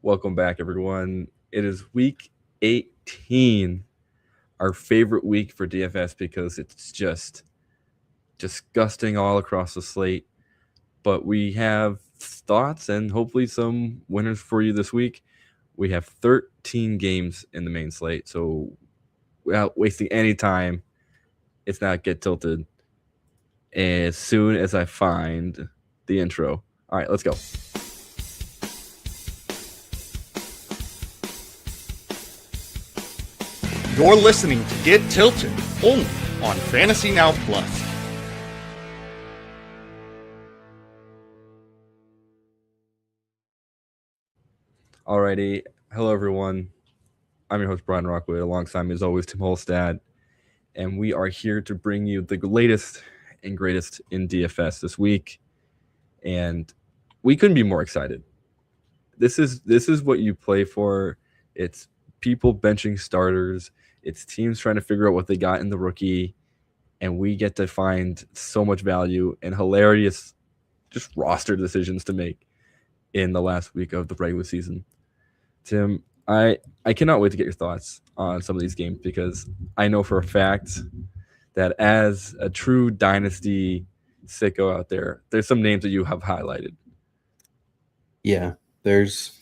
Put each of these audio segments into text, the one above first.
Welcome back, everyone. It is week 18, our favorite week for DFS because it's just disgusting all across the slate. But we have thoughts and hopefully some winners for you this week. We have 13 games in the main slate, so without wasting any time, it's not get tilted as soon as I find the intro. All right, let's go. You're listening to Get Tilted, only on Fantasy Now Plus. Alrighty, hello everyone. I'm your host Brian Rockwood. Alongside me, as always, Tim Holstad, and we are here to bring you the latest and greatest in DFS this week. And we couldn't be more excited. This is what you play for. It's people benching starters. It's teams trying to figure out what they got in the rookie, and we get to find so much value and hilarious just roster decisions to make in the last week of the regular season. Tim, I cannot wait to get your thoughts on some of these games because I know for a fact that as a true dynasty sicko out there, there's some names that you have highlighted. Yeah, there's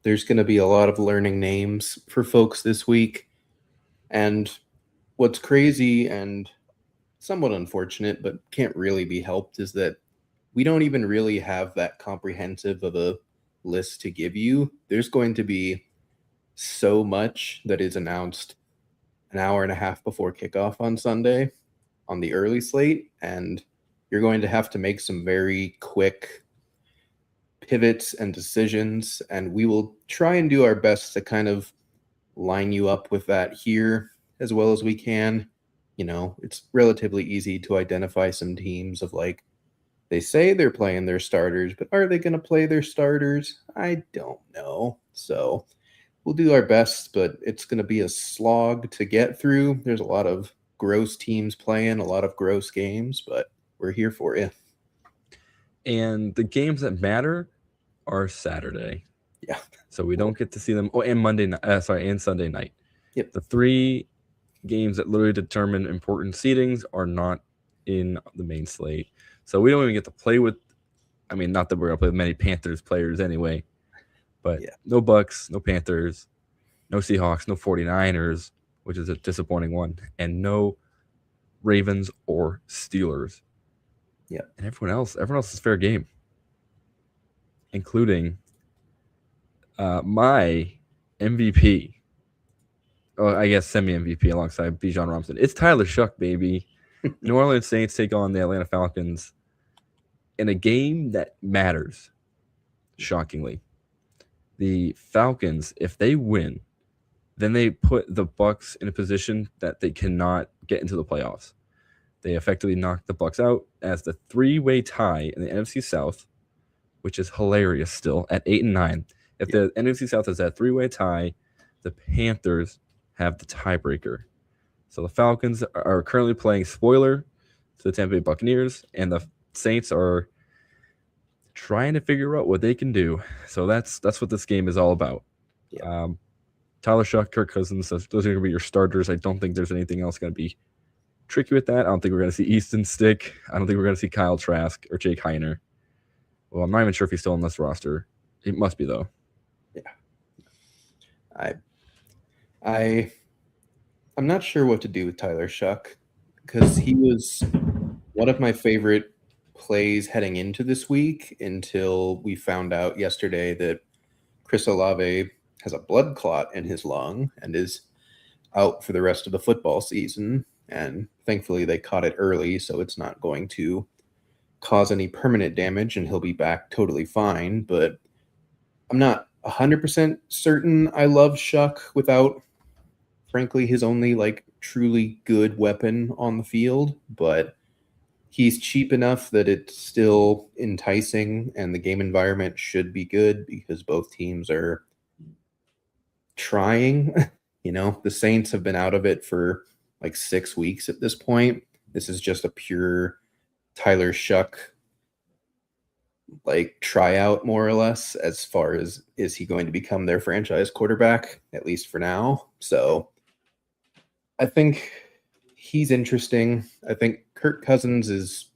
going to be a lot of learning names for folks this week. And what's crazy and somewhat unfortunate, but can't really be helped, is that we don't even really have that comprehensive of a list to give you. There's going to be so much that is announced an hour and a half before kickoff on Sunday on the early slate, and you're going to have to make some very quick pivots and decisions, and we will try and do our best to kind of line you up with that here as well as we can. You know, it's relatively easy to identify some teams of like, they say they're playing their starters, but are they going to play their starters? I don't know. So we'll do our best, but it's going to be a slog to get through. There's a lot of gross teams playing, a lot of gross games, but we're here for you. And the games that matter are Saturday. Yeah. So we don't get to see them. Oh, and and Sunday night. Yep. The three games that literally determine important seedings are not in the main slate. So we don't even get to play with, I mean, not that we're going to play with many Panthers players anyway, but no Bucks, no Panthers, no Seahawks, no 49ers, which is a disappointing one, and no Ravens or Steelers. Yeah. And everyone else is fair game, including my MVP. Oh, I guess semi-MVP alongside Bijan Robinson. It's Tyler Shuck, baby. New Orleans Saints take on the Atlanta Falcons in a game that matters, shockingly. The Falcons, if they win, then they put the Bucks in a position that they cannot get into the playoffs. They effectively knocked the Bucks out as the three-way tie in the NFC South, which is hilarious still, at 8-9. If the NFC South is that three-way tie, the Panthers have the tiebreaker. So the Falcons are currently playing spoiler to the Tampa Bay Buccaneers, and the Saints are trying to figure out what they can do. So that's what this game is all about. Yeah. Tyler Shuck, Kirk Cousins, those are going to be your starters. I don't think there's anything else going to be tricky with that. I don't think we're going to see Easton Stick. I don't think we're going to see Kyle Trask or Jake Heiner. Well, I'm not even sure if he's still on this roster. He must be, though. Yeah. I'm not sure what to do with Tyler Shuck because he was one of my favorite plays heading into this week until we found out yesterday that Chris Olave has a blood clot in his lung and is out for the rest of the football season. And thankfully they caught it early, so it's not going to cause any permanent damage and he'll be back totally fine. But I'm not 100% certain I love Shuck without, frankly, his only like truly good weapon on the field, but he's cheap enough that it's still enticing and the game environment should be good because both teams are trying. You know, the Saints have been out of it for like 6 weeks at this point. This is just a pure Tyler Shuck like tryout more or less as far as is he going to become their franchise quarterback, at least for now. So I think he's interesting. I think Kirk Cousins is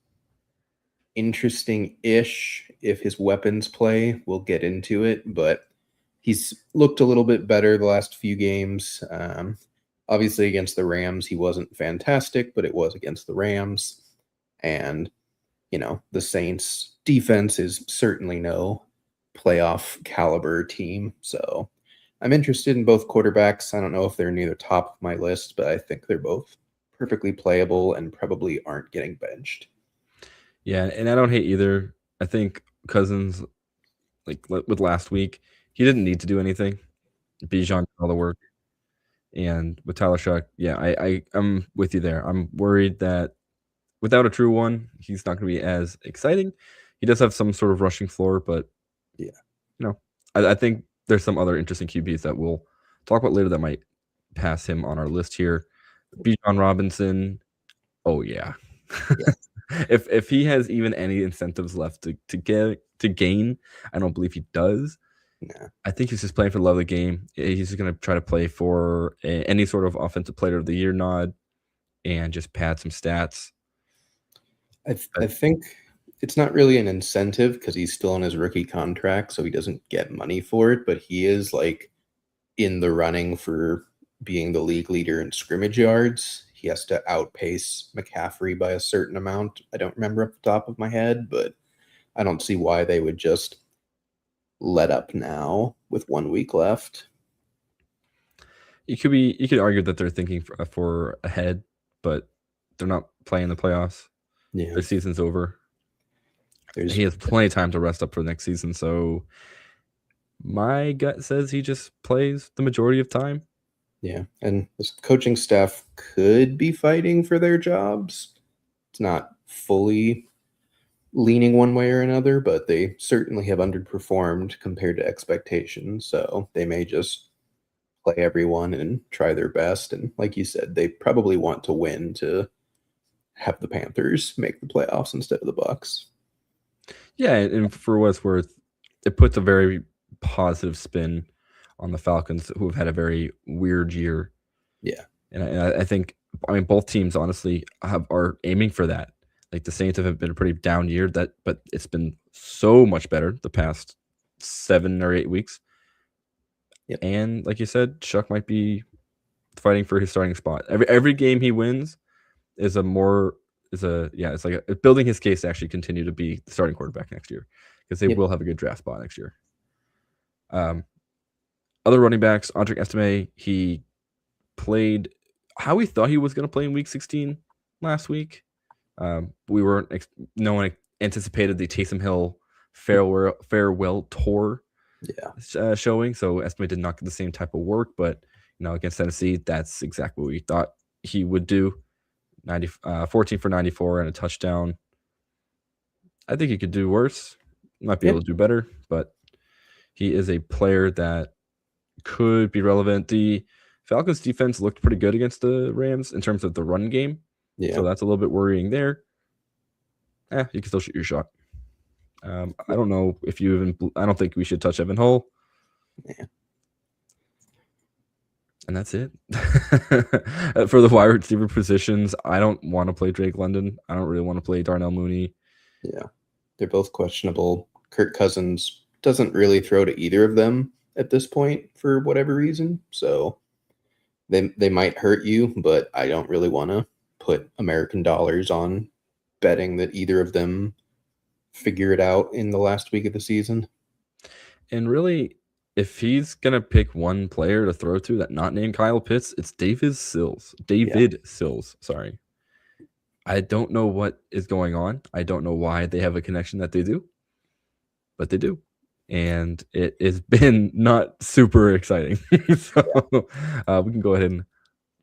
interesting-ish if his weapons play. We'll get into it, but he's looked a little bit better the last few games. Obviously, against the Rams, he wasn't fantastic, but it was against the Rams. And, the Saints defense is certainly no playoff caliber team. So I'm interested in both quarterbacks. I don't know if they're near the top of my list, but I think they're both perfectly playable and probably aren't getting benched. Yeah, and I don't hate either. I think Cousins, like with last week, he didn't need to do anything. Bijan did all the work. And with Tyler Shuck, yeah, I'm with you there. I'm worried that without a true one, he's not going to be as exciting. He does have some sort of rushing floor, but Yeah. I think there's some other interesting QBs that we'll talk about later that might pass him on our list here. Bijan Robinson, oh yeah. If he has even any incentives left to gain, I don't believe he does. Yeah. I think he's just playing for the love of the game. He's just going to try to play for any sort of offensive player of the year nod and just pad some stats. I think it's not really an incentive because he's still on his rookie contract, so he doesn't get money for it, but he is like in the running for being the league leader in scrimmage yards. He has to outpace McCaffrey by a certain amount. I don't remember off the top of my head, but I don't see why they would just let up now with 1 week left. You could argue that they're thinking for ahead, but they're not playing the playoffs. Yeah. Their season's over. He has plenty of time to rest up for the next season, so my gut says he just plays the majority of time. Yeah, and this coaching staff could be fighting for their jobs. It's not fully leaning one way or another, but they certainly have underperformed compared to expectations. So they may just play everyone and try their best. And like you said, they probably want to win to have the Panthers make the playoffs instead of the Bucks. Yeah, and for what it's worth, it puts a very positive spin on the Falcons, who have had a very weird year. Yeah. And I think, both teams honestly are aiming for that. Like the Saints have been a pretty down year, but it's been so much better the past 7 or 8 weeks. Yep. And like you said, Shuck might be fighting for his starting spot. Every game he wins is it's like building his case to actually continue to be the starting quarterback next year, because they will have a good draft spot next year. Other running backs, Andre Estime, he played how we thought he was going to play in Week 16 last week. No one anticipated the Taysom Hill farewell tour showing, so Estime did not get the same type of work, but against Tennessee, that's exactly what we thought he would do. 14 for 94 and a touchdown. I think he could do worse. Might be able to do better, but he is a player that could be relevant. The Falcons defense looked pretty good against the Rams in terms of the run game. Yeah. So that's a little bit worrying there. You can still shoot your shot. I don't know if I don't think we should touch Evan Hull. Yeah. And that's it. For the wide receiver positions, I don't want to play Drake London. I don't really want to play Darnell Mooney. Yeah. They're both questionable. Kirk Cousins doesn't really throw to either of them at this point for whatever reason. So they might hurt you, but I don't really want to put American dollars on betting that either of them figure it out in the last week of the season. And really, if he's going to pick one player to throw to that not named Kyle Pitts, it's David Sills. Sorry. I don't know what is going on. I don't know why they have a connection that they do, but they do. And it has been not super exciting. So we can go ahead and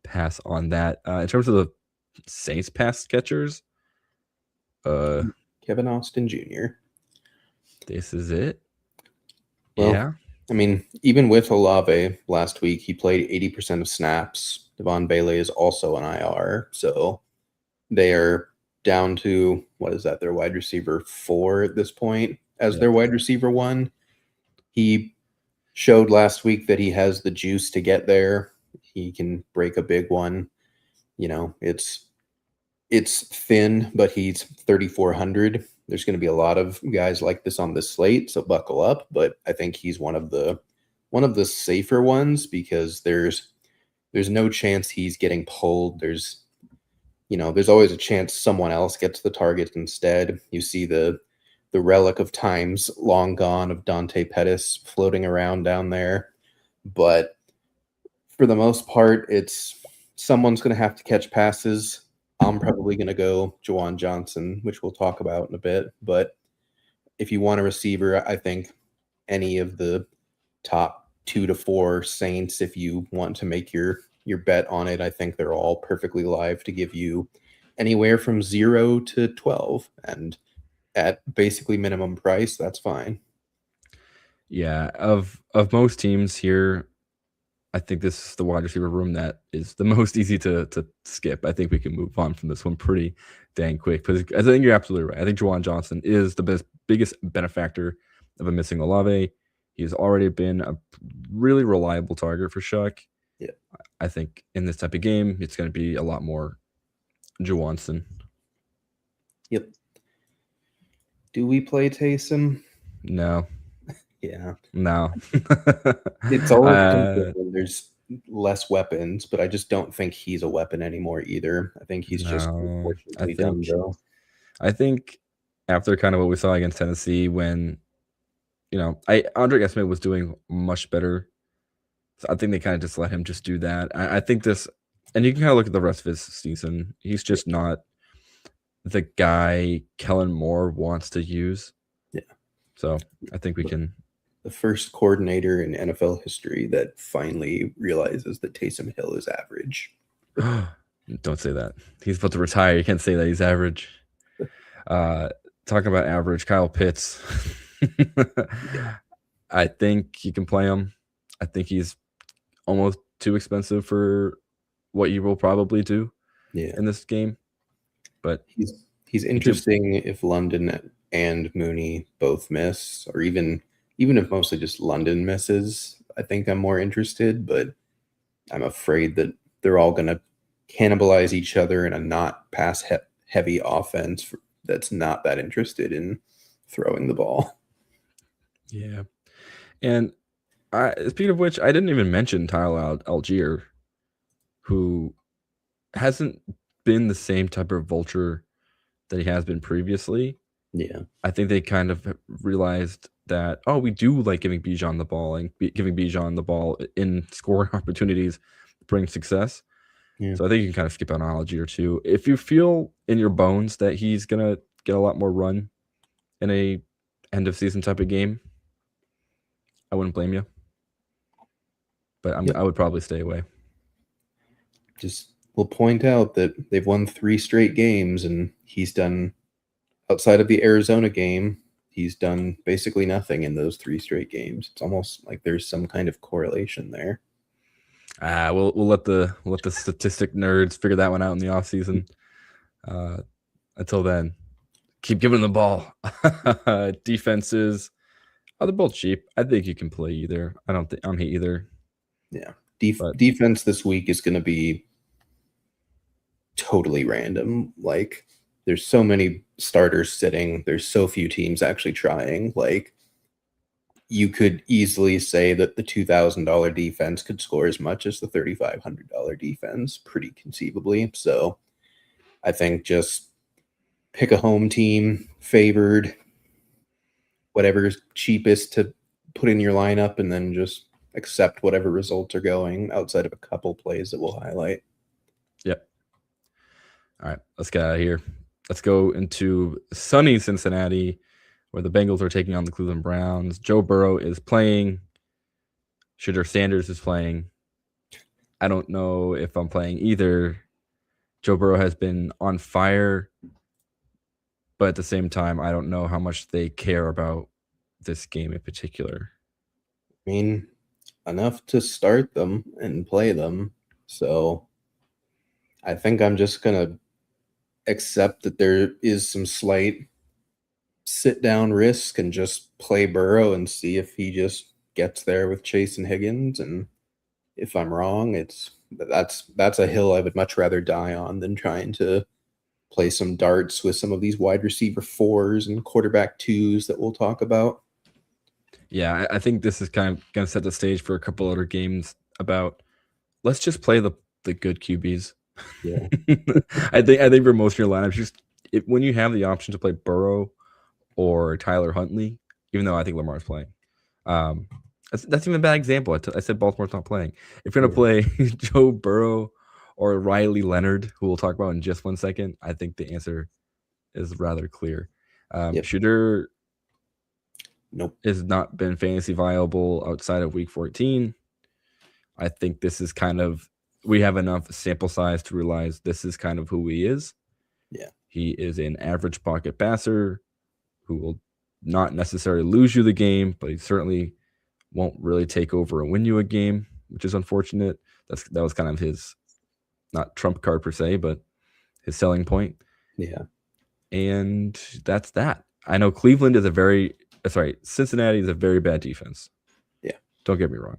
pass on that. In terms of the Saints pass catchers, Kevin Austin Jr. This is it. Well, yeah. I mean, even with Olave last week, he played 80% of snaps. Devon Bailey is also an IR. So they are down to, what is that, their wide receiver 4 at this point as their wide receiver one. He showed last week that he has the juice to get there. He can break a big one. It's thin, but he's 3,400. There's going to be a lot of guys like this on the slate, so buckle up. But I think he's one of the safer ones because there's no chance he's getting pulled. There's always a chance someone else gets the target instead. You see the relic of times long gone of Dante Pettis floating around down there. But for the most part, it's someone's going to have to catch passes. I'm probably going to go Juwan Johnson, which we'll talk about in a bit. But if you want a receiver, I think any of the top 2 to 4 Saints, if you want to make your bet on it, I think they're all perfectly live to give you anywhere from 0 to 12. And at basically minimum price, that's fine. Yeah, of most teams here, I think this is the wide receiver room that is the most easy to skip. I think we can move on from this one pretty dang quick. Because I think you're absolutely right. I think Juwan Johnson is the biggest benefactor of a missing Olave. He's already been a really reliable target for Shuck. Yeah. I think in this type of game, it's going to be a lot more Juwanson. Yep. Do we play Taysom? No. Yeah. No. It's always tempting when there's less weapons, but I just don't think he's a weapon anymore either. I think he's just unfortunately done, though. I think after kind of what we saw against Tennessee when, Andre Smith was doing much better. So I think they kind of just let him just do that. I think this, and you can kind of look at the rest of his season. He's just not the guy Kellen Moore wants to use. Yeah. So I think we can. The first coordinator in NFL history that finally realizes that Taysom Hill is average. Don't say that. He's about to retire. You can't say that he's average. Talking about average, Kyle Pitts. Yeah. I think you can play him. I think he's almost too expensive for what you will probably do in this game. But he's interesting if London and Mooney both miss, or even if mostly just London misses. I think I'm more interested, but I'm afraid that they're all going to cannibalize each other in a not pass heavy offense that's not that interested in throwing the ball. Yeah. And speaking of which, I didn't even mention Tyler Algier, who hasn't been the same type of vulture that he has been previously. Yeah. I think they kind of realized that, we do like giving Bijan the ball, and giving Bijan the ball in scoring opportunities brings success. Yeah. So I think you can kind of skip an analogy or two. If you feel in your bones that he's going to get a lot more run in a end of season type of game, I wouldn't blame you. But I would probably stay away. We'll point out that they've won 3 straight games, and he's done, outside of the Arizona game, he's done basically nothing in those 3 straight games. It's almost like there's some kind of correlation there. We'll let the statistic nerds figure that one out in the offseason. Until then, keep giving them the ball. Defenses, they're both cheap. I think you can play either. I don't think I'm either. Yeah. Defense this week is going to be totally random. Like, there's so many starters sitting. There's so few teams actually trying. Like, you could easily say that the $2,000 defense could score as much as the $3,500 defense, pretty conceivably. So I think just pick a home team, favored, whatever's cheapest to put in your lineup, and then just accept whatever results are going outside of a couple plays that we'll highlight. Yep. All right, let's get out of here. Let's go into sunny Cincinnati, where the Bengals are taking on the Cleveland Browns. Joe Burrow is playing. Shedeur Sanders is playing. I don't know if I'm playing either. Joe Burrow has been on fire, but at the same time, I don't know how much they care about this game in particular. I mean, enough to start them and play them. So I think I'm just going to accept that there is some slight sit down risk and just play Burrow and see if he just gets there with Chase and Higgins. And if I'm wrong, that's a hill I would much rather die on than trying to play some darts with some of these wide receiver 4s and quarterback 2s that we'll talk about. Yeah, I think this is kind of going to set the stage for a couple other games about let's just play the good QBs. Yeah. I think for most of your lineups, when you have the option to play Burrow or Tyler Huntley, even though I think Lamar's playing, that's even a bad example. I said Baltimore's not playing. If you're going to play Joe Burrow or Riley Leonard, who we'll talk about in just 1 second, I think the answer is rather clear. Shooter has not been fantasy viable outside of week 14. I think this is we have enough sample size to realize this is kind of who he is. Yeah. He is an average pocket passer who will not necessarily lose you the game, but he certainly won't really take over and win you a game, which is unfortunate. That was kind of his, not trump card per se, but his selling point. Yeah. And that's that. I know Cincinnati is a very bad defense. Yeah. Don't get me wrong.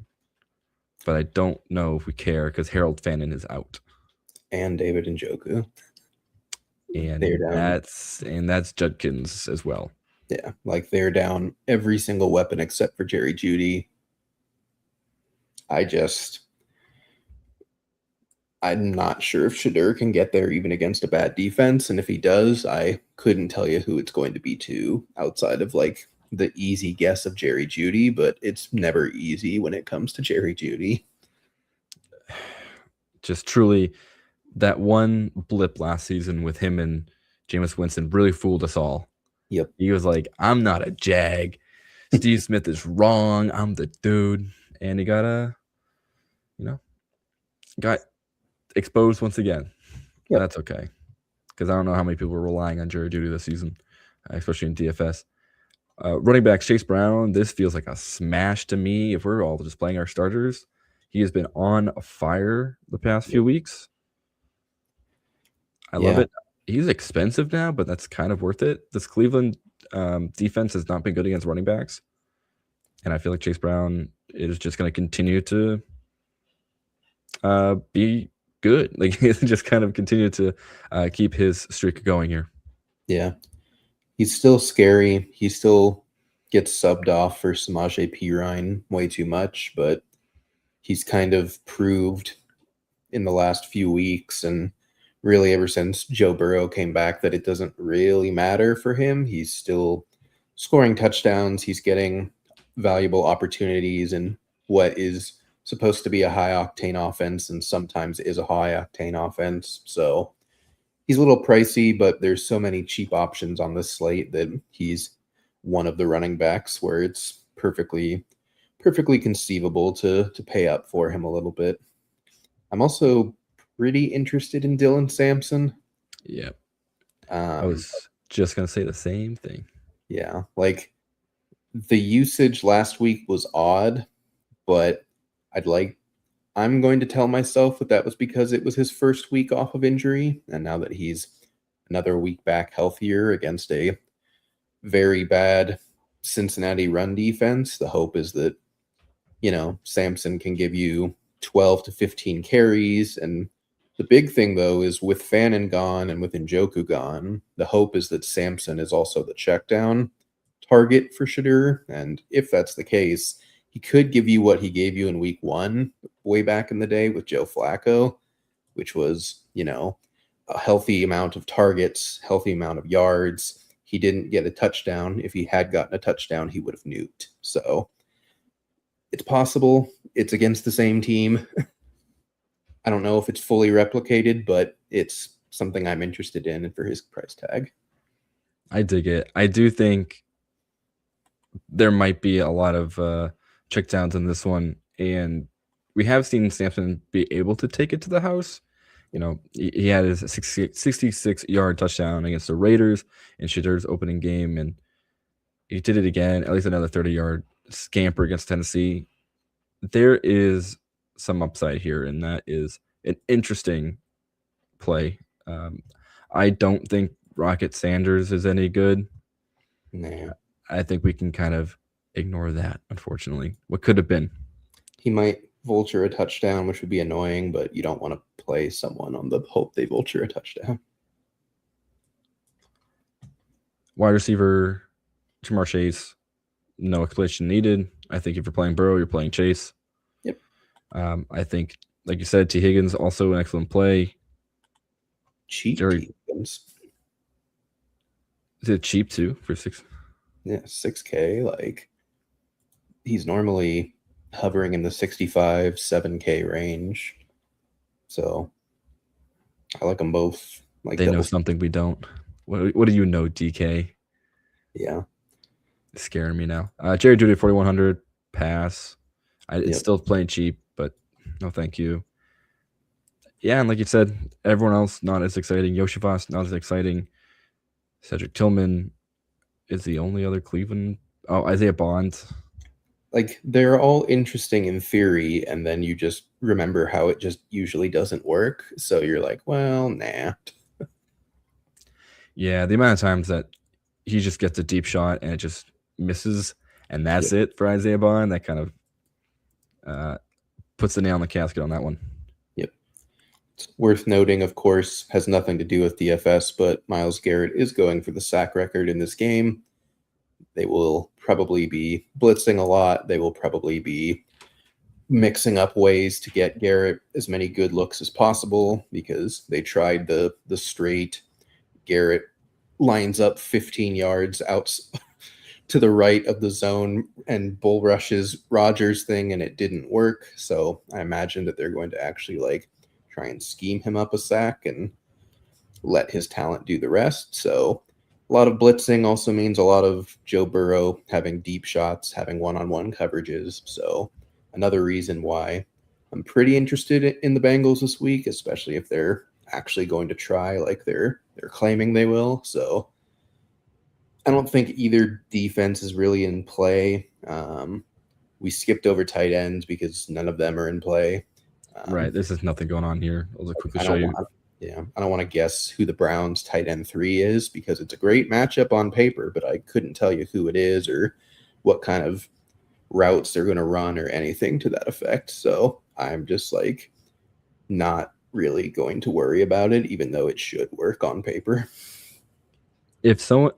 But I don't know if we care because Harold Fannin is out. And David Njoku. And that's Judkins as well. Yeah, like they're down every single weapon except for Jerry Jeudy. I'm not sure if Shedeur can get there even against a bad defense. And if he does, I couldn't tell you who it's going to be to outside of like the easy guess of Jerry Jeudy, but it's never easy when it comes to Jerry Jeudy. Just truly, that one blip last season with him and Jameis Winston really fooled us all. Yep. He was like, I'm not a Jag. Steve Smith is wrong. I'm the dude. And he got exposed once again. Yep. That's okay. Because I don't know how many people were relying on Jerry Jeudy this season, especially in DFS. Running back Chase Brown, this feels like a smash to me. If we're all just playing our starters, he has been on fire the past few weeks. I love it. He's expensive now, but that's kind of worth it. This Cleveland defense has not been good against running backs. And I feel like Chase Brown is just going to continue to be good. Like, he's just kind of continue to keep his streak going here. Yeah. He's still scary. He still gets subbed off for Samaje Perine way too much, but he's kind of proved in the last few weeks and really ever since Joe Burrow came back that it doesn't really matter for him. He's still scoring touchdowns. He's getting valuable opportunities in what is supposed to be a high-octane offense and sometimes is a high-octane offense. So he's a little pricey, but there's so many cheap options on this slate that he's one of the running backs where it's perfectly conceivable to pay up for him a little bit. I'm also pretty interested in Dylan Sampson. Yeah. I was just going to say the same thing. Yeah. Like the usage last week was odd, but I'm going to tell myself that was because it was his first week off of injury. And now that he's another week back healthier against a very bad Cincinnati run defense, the hope is that, Sampson can give you 12 to 15 carries. And the big thing, though, is with Fannin gone and with Njoku gone, the hope is that Sampson is also the check down target for Shedeur. And if that's the case, he could give you what he gave you in week 1 way back in the day with Joe Flacco, which was, a healthy amount of targets, healthy amount of yards. He didn't get a touchdown. If he had gotten a touchdown, he would have nuked. So it's possible. It's against the same team. I don't know if it's fully replicated, but it's something I'm interested in for his price tag. I dig it. I do think there might be a lot of checkdowns in this one, and we have seen Sampson be able to take it to the house. He had his 66-yard touchdown against the Raiders in Shedeur's opening game, and he did it again, at least another 30-yard scamper against Tennessee. There is some upside here, and that is an interesting play. I don't think Rocket Sanders is any good. Nah. I think we can kind of ignore that, unfortunately. What could have been. He might vulture a touchdown, which would be annoying, but you don't want to play someone on the hope they vulture a touchdown. Wide receiver, Jamar Chase, no explanation needed. I think if you're playing Burrow, you're playing Chase. Yep. I think, like you said, T. Higgins, also an excellent play. Cheap Jerry, Higgins. is it cheap too for 6? Yeah, 6K. Like, he's normally hovering in the 65, 7K range. So I like them both. Like They know something we don't. What do you know, DK? Yeah. It's scaring me now. Jerry Jeudy, 4,100 pass. It's still playing cheap, but no thank you. Yeah, and like you said, everyone else not as exciting. Yoshivas, not as exciting. Cedric Tillman is the only other Cleveland. Oh, Isaiah Bond. Like, they're all interesting in theory, and then you just remember how it just usually doesn't work. So you're like, well, nah. Yeah, the amount of times that he just gets a deep shot and it just misses, and that's it for Isaiah Bond, that kind of puts the nail in the casket on that one. Yep. It's worth noting, of course, has nothing to do with DFS, but Myles Garrett is going for the sack record in this game. They will probably be blitzing a lot. They will probably be mixing up ways to get Garrett as many good looks as possible, because they tried the straight Garrett lines up 15 yards out to the right of the zone and bull rushes Rodgers thing, and it didn't work. So I imagine that they're going to actually like try and scheme him up a sack and let his talent do the rest. So a lot of blitzing also means a lot of Joe Burrow having deep shots, having one-on-one coverages. So another reason why I'm pretty interested in the Bengals this week, especially if they're actually going to try like they're claiming they will. So I don't think either defense is really in play. We skipped over tight ends because none of them are in play. Right. There's just nothing going on here. I'll just quickly I show you. I don't want to guess who the Browns tight end 3 is, because it's a great matchup on paper, but I couldn't tell you who it is or what kind of routes they're going to run or anything to that effect. So I'm just like not really going to worry about it, even though it should work on paper. If someone,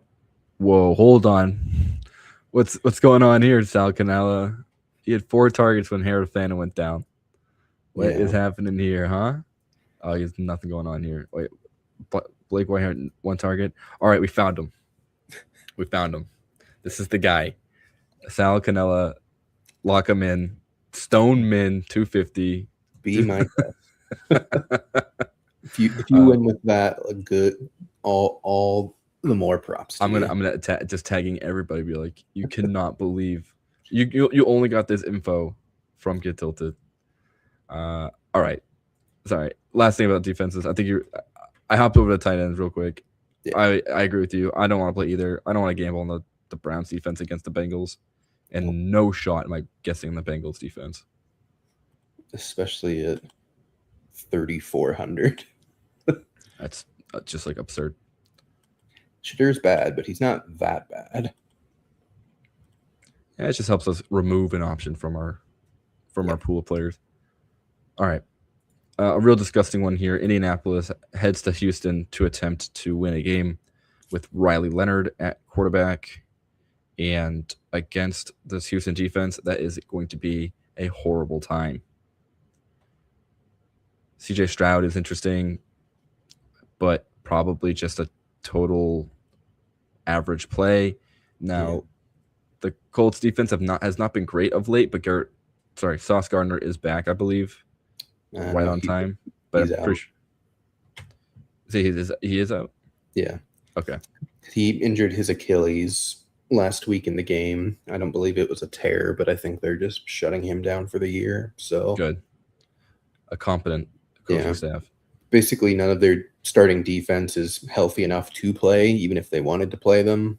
whoa, hold on. What's going on here, Sal Canella? He had 4 targets when Harold Fannin went down. What is happening here, huh? Oh, there's nothing going on here. Wait, Blake Whitehead, 1 target. All right, we found him. This is the guy. Sal Canella, lock him in. Stone Min, 250. Be my guest. If you win with that, good. All the more props. I'm gonna just tagging everybody. Be like, you cannot believe you only got this info from Get Tilted. All right. Sorry. Last thing about defenses. I hopped over to tight ends real quick. Yeah. I agree with you. I don't want to play either. I don't want to gamble on the Browns defense against the Bengals, and no shot am I guessing the Bengals defense, especially at 3,400. That's just like absurd. Shadur's bad, but he's not that bad. Yeah, it just helps us remove an option from our pool of players. All right. A real disgusting one here. Indianapolis heads to Houston to attempt to win a game with Riley Leonard at quarterback. And against this Houston defense, that is going to be a horrible time. CJ Stroud is interesting, but probably just a total average play. Now, the Colts defense has not been great of late, but Sauce Gardner is back, I believe. Right on time, but I'm pretty sure. See, he is out. Yeah. Okay. He injured his Achilles last week in the game. I don't believe it was a tear, but I think they're just shutting him down for the year. So good. A competent coaching staff. Basically, none of their starting defense is healthy enough to play, even if they wanted to play them.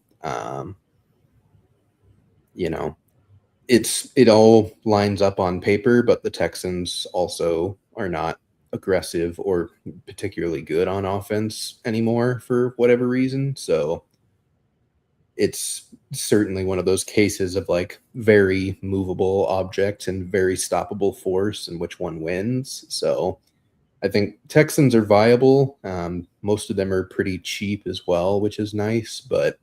It all lines up on paper, but the Texans also are not aggressive or particularly good on offense anymore for whatever reason. So it's certainly one of those cases of like very movable objects and very stoppable force and which one wins. So I think Texans are viable. Most of them are pretty cheap as well, which is nice, but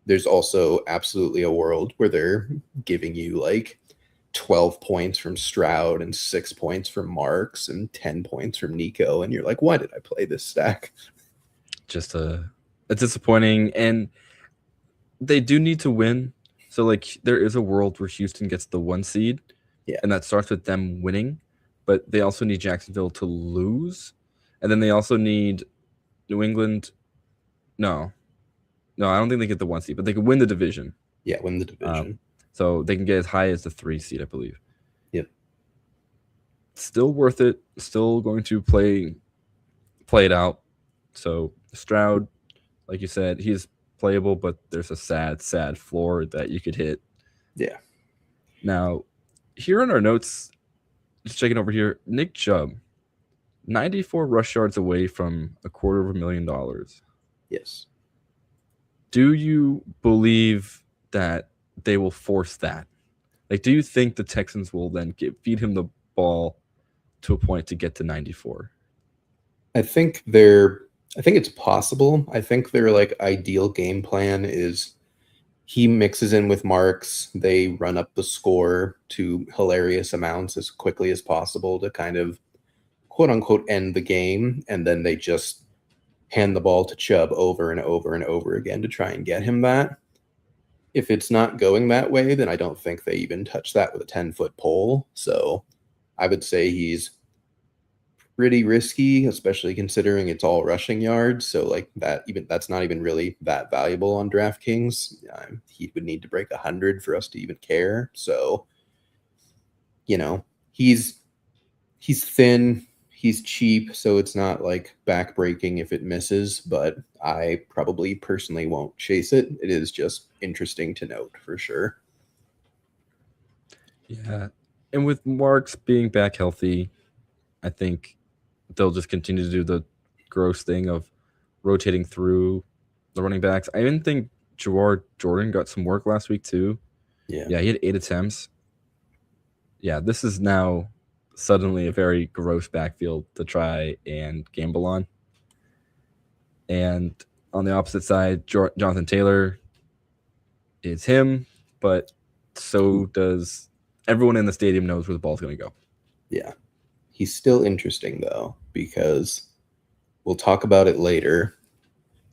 there's also absolutely a world where they're giving you like 12 points from Stroud and 6 points from Marks and 10 points from Nico. And you're like, why did I play this stack? Just a disappointing, and they do need to win. So like there is a world where Houston gets the 1 seed, and that starts with them winning, but they also need Jacksonville to lose, and then they also need New England. No, I don't think they get the 1 seed, but they could win the division. Yeah, win the division. So they can get as high as the 3 seed, I believe. Yep. Still worth it. Still going to play it out. So Stroud, like you said, he's playable, but there's a sad floor that you could hit. Yeah. Now, here in our notes, just checking over here, Nick Chubb, 94 rush yards away from $250,000. Yes. Do you believe that they will force that? Like, do you think the Texans will then feed him the ball to a point to get to 94? I think it's possible. I think their like ideal game plan is he mixes in with Marks. They run up the score to hilarious amounts as quickly as possible to kind of quote unquote end the game. And then they just hand the ball to Chubb over and over and over again to try and get him that. If it's not going that way, then I don't think they even touch that with a 10-foot pole. So I would say he's pretty risky, especially considering it's all rushing yards. So like that's not even really that valuable on DraftKings. He would need to break 100 for us to even care. So, he's thin, he's cheap, so it's not like backbreaking if it misses, but I probably personally won't chase it. It is just interesting to note for sure. Yeah. And with Marks being back healthy, I think they'll just continue to do the gross thing of rotating through the running backs. I even think Jawar Jordan got some work last week too. Yeah, he had 8 attempts. Yeah, this is now suddenly a very gross backfield to try and gamble on. And on the opposite side, Jonathan Taylor is him, but so does everyone in the stadium knows where the ball's going to go. Yeah. He's still interesting, though, because we'll talk about it later.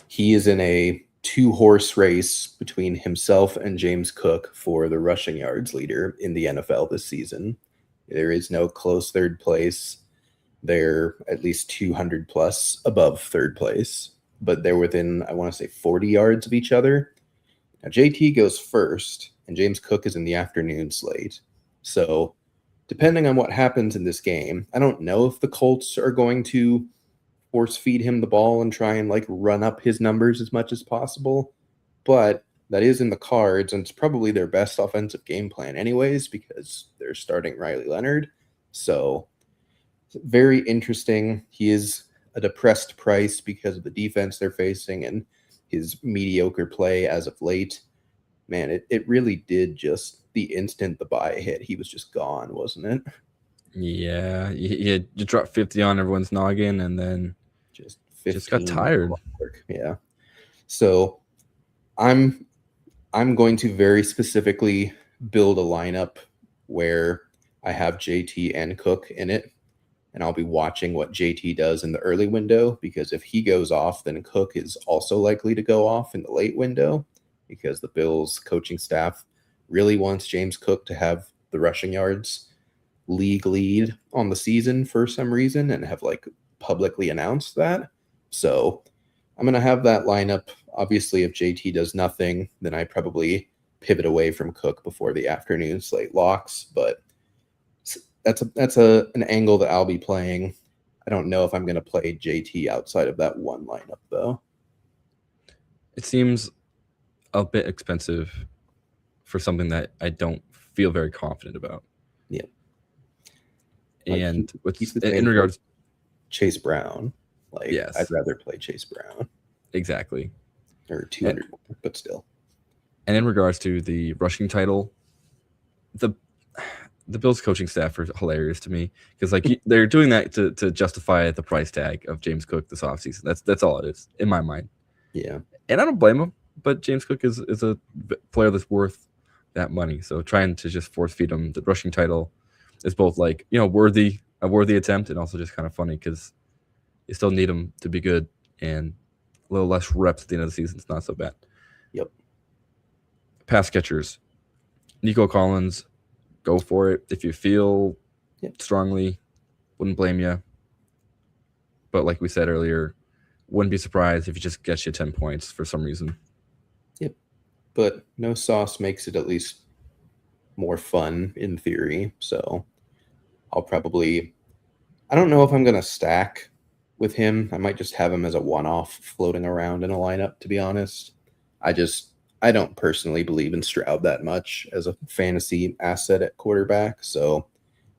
He is in a 2-horse race between himself and James Cook for the rushing yards leader in the NFL this season. There is no close third place. They're at least 200 plus above third place, but they're within, I want to say, 40 yards of each other. Now, JT goes first, and James Cook is in the afternoon slate. So depending on what happens in this game, I don't know if the Colts are going to force feed him the ball and try and like run up his numbers as much as possible, but that is in the cards, and it's probably their best offensive game plan anyways because they're starting Riley Leonard. So very interesting. He is a depressed price because of the defense they're facing and his mediocre play as of late. Man, it really did just the instant the buy hit, he was just gone, wasn't it? Yeah, you dropped 50 on everyone's noggin and then just got tired. Yeah. So I'm going to very specifically build a lineup where I have JT and Cook in it, and I'll be watching what JT does in the early window, because if he goes off, then Cook is also likely to go off in the late window, because the Bills coaching staff really wants James Cook to have the rushing yards league lead on the season for some reason and have like publicly announced that. So I'm going to have that lineup. Obviously, if JT does nothing, then I probably pivot away from Cook before the afternoon slate locks. But that's an angle that I'll be playing. I don't know if I'm going to play JT outside of that one lineup, though. It seems a bit expensive for something that I don't feel very confident about. Yeah. And in regards Chase Brown, like yes. I'd rather play Chase Brown. Exactly. Or 200 more, but still. And in regards to the rushing title, the Bills coaching staff are hilarious to me because they're doing that to justify the price tag of James Cook this offseason. That's all it is in my mind. Yeah. And I don't blame him, but James Cook is a player that's worth that money. So trying to just force feed him the rushing title is both a worthy attempt and also just kind of funny because you still need him to be good, and a little less reps at the end of the season is not so bad. Yep. Pass catchers, Nico Collins, go for it if you feel strongly. Wouldn't blame you. But like we said earlier, wouldn't be surprised if he just gets you 10 points for some reason. Yep. But no sauce makes it at least more fun in theory. So I don't know if I'm going to stack with him. I might just have him as a one-off floating around in a lineup, to be honest. I don't personally believe in Stroud that much as a fantasy asset at quarterback. So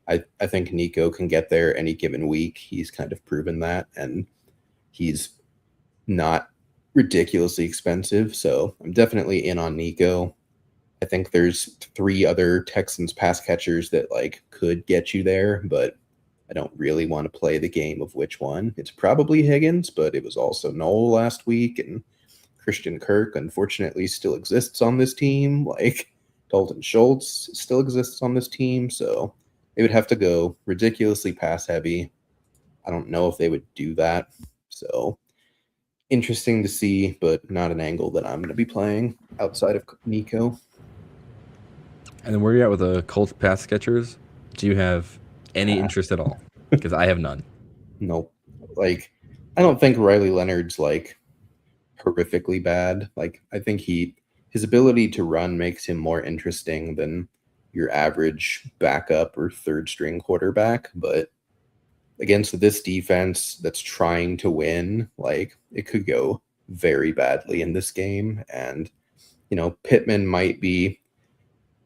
I think Nico can get there any given week. He's kind of proven that, and he's not ridiculously expensive. So I'm definitely in on Nico. I think there's 3 other Texans pass catchers that could get you there, but I don't really want to play the game of which one. It's probably Higgins, but it was also Noel last week, and Christian Kirk, unfortunately, still exists on this team. Dalton Schultz still exists on this team. So they would have to go ridiculously pass heavy. I don't know if they would do that. So interesting to see, but not an angle that I'm going to be playing outside of Nico. And then where are you at with the Colts pass catchers? Do you have any interest at all? Because I have none. Nope. I don't think Riley Leonard's horrifically bad. I think his ability to run makes him more interesting than your average backup or third string quarterback, but against this defense that's trying to win, it could go very badly in this game. And Pittman might be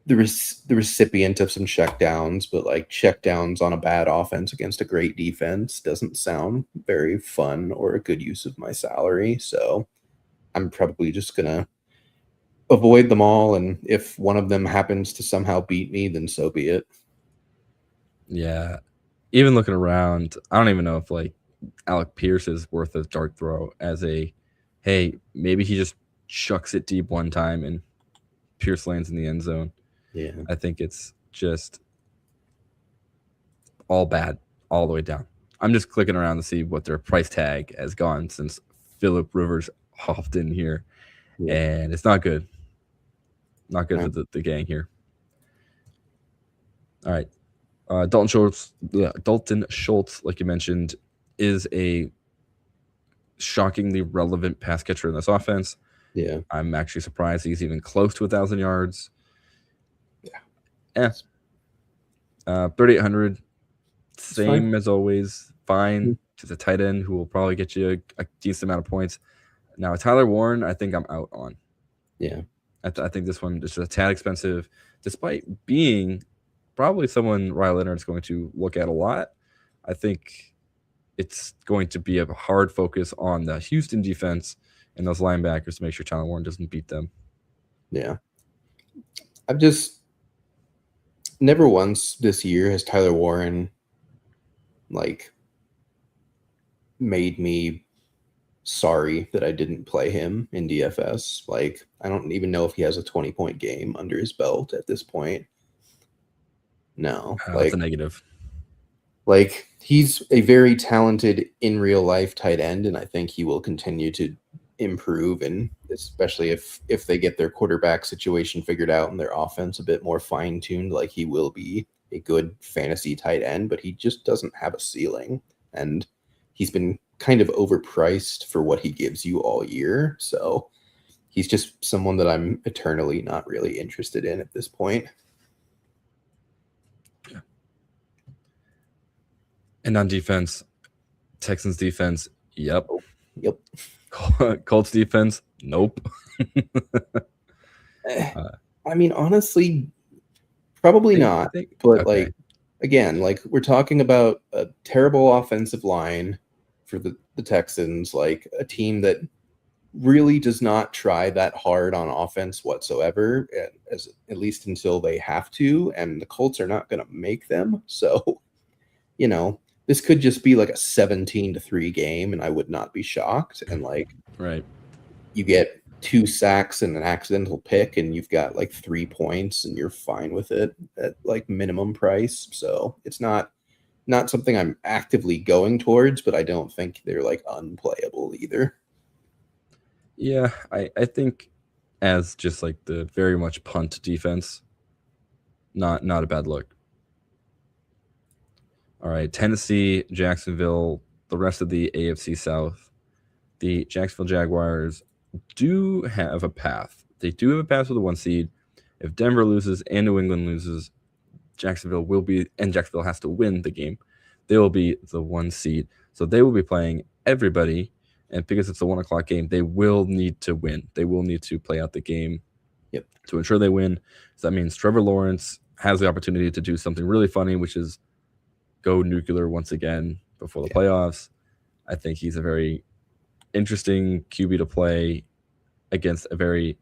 the recipient of some checkdowns, but checkdowns on a bad offense against a great defense doesn't sound very fun or a good use of my salary. So I'm probably just going to avoid them all. And if one of them happens to somehow beat me, then so be it. Yeah. Even looking around, I don't even know if Alec Pierce is worth a dart throw as hey, maybe he just chucks it deep one time and Pierce lands in the end zone. Yeah. I think it's just all bad all the way down. I'm just clicking around to see what their price tag has gone since Phillip Rivers hopped in here, and it's not good. Not good for the gang here. All right. Dalton Schultz, like you mentioned, is a shockingly relevant pass catcher in this offense. Yeah. I'm actually surprised he's even close to 1,000 yards. Yeah. 3,800. Same as always. Fine. Just a tight end who will probably get you a decent amount of points. Now, Tyler Warren, I think I'm out on. Yeah. I think this one is just a tad expensive, despite being probably someone Riley Leonard's going to look at a lot. I think it's going to be a hard focus on the Houston defense and those linebackers to make sure Tyler Warren doesn't beat them. Yeah. I've just never once this year has Tyler Warren made me sorry that I didn't play him in DFS. I don't even know if he has a 20-point game under his belt at this point. No. That's a negative. He's a very talented in real life tight end, and I think he will continue to improve, and especially if they get their quarterback situation figured out and their offense a bit more fine-tuned, he will be a good fantasy tight end, but he just doesn't have a ceiling, and he's been kind of overpriced for what he gives you all year. So he's just someone that I'm eternally not really interested in at this point. Yeah. And on defense, Texans defense, yep. Colts defense, nope. I mean, honestly, probably not. But again, we're talking about a terrible offensive line for the Texans, a team that really does not try that hard on offense whatsoever, at least until they have to, and the Colts are not going to make them. So, this could just be like a 17-3 game, and I would not be shocked. And Right. you get 2 sacks and an accidental pick, and you've got 3 points, and you're fine with it at minimum price. So it's not something I'm actively going towards, but I don't think they're unplayable either. Yeah, I think as just the very much punt defense, not a bad look. All right, Tennessee, Jacksonville, the rest of the AFC South. The Jacksonville Jaguars do have a path. They do have a path with the 1 seed. If Denver loses and New England loses, Jacksonville has to win the game. They will be the 1 seed. So they will be playing everybody. And because it's a 1 o'clock game, they will need to win. They will need to play out the game to ensure they win. So that means Trevor Lawrence has the opportunity to do something really funny, which is go nuclear once again before the playoffs. I think he's a very interesting QB to play against a very,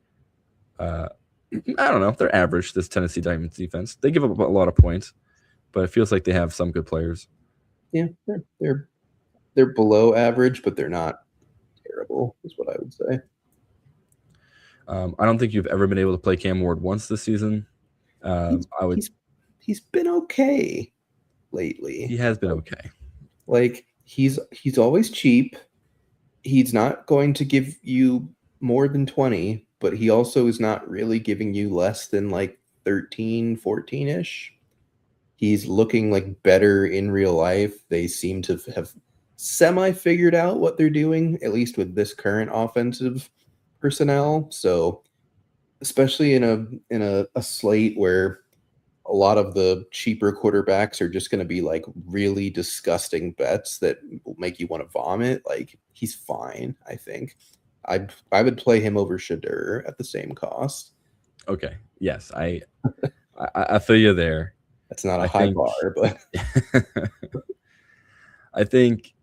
I don't know, they're average, this Tennessee Titans defense. They give up a lot of points, but it feels like they have some good players. Yeah, they're below average, but they're not terrible, is what I would say. I don't think you've ever been able to play Cam Ward once this season. He's been okay lately. He has been okay. He's always cheap. He's not going to give you more than 20, but he also is not really giving you less than 13, 14-ish. He's looking better in real life. They seem to have semi-figured out what they're doing, at least with this current offensive personnel. So especially in a slate where a lot of the cheaper quarterbacks are just going to be really disgusting bets that will make you want to vomit, he's fine. I think I would play him over Shadur at the same cost. Okay. Yes, I feel you there. That's not a high bar, but I think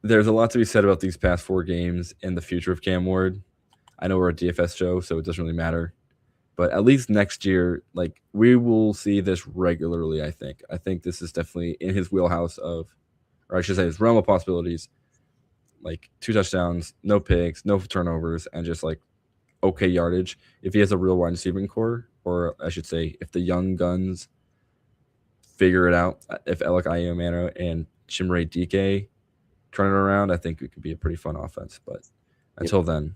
there's a lot to be said about these past 4 games and the future of Cam Ward. I know we're a DFS show, so it doesn't really matter. But at least next year, we will see this regularly, I think. I think this is definitely in his wheelhouse or I should say his realm of possibilities. 2 touchdowns, no picks, no turnovers, and just okay yardage. If he has a real wide receiving core, or I should say if the young guns figure it out, if Alec Iomano and Chimere Dike turn it around, I think it could be a pretty fun offense. But until then,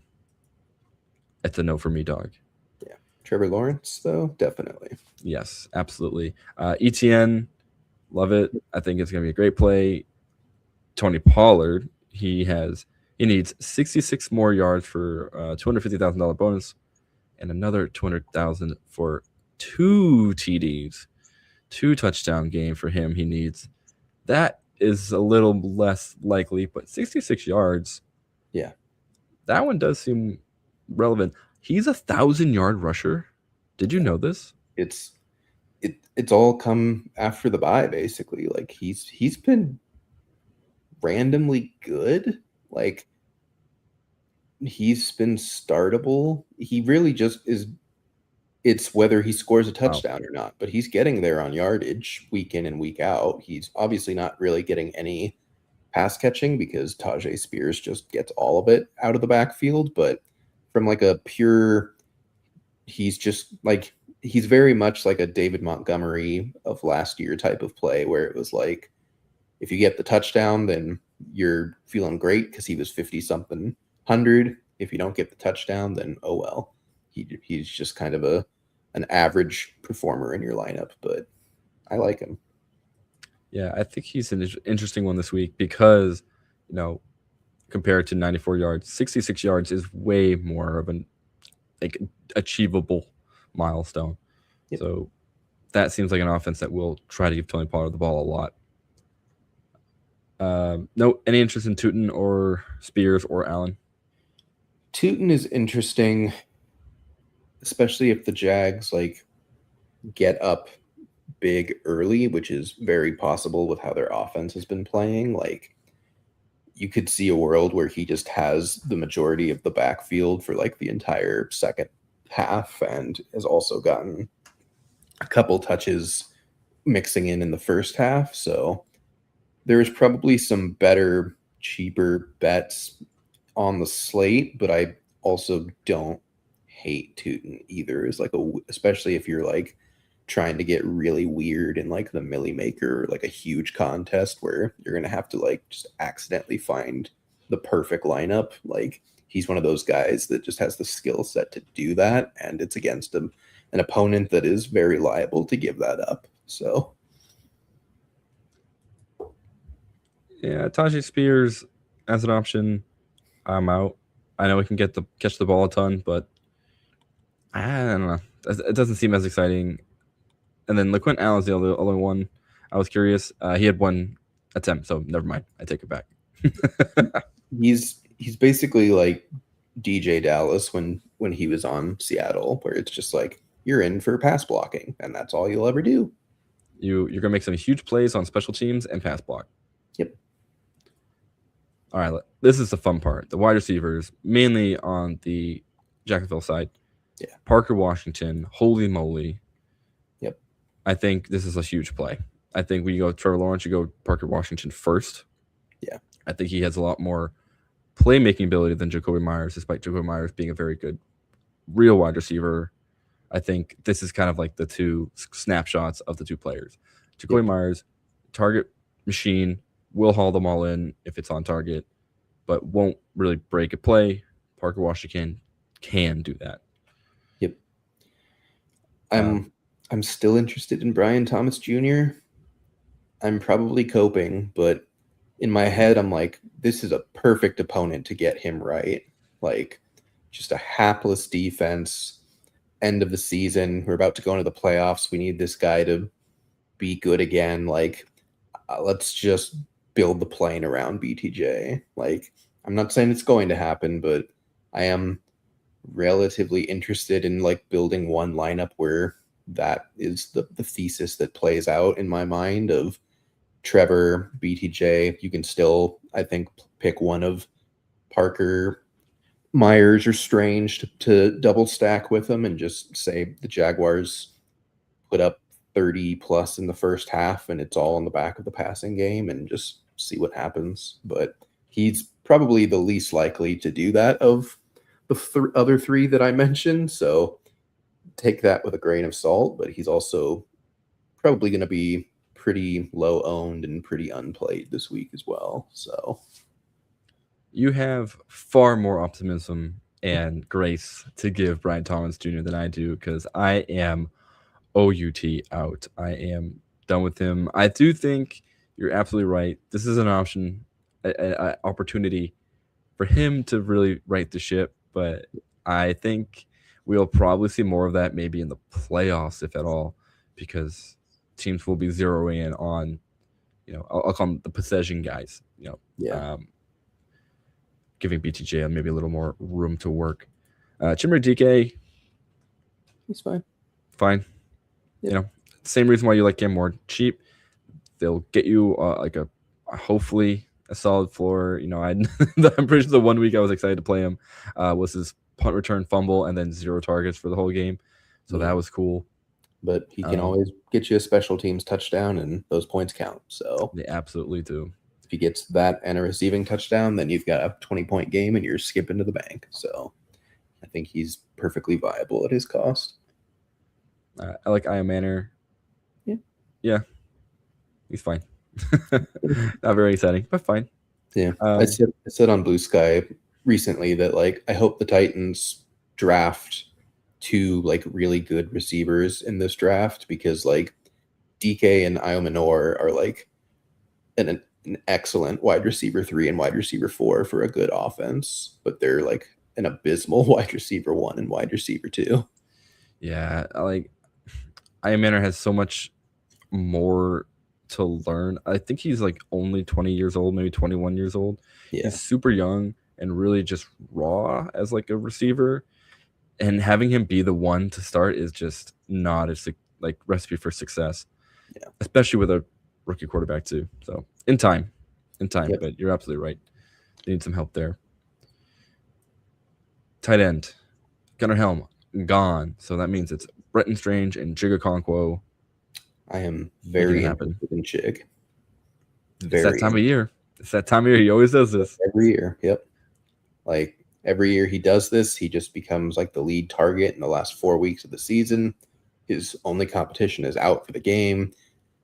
it's a no for me, dog. Yeah. Trevor Lawrence, though, definitely. Yes, absolutely. ETN, love it. I think it's going to be a great play. Tony Pollard, he needs 66 more yards for a $250,000 bonus and another $200,000 for 2 TDs. 2 touchdown game for him he needs. That is a little less likely, but 66 yards. Yeah. That one does seem relevant. He's a 1,000-yard rusher. Did you know this? It's all come after the bye, basically. He's been randomly good. He's been startable. He really just is. It's whether he scores a touchdown or not, but he's getting there on yardage week in and week out. He's obviously not really getting any pass catching because Tajay Spears just gets all of it out of the backfield. But from a pure, he's just he's very much like a David Montgomery of last year type of play where it was if you get the touchdown, then you're feeling great because he was 50-something hundred. If you don't get the touchdown, then oh well. He's just kind of an average performer in your lineup, but I like him. Yeah, I think he's an interesting one this week because, compared to 94 yards, 66 yards is way more of an achievable milestone. Yep. So that seems like an offense that will try to give Tony Pollard the ball a lot. No, any interest in Tootin or Spears or Allen? Tootin is interesting, especially if the Jags get up big early, which is very possible with how their offense has been playing. you could see a world where he just has the majority of the backfield for like the entire second half and has also gotten a couple touches mixing in the first half. So there's probably some better, cheaper bets on the slate, but I also don't hate Tootin either. Is like especially if you're like trying to get really weird in like the Millie Maker, like a huge contest where you're gonna have to like just accidentally find the perfect lineup. Like he's one of those guys that just has the skill set to do that, and it's against an opponent that is very liable to give that up. So yeah, Tajay Spears as an option, I'm out. I know we can catch the ball a ton, but I don't know. It doesn't seem as exciting. And then LaQuint Allen's the other one. I was curious. He had one attempt, so never mind. I take it back. he's basically like DJ Dallas when he was on Seattle, where it's just like you're in for pass blocking, and that's all you'll ever do. You're gonna make some huge plays on special teams and pass block. Yep. All right, this is the fun part. The wide receivers, mainly on the Jacksonville side. Yeah. Parker Washington, holy moly. Yep. I think this is a huge play. I think when you go Trevor Lawrence, you go Parker Washington first. Yeah. I think he has a lot more playmaking ability than Jacoby Myers, despite Jacoby Myers being a very good real wide receiver. I think this is kind of like the two snapshots of the two players. Jacoby Myers, target machine, will haul them all in if it's on target, but won't really break a play. Parker Washington can do that. Yep. I'm still interested in Brian Thomas Jr. I'm probably coping, but in my head, I'm like, this is a perfect opponent to get him right. Like, just a hapless defense, end of the season. We're about to go into the playoffs. We need this guy to be good again. Like, let's just build the plane around BTJ. Like, I'm not saying it's going to happen, but I am relatively interested in like building one lineup where that is the thesis that plays out in my mind of Trevor, BTJ. You can still, I think, pick one of Parker, Myers, or Strange to double stack with them and just say the Jaguars put up 30 plus in the first half and it's all on the back of the passing game and just see what happens. But he's probably the least likely to do that of the other three that I mentioned. So take that with a grain of salt, but he's also probably going to be pretty low owned and pretty unplayed this week as well. So you have far more optimism and grace to give Brian Thomas Jr. than I do, because I am OUT out. I am done with him. I do think you're absolutely right. This is an option, an opportunity for him to really right the ship, but I think we'll probably see more of that maybe in the playoffs, if at all, because teams will be zeroing in on, I'll call them the possession guys, giving BTJ maybe a little more room to work. Chimera DK, he's fine. Fine. Yeah. Same reason why you like him, more cheap. They'll get you like a hopefully a solid floor. I'm pretty sure the 1 week I was excited to play him was his punt return fumble and then 0 targets for the whole game. So that was cool. But he can always get you a special teams touchdown, and those points count. So they absolutely do. If he gets that and a receiving touchdown, then you've got a 20-point game and you're skipping to the bank. So I think he's perfectly viable at his cost. I like Ian Manor. Yeah. He's fine. Not very exciting, but fine. Yeah. I said on Blue Sky recently that like I hope the Titans draft 2 like really good receivers in this draft, because like DK and Iomanor are like an excellent wide receiver 3 and wide receiver 4 for a good offense, but they're like an abysmal wide receiver 1 and wide receiver 2. Yeah, like Ian Manor has so much more to learn. I think he's like only 20 years old, maybe 21 years old. Yeah. He's super young and really just raw as like a receiver. And having him be the one to start is just not a like recipe for success. Yeah. Especially with a rookie quarterback too. So in time, Yep. But you're absolutely right. They need some help there. Tight end, Gunnar Helm, gone. So that means it's Bretton Strange and Jigga Conquo. I am very happen. interested in Chig. It's that time of year. It's that time of year. He always does this. Every year. Yep. Like every year he does this, he just becomes like the lead target in the last 4 weeks of the season. His only competition is out for the game.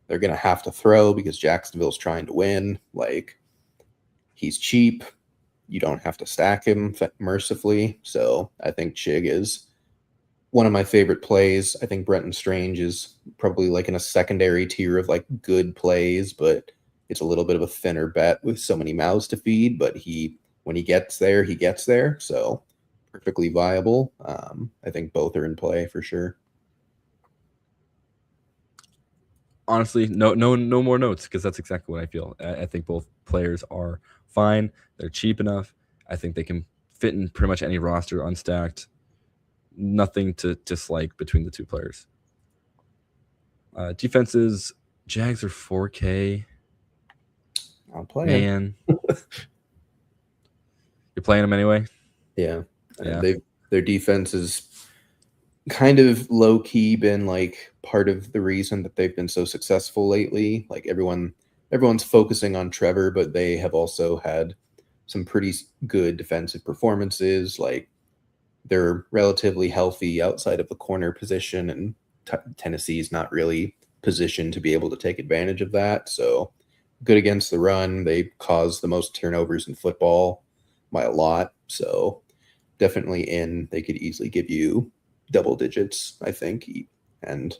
They're going to have to throw because Jacksonville's trying to win. Like, he's cheap. You don't have to stack him mercifully. So I think Chig is one of my favorite plays. I think Bretton Strange is probably like in a secondary tier of like good plays, but it's a little bit of a thinner bet with so many mouths to feed. But when he gets there, he gets there. So perfectly viable. I think both are in play for sure. Honestly, no more notes because that's exactly what I feel. I think both players are fine. They're cheap enough. I think they can fit in pretty much any roster unstacked. Nothing to dislike between the two players. Defenses, Jags are 4K. I'll play Man. You're playing them anyway? Yeah. Their defense is kind of low-key been like part of the reason that they've been so successful lately. Like everyone's focusing on Trevor, but they have also had some pretty good defensive performances. Like they're relatively healthy outside of the corner position, and Tennessee's not really positioned to be able to take advantage of that. So good against the run. They cause the most turnovers in football by a lot. So definitely they could easily give you double digits, I think. And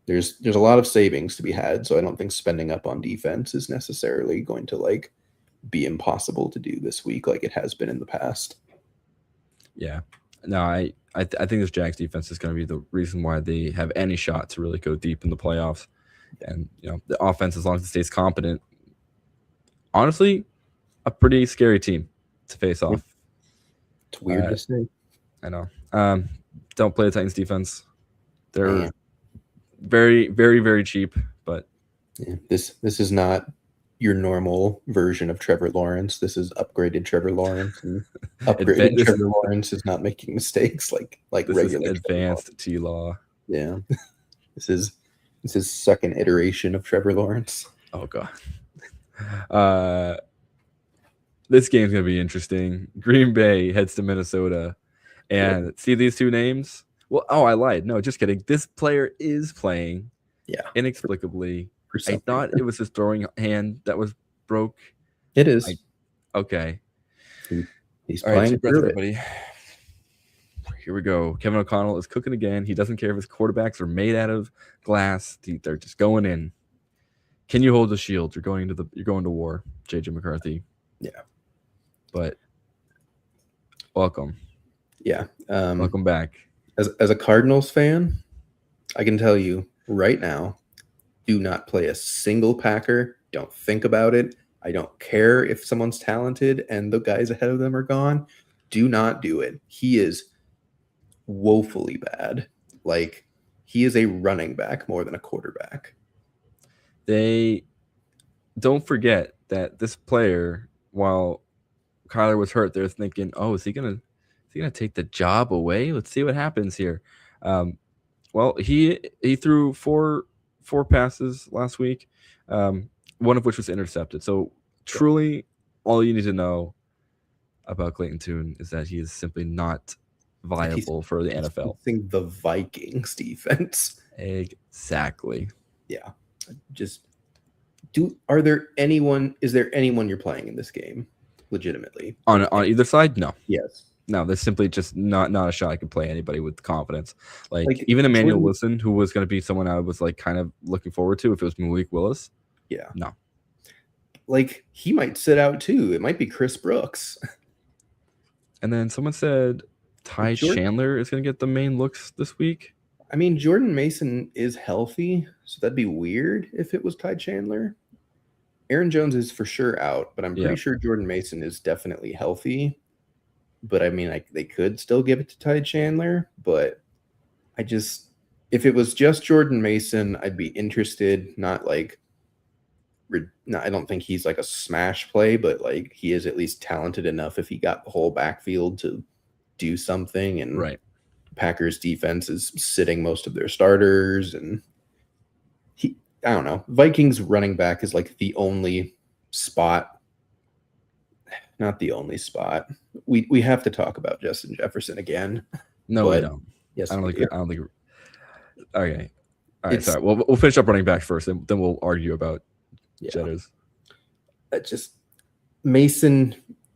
there's a lot of savings to be had. So I don't think spending up on defense is necessarily going to like be impossible to do this week like it has been in the past. Yeah. No, I think this Jags defense is going to be the reason why they have any shot to really go deep in the playoffs. And, the offense, as long as it stays competent, honestly, a pretty scary team to face off. It's weird to say. I know. Don't play the Titans defense. They're very, very, very cheap, but this is not your normal version of Trevor Lawrence. This is upgraded Trevor Lawrence, and upgraded Trevor Lawrence is not making mistakes like this regular. Is advanced T-Law. Yeah, this is second iteration of Trevor Lawrence. Oh god. This game's gonna be interesting. Green Bay heads to Minnesota, and see these two names. Well, I lied. No, just kidding. This player is playing. Yeah, inexplicably. I thought it was his throwing hand that was broke. It is. Okay. He's playing through everybody. Here we go. Kevin O'Connell is cooking again. He doesn't care if his quarterbacks are made out of glass. They're just going in. Can you hold the shield? You're going to war, JJ McCarthy. Yeah. But welcome. Yeah. Welcome back. As a Cardinals fan, I can tell you right now, do not play a single Packer. Don't think about it. I don't care if someone's talented and the guys ahead of them are gone. Do not do it. He is woefully bad. Like, he is a running back more than a quarterback. They don't forget that this player, while Kyler was hurt, they're thinking, "Oh, is he gonna take the job away? Let's see what happens here." Well, he threw four passes last week, one of which was intercepted. So truly, all you need to know about Clayton Tune is that he is simply not viable for the NFL. The Vikings defense. Exactly. Yeah. Is there anyone you're playing in this game legitimately? On either side? No. Yes. No, there's simply just not a shot I could play anybody with confidence. Like even Emmanuel Wilson, who was going to be someone I was like kind of looking forward to if it was Malik Willis. Yeah. No. Like, he might sit out too. It might be Chris Brooks. And then someone said Ty Chandler is going to get the main looks this week. I mean, Jordan Mason is healthy, so that'd be weird if it was Ty Chandler. Aaron Jones is for sure out, but I'm pretty sure Jordan Mason is definitely healthy. But I mean, they could still give it to Ty Chandler. But if it was just Jordan Mason, I'd be interested. Not like no, I don't think he's like a smash play, but like he is at least talented enough if he got the whole backfield to do something. And Right. Packers defense is sitting most of their starters, and I don't know. Vikings running back is like the only spot, not the only spot. We have to talk about Justin Jefferson again. No, we don't. Yes, I don't we think. do. I don't think. Okay. All right. It's- Sorry. We'll finish up running backs first, then we'll argue about Jetters. Just Mason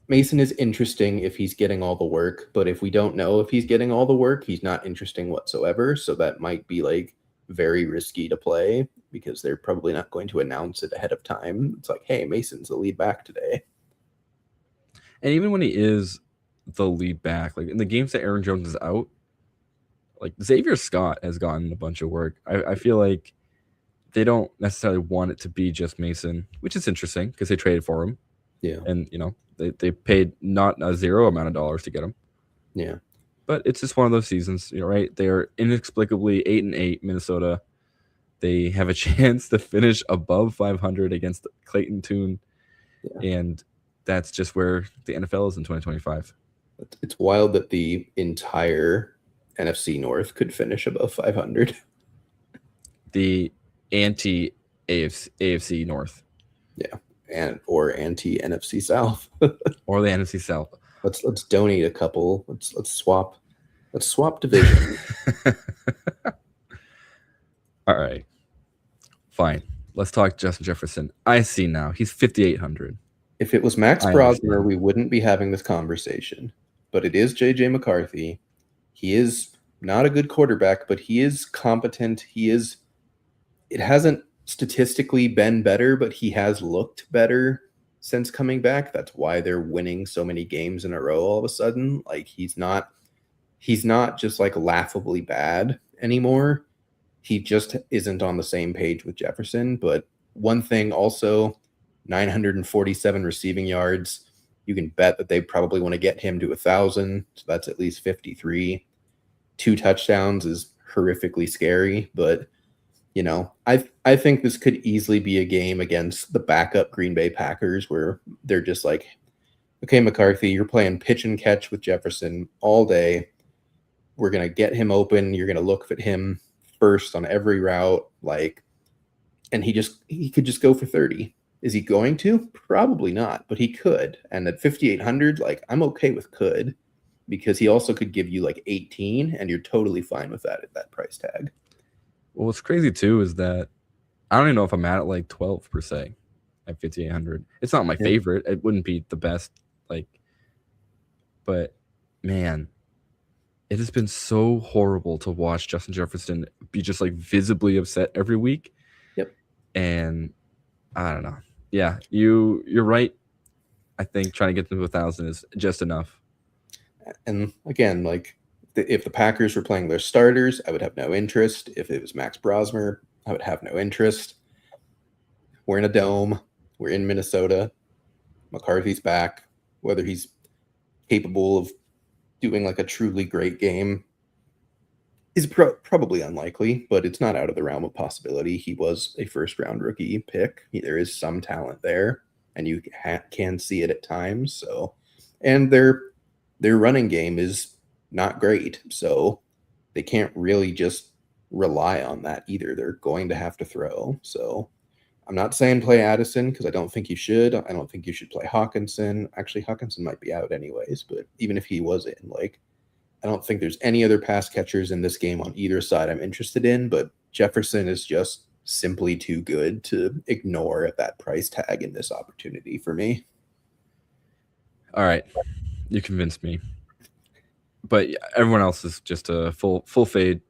is interesting if he's getting all the work, but if we don't know if he's getting all the work, he's not interesting whatsoever. So that might be like very risky to play because they're probably not going to announce it ahead of time. It's like, hey, Mason's the lead back today. And even when he is the lead back, like in the games that Aaron Jones is out, like Xavier Scott has gotten a bunch of work. I feel like they don't necessarily want it to be just Mason, which is interesting because they traded for him. Yeah. And, they paid not a zero amount of dollars to get him. Yeah. But it's just one of those seasons, right? They are inexplicably 8-8 Minnesota. They have a chance to finish above 500 against Clayton Tune. Yeah. And that's just where the NFL is in 2025. It's wild that the entire NFC North could finish above 500. The anti-AFC North. Yeah. Or anti-NFC South. Or the NFC South. Let's donate a couple. Let's swap divisions. All right. Fine. Let's talk Justin Jefferson. I see now. He's 5,800. If it was Max I Brosmer, understand. we wouldn't be having this conversation. But it is JJ McCarthy. He is not a good quarterback, but he is competent. It hasn't statistically been better, but he has looked better since coming back. That's why they're winning so many games in a row all of a sudden. Like he's not just like laughably bad anymore. He just isn't on the same page with Jefferson. But one thing also, 947 receiving yards. You can bet that they probably want to get him to 1,000. So that's at least 53. 2 touchdowns is horrifically scary, but I think this could easily be a game against the backup Green Bay Packers where they're just like, okay, McCarthy, you're playing pitch and catch with Jefferson all day. We're going to get him open. You're going to look at him first on every route. And he could just go for 30. Is he going to? Probably not, but he could. And at 5,800, I'm okay with could, because he also could give you 18 and you're totally fine with that at that price tag. Well, what's crazy too is that I don't even know if I'm at 12 per se at 5,800. It's not my favorite. It wouldn't be the best. But man, it has been so horrible to watch Justin Jefferson be just visibly upset every week. Yep. And I don't know. Yeah, you're right. I think trying to get them to 1,000 is just enough. And again, if the Packers were playing their starters, I would have no interest. If it was Max Brosmer, I would have no interest. We're in a dome. We're in Minnesota. McCarthy's back. Whether he's capable of doing a truly great game is probably unlikely, but it's not out of the realm of possibility. He was a first-round rookie pick. There is some talent there, and you can see it at times. So, and their running game is not great, so they can't really just rely on that either. They're going to have to throw. So I'm not saying play Addison because I don't think you should. I don't think you should play Hawkinson. Actually, Hawkinson might be out anyways, but even if he was in, I don't think there's any other pass catchers in this game on either side I'm interested in, but Jefferson is just simply too good to ignore at that price tag in this opportunity for me. All right. You convinced me. But everyone else is just a full fade,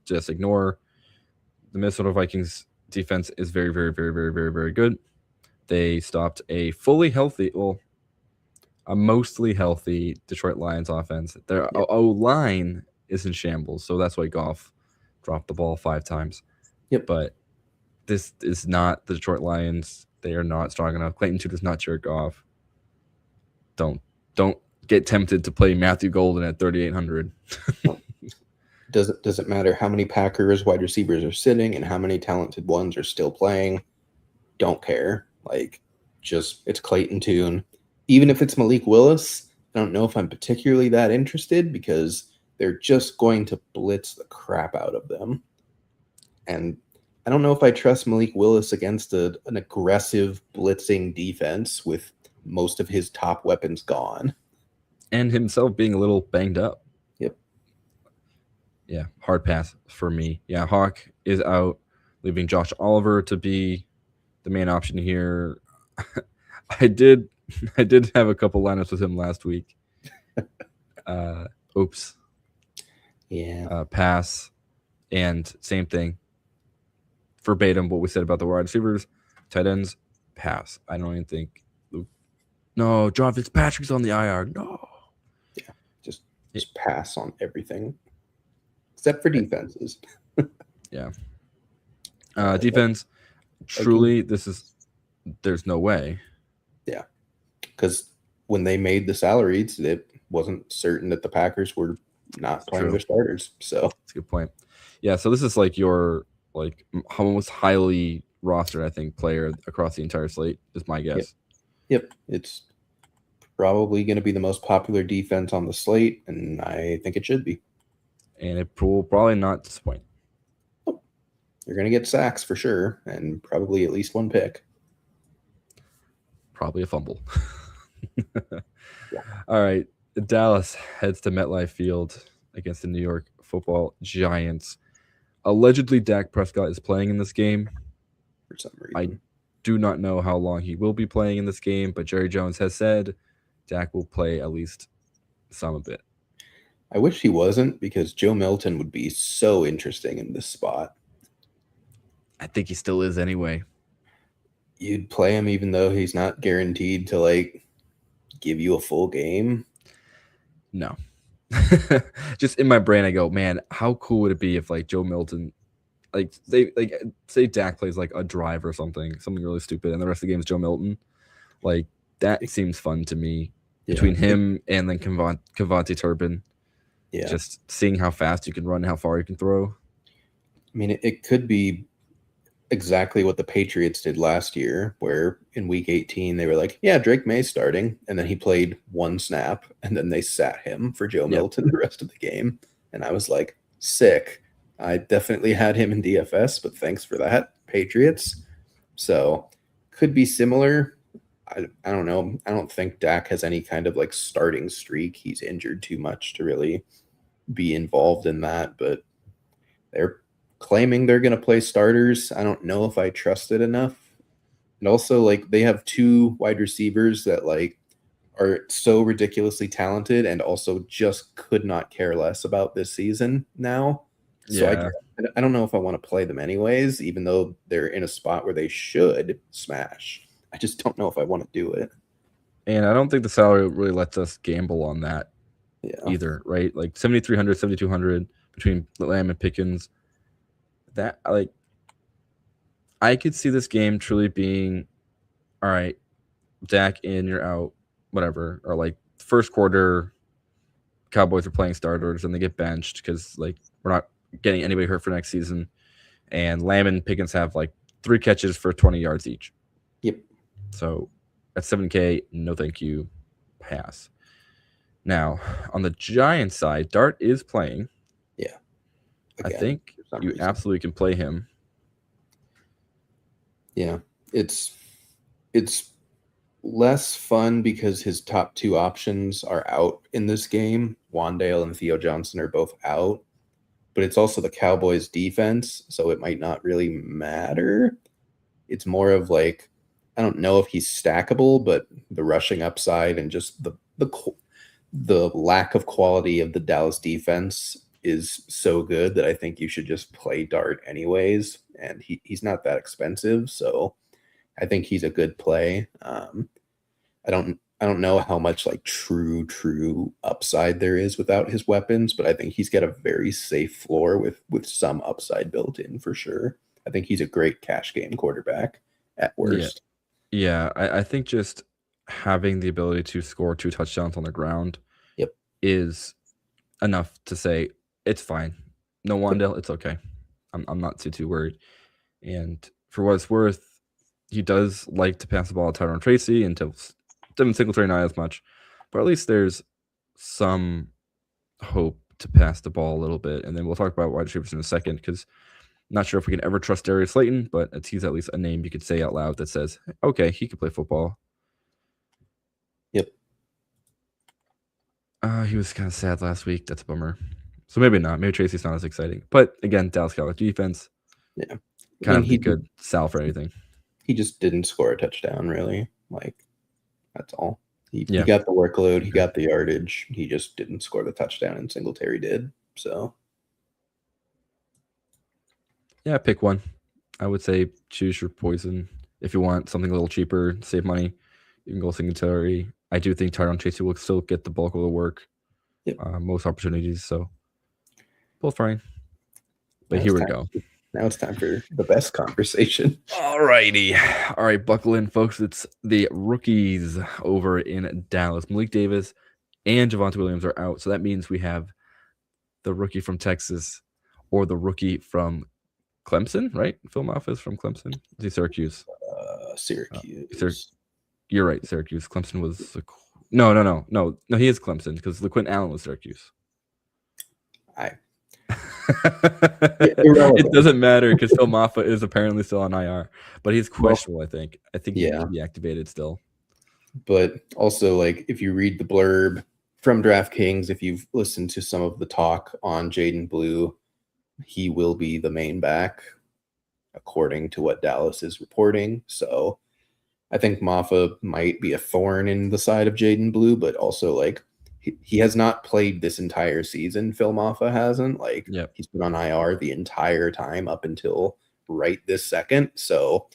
just ignore. The Minnesota Vikings defense is very, very, very, very, very, very good. They stopped a mostly healthy Detroit Lions offense. Their O-line is in shambles, so that's why Goff dropped the ball 5 times. Yep. But this is not the Detroit Lions. They are not strong enough. Clayton Tune does not jerk off. Don't get tempted to play Matthew Golden at 3,800. Doesn't matter how many Packers wide receivers are sitting and how many talented ones are still playing. don't care. Like, just it's Clayton Tune. Even if it's Malik Willis, I don't know if I'm particularly that interested because they're just going to blitz the crap out of them. And I don't know if I trust Malik Willis against an aggressive blitzing defense with most of his top weapons gone. And himself being a little banged up. Yep. Yeah, hard pass for me. Yeah, Hawk is out, leaving Josh Oliver to be the main option here. I did have a couple lineups with him last week. Oops. Yeah. Pass. And same thing. Verbatim what we said about the wide receivers, tight ends, pass. I don't even think. No, John Fitzpatrick's on the IR. No. Yeah, just pass on everything except for defenses. Yeah. Defense. Truly, there's no way. Yeah, because when they made the salaries, it wasn't certain that the Packers were not playing their starters. So that's a good point. Yeah, so this is like your most highly rostered, I think, player across the entire slate is my guess. Yep. It's probably going to be the most popular defense on the slate, and I think it should be. And it will probably not disappoint. You're going to get sacks for sure, and probably at least one pick. Probably a fumble. Yeah. All right. Dallas heads to MetLife Field against the New York Football Giants. Allegedly, Dak Prescott is playing in this game. For some reason. I do not know how long he will be playing in this game, but Jerry Jones has said Dak will play at least some of it. I wish he wasn't, because Joe Milton would be so interesting in this spot. I think he still is anyway. You'd play him even though he's not guaranteed to give you a full game? No. Just in my brain, I go, man, how cool would it be if Joe Milton, say Dak plays a drive or something really stupid, and the rest of the game is Joe Milton. That seems fun to me. Yeah. Between him and then Kevontae Turpin. Yeah. Just seeing how fast you can run, how far you can throw. I mean, it could be exactly what the Patriots did last year, where in week 18 they were like, yeah, Drake May's starting, and then he played one snap, and then they sat him for Joe Milton the rest of the game. And I was like, sick. I definitely had him in DFS, but thanks for that, Patriots. So could be similar. I don't know. I don't think Dak has any kind of starting streak. He's injured too much to really be involved in that, but they're claiming they're going to play starters. I don't know if I trust it enough. And also, they have two wide receivers that are so ridiculously talented and also just could not care less about this season now. So I don't know if I want to play them anyways, even though they're in a spot where they should smash. I just don't know if I want to do it. And I don't think the salary really lets us gamble on that either, right? 7,300, 7,200 between Lamb and Pickens. That I could see this game truly being, all right, Dak in, you're out, whatever. Or first quarter, Cowboys are playing starters and they get benched because we're not getting anybody hurt for next season. And Lamb and Pickens have 3 catches for 20 yards each. Yep. So at 7K, no thank you, pass. Now on the Giants side, Dart is playing. Yeah. Again, I think you absolutely can play him. Yeah, it's less fun because his top 2 options are out in this game. Wandale and Theo Johnson are both out, but it's also the Cowboys defense, so it might not really matter. It's more of I don't know if he's stackable, but the rushing upside and just the lack of quality of the Dallas defense is so good that I think you should just play Dart anyways. And he's not that expensive, so I think he's a good play. I don't know how much true upside there is without his weapons, but I think he's got a very safe floor with some upside built in for sure. I think he's a great cash game quarterback at worst. Yeah, I think just having the ability to score 2 touchdowns on the ground is enough to say it's fine. No Wandale, it's okay. I'm not too worried. And for what it's worth, he does like to pass the ball to Tyrone Tracy and to Devin Singletary, not as much, but at least there's some hope to pass the ball a little bit. And then we'll talk about wide receivers in a second, because I'm not sure if we can ever trust Darius Slayton, but he's at least a name you could say out loud that says, okay, he could play football. Yep. He was kind of sad last week. That's a bummer. So maybe not. Maybe Tracy's not as exciting. But again, Dallas Cowboys defense. Yeah. Kind of a good sell for anything. He just didn't score a touchdown, really. Like, that's all. He got the workload. He got the yardage. He just didn't score the touchdown, and Singletary did. So, yeah, pick one. I would say choose your poison. If you want something a little cheaper, save money, you can go Singletary. I do think Tyrone Tracy will still get the bulk of the work, most opportunities. So, both fine. But here we go. Now it's time for the best conversation. All righty. All right, buckle in, folks. It's the rookies over in Dallas. Malik Davis and Javonte Williams are out. So that means we have the rookie from Texas or the rookie from Clemson, right? Phil Maffa is from Clemson. Is he Syracuse? Syracuse. You're right, Syracuse. Clemson was... No, he is Clemson because LeQuint Allen was Syracuse. It doesn't matter because Phil Maffa is apparently still on IR, but he's questionable. I think he can be activated still. But also, like, if you read the blurb from DraftKings, if you've listened to some of the talk on Jaden Blue, he will be the main back, according to what Dallas is reporting. So I think Maffa might be a thorn in the side of Jaden Blue, but also, like, he has not played this entire season. Phil Maffa hasn't. Like, he's been on IR the entire time up until right this second. So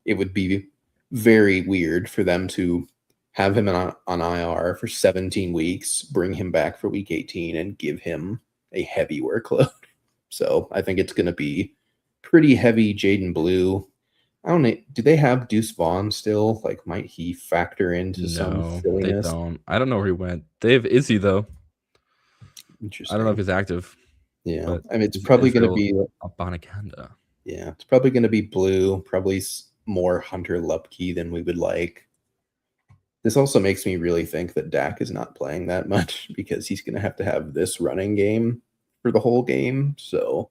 it would be very weird for them to have him on IR for 17 weeks, bring him back for week 18, and give him a heavy workload. So I think it's going to be pretty heavy Jaden Blue. I don't know. Do they have Deuce Vaughn still? Like, might he factor into some silliness? They don't. I don't know where he went. They have Izzy, though. Interesting. I don't know if he's active. Yeah. I mean, it's probably going to be Bonacanda. Yeah. It's probably going to be Blue, probably more Hunter Lupke than we would like. This also makes me really think that Dak is not playing that much because he's going to have this running game for the whole game. So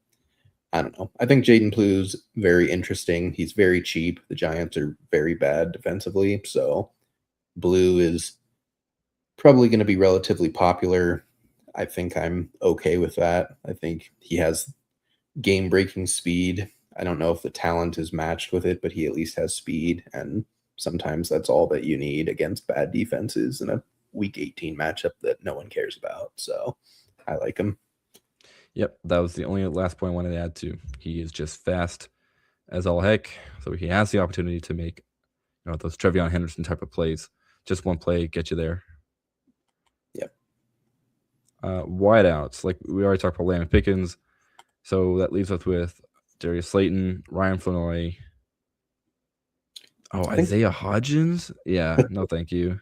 I don't know. I think Jaden Blue's very interesting. He's very cheap. The Giants are very bad defensively. So Blue is probably going to be relatively popular. I think I'm okay with that. I think he has game-breaking speed. I don't know if the talent is matched with it, but he at least has speed. And sometimes that's all that you need against bad defenses in a Week 18 matchup that no one cares about. So I like him. Yep, that was the only last point I wanted to add to. He is just fast as all heck, so he has the opportunity to make, those Trevion Henderson type of plays. Just one play, get you there. Yep. Wideouts, like we already talked about Landon Pickens, so that leaves us with Darius Slayton, Ryan Flournoy. Isaiah Hodgins? Yeah, no thank you.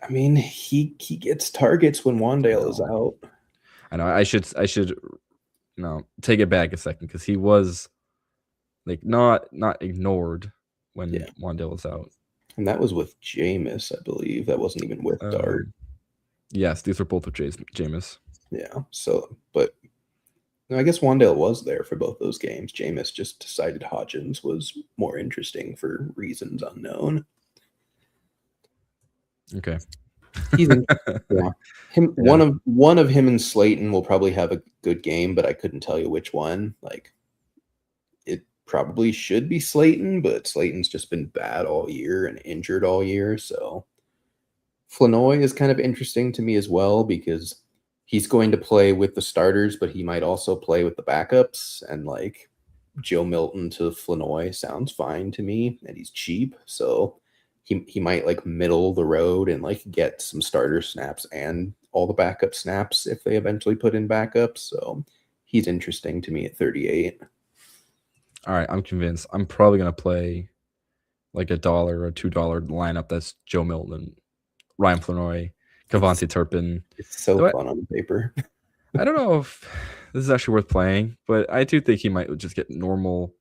I mean, he gets targets when Wandale is out. I know I should take it back a second because he was like not ignored when Wandale was out. And that was with Jameis, I believe. That wasn't even with Dart. Yes, these were both with Jameis. Yeah. So, but I guess Wandale was there for both those games. Jameis just decided Hodgins was more interesting for reasons unknown. Okay. One of him and Slayton will probably have a good game, but I couldn't tell you which one. Like, it probably should be Slayton, but Slayton's just been bad all year and injured all year. So Flournoy is kind of interesting to me as well because he's going to play with the starters, but he might also play with the backups. And like Joe Milton to Flournoy sounds fine to me, and he's cheap. So he might like middle the road and like get some starter snaps and all the backup snaps if they eventually put in backups. So he's interesting to me at 38. All right, I'm convinced. I'm probably going to play like $1 or $2 lineup that's Joe Milton, Ryan Flournoy, Kavonte Turpin. It's so fun on paper. I don't know if this is actually worth playing, but I do think he might just get normal.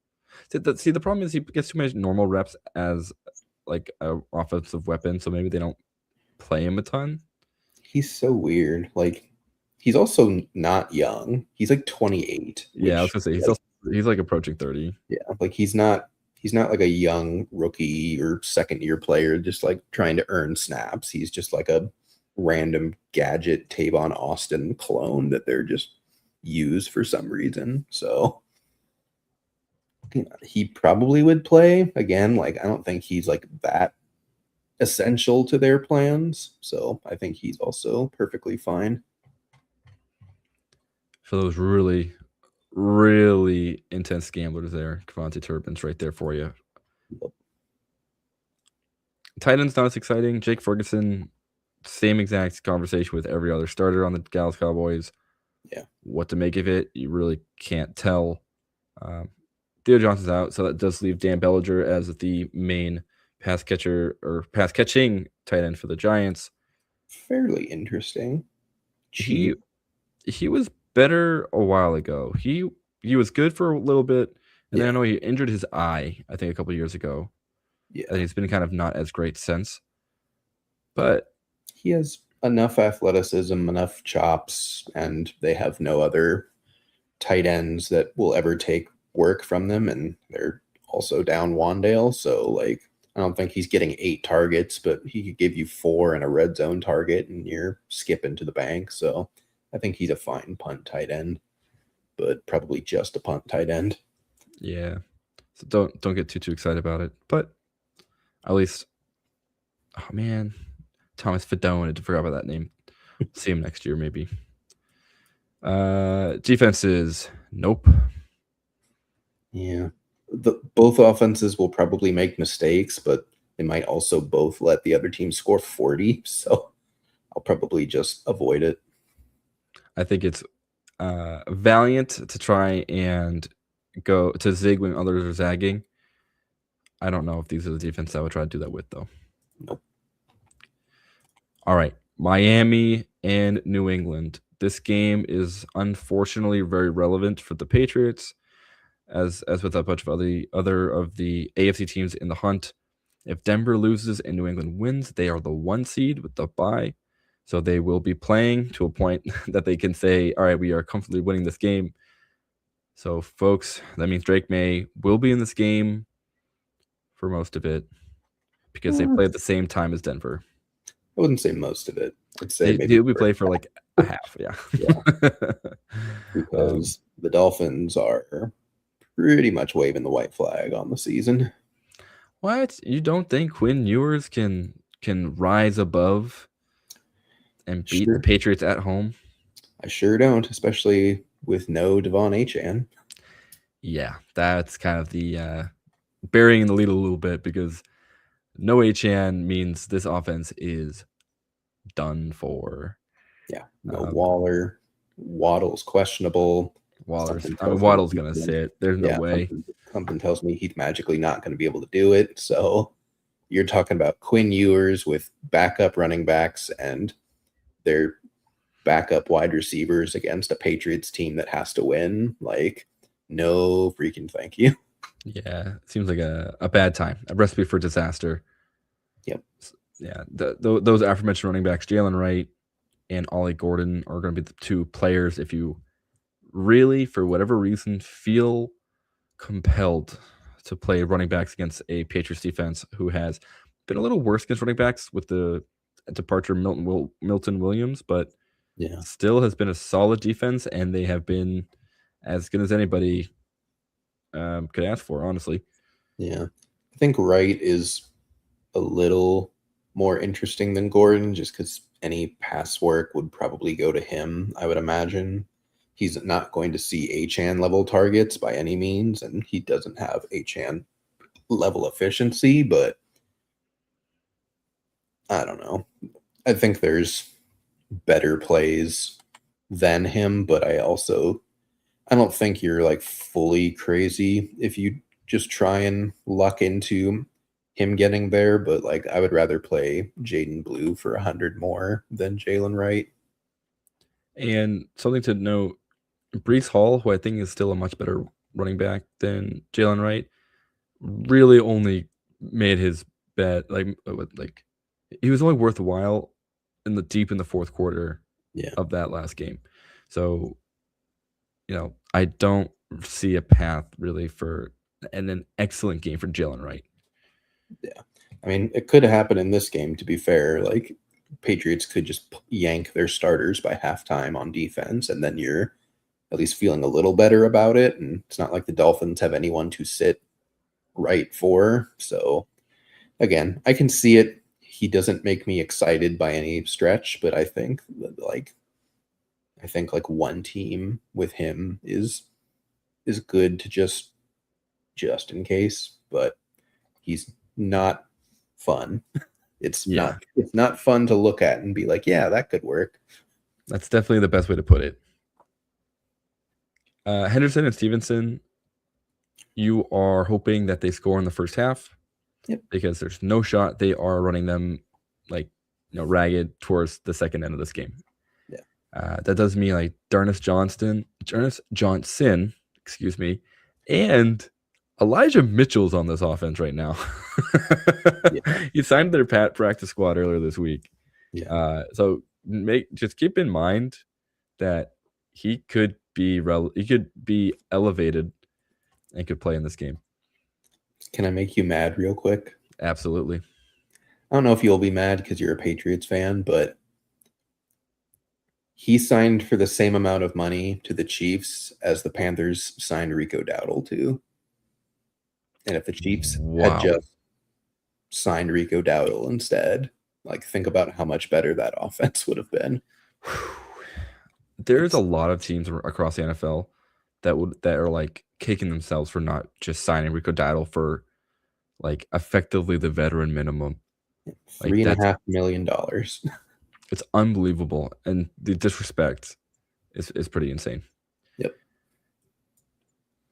See, the problem is he gets too many normal reps as like an offensive weapon, so maybe they don't play him a ton. He's so weird. Like, he's also not young. He's like 28. Yeah, I was which, gonna say he's like approaching 30. yeah, like he's not like a young rookie or second year player just like trying to earn snaps. He's just like a random gadget Tavon Austin clone that they're just use for some reason. So he probably would play again. Like, I don't think he's like that essential to their plans. So I think he's also perfectly fine. For those really, really intense gamblers there, Kevontae Turbin's right there for you. Yep. Tight end's not as exciting. Jake Ferguson, same exact conversation with every other starter on the Dallas Cowboys. Yeah. What to make of it, you really can't tell. Theo Johnson's out, so that does leave Dan Bellinger as the main pass catcher or pass catching tight end for the Giants. Fairly interesting. He was better a while ago. He was good for a little bit, and then I know he injured his eye, I think, a couple of years ago. Yeah. And he's been kind of not as great since. But he has enough athleticism, enough chops, and they have no other tight ends that will ever take work from them, and they're also down Wandale, so like I don't think he's getting 8 targets, but he could give you 4 in a red zone target and you're skipping to the bank. So I think he's a fine punt tight end, but probably just a punt tight end. Yeah. So don't get too excited about it. But at least, oh man, Thomas Fedone, I forgot about that name. See him next year, maybe. Defenses, nope. Yeah. Both offenses will probably make mistakes, but they might also both let the other team score 40. So I'll probably just avoid it. I think it's valiant to try and go to zig when others are zagging. I don't know if these are the defense I would try to do that with, though. Nope. All right. Miami and New England. This game is unfortunately very relevant for the Patriots, as with a bunch of other of the AFC teams in the hunt. If Denver loses and New England wins, they are the 1 seed with the bye. So they will be playing to a point that they can say, all right, we are comfortably winning this game. So, folks, that means Drake May will be in this game for most of it because they play at the same time as Denver. I wouldn't say most of it. I'd say maybe they'll be playing for like a half, yeah. Because the Dolphins are pretty much waving the white flag on the season. What? You don't think Quinn Ewers can rise above and beat the Patriots at home? I sure don't, especially with no Devon Achane. Yeah, that's kind of the burying the lead a little bit, because no Achane means this offense is done for. Yeah, no Waller. Waddle's questionable. Waddle's going to sit. There's no way. Something tells me he's magically not going to be able to do it. So you're talking about Quinn Ewers with backup running backs and their backup wide receivers against a Patriots team that has to win. Like, no freaking thank you. Yeah, it seems like a bad time, a recipe for disaster. Yep. Yeah, those aforementioned running backs, Jalen Wright and Ollie Gordon, are going to be the 2 players if you really, for whatever reason, feel compelled to play running backs against a Patriots defense who has been a little worse against running backs with the departure of Milton Williams, but still has been a solid defense, and they have been as good as anybody could ask for, honestly. Yeah. I think Wright is a little more interesting than Gordon just because any pass work would probably go to him, I would imagine. He's not going to see Achane level targets by any means, and he doesn't have Achane level efficiency, but I don't know. I think there's better plays than him, but I don't think you're like fully crazy if you just try and luck into him getting there, but like I would rather play Jaden Blue for 100 more than Jalen Wright. And something to note, Breece Hall, who I think is still a much better running back than Jalen Wright, really only made his bet like he was only worthwhile in the fourth quarter of that last game. So, I don't see a path really for an excellent game for Jalen Wright. Yeah. I mean, it could happen in this game, to be fair. Like, Patriots could just yank their starters by halftime on defense, and then you're at least feeling a little better about it. And it's not like the Dolphins have anyone to sit right for. So, again, I can see it. He doesn't make me excited by any stretch, but I think like one team with him is good to just in case, but he's not fun. It's not fun to look at and be like, yeah, that could work. That's definitely the best way to put it. Henderson and Stevenson, you are hoping that they score in the first half. Yep. Because there's no shot they are running them ragged towards the second end of this game. Yeah. That does mean like Darnus Johnson, excuse me, and Elijah Mitchell's on this offense right now. He signed their practice squad earlier this week. Yeah. So just keep in mind that he could be elevated and could play in this game. Can I make you mad real quick? Absolutely. I don't know if you'll be mad because you're a Patriots fan, but he signed for the same amount of money to the Chiefs as the Panthers signed Rico Dowdle to. And if the Chiefs had just signed Rico Dowdle instead, like, think about how much better that offense would have been. There's a lot of teams across the NFL that are like kicking themselves for not just signing Rico Dowdle for like effectively the veteran minimum. $3.5 million. It's unbelievable, and the disrespect is pretty insane. Yep.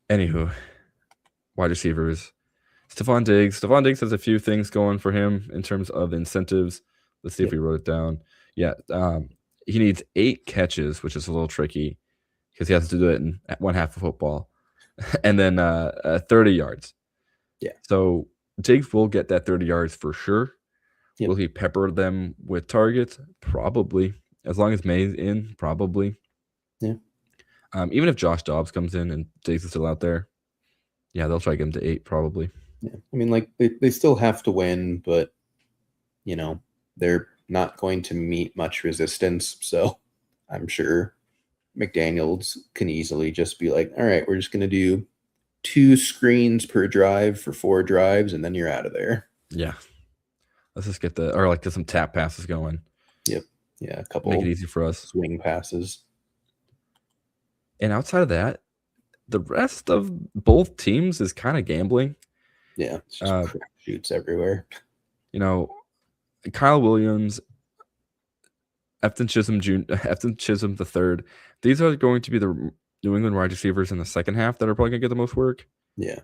Anywho, wide receivers. Stephon Diggs. Stephon Diggs has a few things going for him in terms of incentives. Let's see if we wrote it down. Yeah. He needs 8 catches, which is a little tricky because he has to do it in one half of football. And then 30 yards. Yeah. So Diggs will get that 30 yards for sure. Yep. Will he pepper them with targets? Probably. As long as May's in, probably. Yeah. Even if Josh Dobbs comes in and Diggs is still out there, yeah, they'll try to get him to 8 probably. Yeah. I mean, like, they still have to win, but, they're not going to meet much resistance. So I'm sure McDaniels can easily just be like, all right, we're just going to do 2 screens per drive for 4 drives, and then you're out of there. Yeah. Let's just get some tap passes going. Yep. Yeah, a couple. Make it easy for us. Swing passes. And outside of that, the rest of both teams is kind of gambling. Yeah, it's just shoots everywhere. Kyle Williams, Efton Chisholm the third. These are going to be the New England wide receivers in the second half that are probably going to get the most work. Yeah.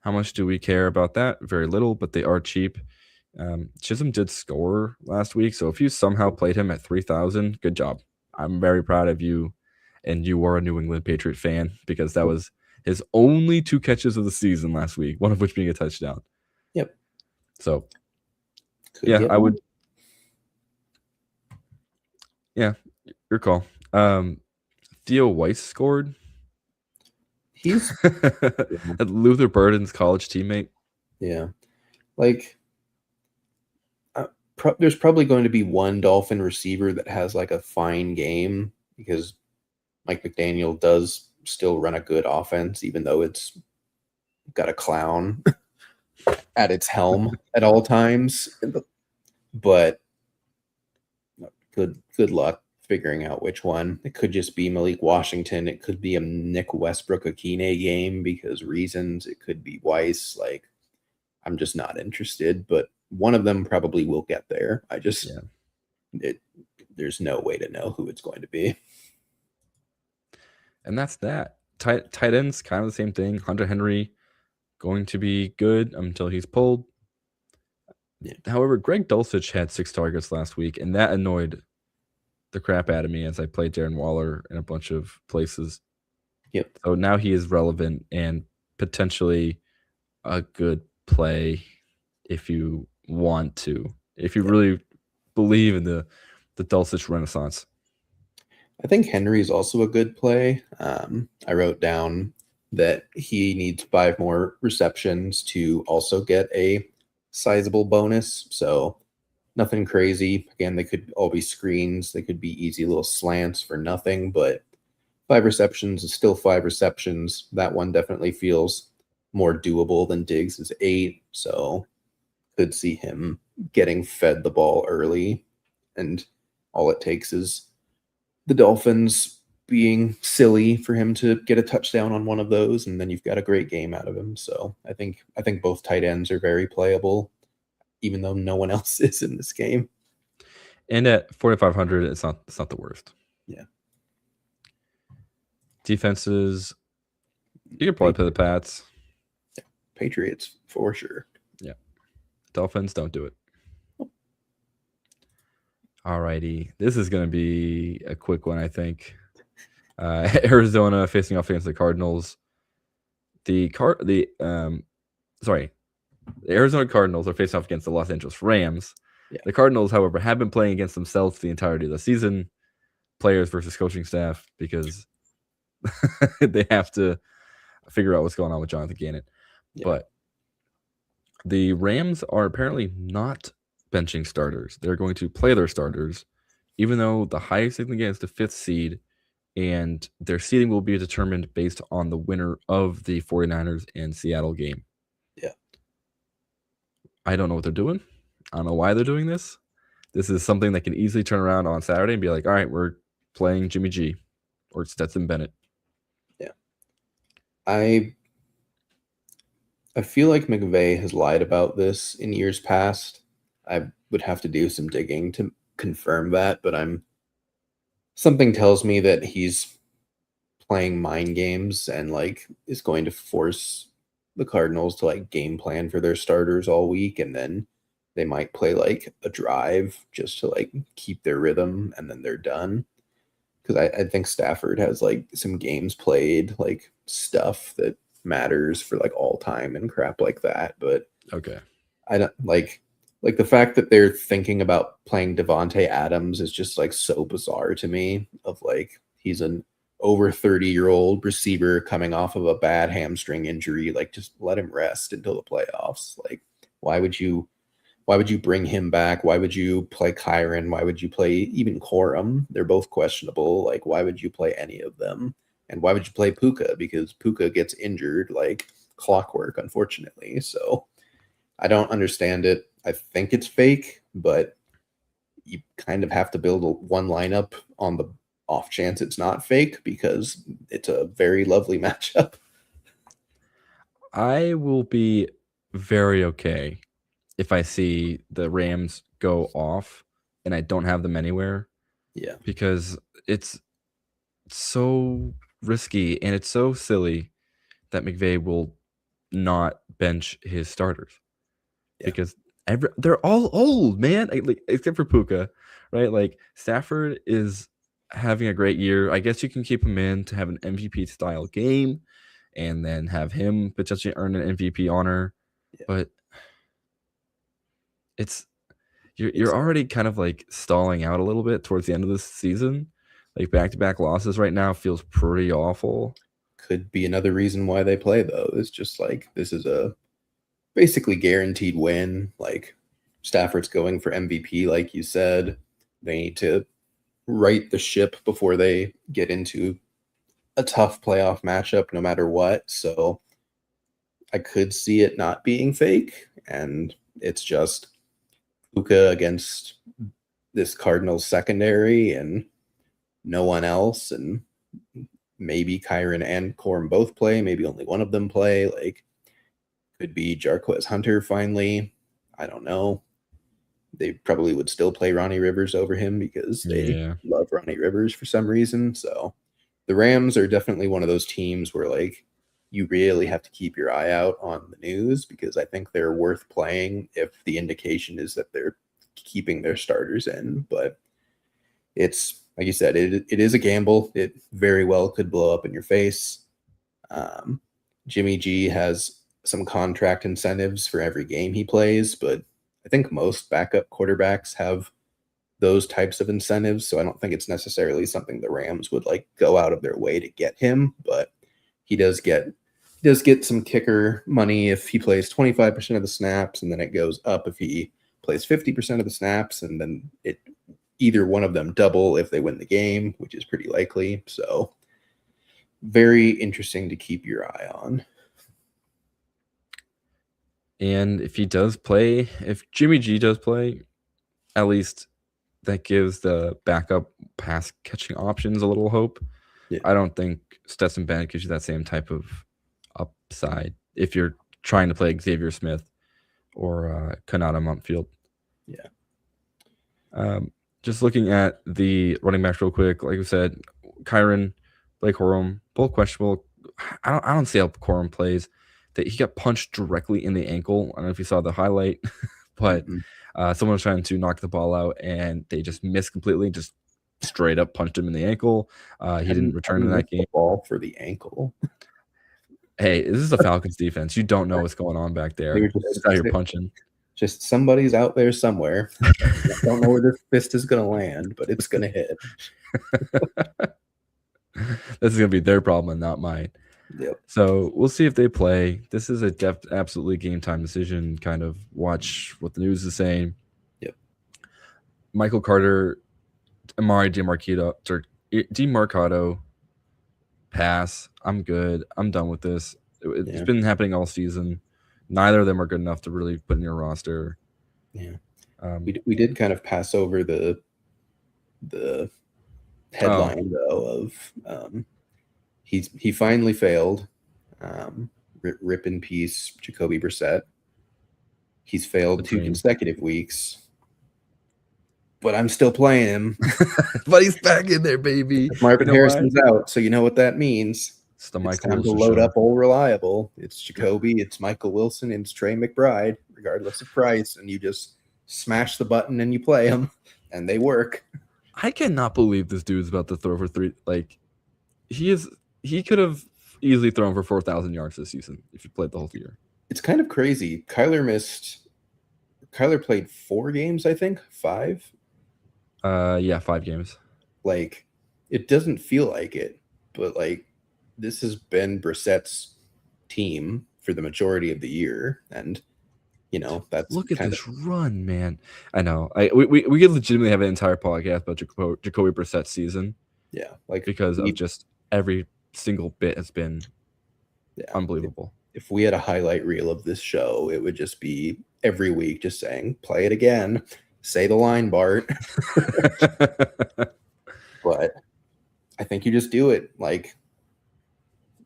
How much do we care about that? Very little, but they are cheap. Chisholm did score last week, so if you somehow played him at 3,000, good job. I'm very proud of you, and you are a New England Patriot fan because that was his only 2 catches of the season last week, one of which being a touchdown. Yep. So, I would. Yeah, your call. Theo Weiss scored. He's Luther Burden's college teammate. Yeah. Like, there's probably going to be one Dolphin receiver that has like a fine game because Mike McDaniel does still run a good offense, even though it's got a clown at its helm at all times. But good luck figuring out which one. It could just be Malik Washington. It could be a Nick Westbrook-Akine game because reasons. It could be Weiss. Like, I'm just not interested, but one of them probably will get there. There's no way to know who it's going to be. And that's that. Tight ends, kind of the same thing. Hunter Henry going to be good until he's pulled. Yeah. However, Greg Dulcich had 6 targets last week, and that annoyed the crap out of me as I played Darren Waller in a bunch of places. Yep. So now he is relevant and potentially a good play if you want to, if you really believe in the Dulcich Renaissance. I think Henry's also a good play. I wrote down that he needs 5 more receptions to also get a sizable bonus. So nothing crazy. Again, they could all be screens. They could be easy little slants for nothing, but 5 receptions is still 5 receptions. That one definitely feels more doable than Diggs' 8. So could see him getting fed the ball early. And all it takes is the Dolphins being silly for him to get a touchdown on one of those, and then you've got a great game out of him. So I think both tight ends are very playable, even though no one else is in this game. And at 4,500, it's not the worst. Yeah. Defenses, you could probably play the Pats. Yeah. Patriots for sure. Yeah. Dolphins, don't do it. Alrighty, this is going to be a quick one, I think. Arizona facing off against the Cardinals. The Arizona Cardinals are facing off against the Los Angeles Rams. Yeah. The Cardinals, however, have been playing against themselves the entirety of the season, players versus coaching staff, because they have to figure out what's going on with Jonathan Gannon. Yeah. But the Rams are apparently not benching starters. They're going to play their starters, even though the highest they can get is the 5th seed, and their seeding will be determined based on the winner of the 49ers and Seattle game. Yeah. I don't know what they're doing. I don't know why they're doing this. This is something that can easily turn around on Saturday and be like, all right, we're playing Jimmy G or Stetson Bennett. Yeah. I feel like McVay has lied about this in years past. I would have to do some digging to confirm that, but something tells me that he's playing mind games and like is going to force the Cardinals to like game plan for their starters all week, and then they might play like a drive just to like keep their rhythm, and then they're done. Because I think Stafford has like some games played, like stuff that matters for like all time and crap like that. But okay, I don't like the fact that they're thinking about playing Devontae Adams is just like so bizarre to me. Of like he's an over 30-year-old receiver coming off of a bad hamstring injury. Like just let him rest until the playoffs. Like why would you bring him back? Why would you play Kyron? Why would you play even Corum? They're both questionable. Like, why would you play any of them? And why would you play Puka? Because Puka gets injured like clockwork, unfortunately. So I don't understand it. I think it's fake, but you kind of have to build one lineup on the off chance it's not fake, because it's a very lovely matchup. I will be very okay if I see the Rams go off and I don't have them anywhere. Yeah. Because it's so risky and it's so silly that McVay will not bench his starters. Yeah. Because they're all old, man. Like, except for Puka, right? Like Stafford is having a great year. I guess you can keep him in to have an MVP style game and then have him potentially earn an MVP honor. Yeah. But you're already kind of like stalling out a little bit towards the end of this season. Like back-to-back losses right now feels pretty awful. Could be another reason why they play though. It's just like this is a basically guaranteed win. Like Stafford's going for MVP, like you said. They need to right the ship before they get into a tough playoff matchup no matter what. So I could see it not being fake, and it's just Puka against this Cardinals secondary and no one else, and maybe Kyron and Corum both play, maybe only one of them play. Like could be Jarquez Hunter finally. I don't know. They probably would still play Ronnie Rivers over him because they love Ronnie Rivers for some reason. So the Rams are definitely one of those teams where like you really have to keep your eye out on the news, because I think they're worth playing if the indication is that they're keeping their starters in. But it's like you said, it is a gamble. It very well could blow up in your face. Jimmy G has some contract incentives for every game he plays, but I think most backup quarterbacks have those types of incentives. So I don't think it's necessarily something the Rams would like go out of their way to get him, but he does get some kicker money if he plays 25% of the snaps, and then it goes up if he plays 50% of the snaps, and then either one of them double if they win the game, which is pretty likely. So very interesting to keep your eye on. And if Jimmy G does play, at least that gives the backup pass catching options a little hope. Yeah. I don't think Stetson Bennett gives you that same type of upside if you're trying to play Xavier Smith or Kanata Muntfield. Yeah. Just looking at the running backs real quick, like I said, Kyron, Blake Corum, both questionable. I don't see how Corum plays. That he got punched directly in the ankle. I don't know if you saw the highlight, but someone was trying to knock the ball out and they just missed completely, just straight up punched him in the ankle. He didn't return in that game. Ball for the ankle. Hey, this is the Falcons defense. You don't know what's going on back there. Just out here punching. Just somebody's out there somewhere. I don't know where this fist is going to land, but it's going to hit. This is going to be their problem and not mine. Yep. So we'll see if they play. This is absolutely game time decision. Kind of watch what the news is saying. Yep. Michael Carter, Amari DeMarcado, pass. I'm good. I'm done with this. It's been happening all season. Neither of them are good enough to really put in your roster. Yeah. We did kind of pass over the headline though of he finally failed. Rip in peace, Jacoby Brissett. He's failed 2 consecutive weeks, but I'm still playing him. But he's back in there, baby. Marvin Harrison's out, so you know what that means. It's the Michael time Wilson to load show. up old reliable. It's Jacoby, it's Michael Wilson, and it's Trey McBride, regardless of price, and you just smash the button and you play them, and they work. I cannot believe this dude's about to throw for 3. Like he could have easily thrown for 4,000 yards this season if he played the whole year. It's kind of crazy. Kyler played 4 games, I think. 5. 5 games. Like, it doesn't feel like it, but like this has been Brissett's team for the majority of the year, and you know that's look at this run, man. I know. We could legitimately have an entire podcast about Jacoby Brissett's season. Yeah, like because of just every single bit has been unbelievable. If we had a highlight reel of this show, it would just be every week just saying, "Play it again." Say the line, Bart. But I think you just do it. Like,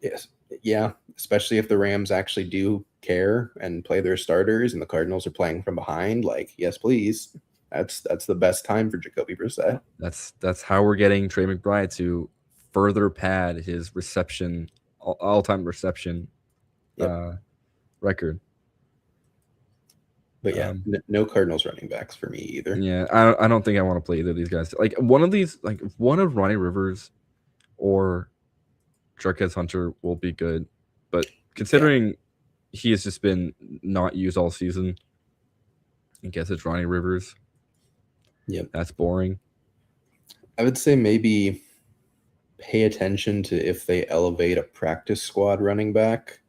yes, yeah, especially if the Rams actually do care and play their starters and the Cardinals are playing from behind. Like, yes, please. That's the best time for Jacoby Brissett. That's how we're getting Trey McBride to further pad his reception, all-time reception record. But yeah, no Cardinals running backs for me either. Yeah, I don't think I want to play either of these guys. Like one of Ronnie Rivers or Jarquez Hunter will be good, but considering he has just been not used all season, I guess it's Ronnie Rivers. Yep, that's boring. I would say maybe pay attention to if they elevate a practice squad running back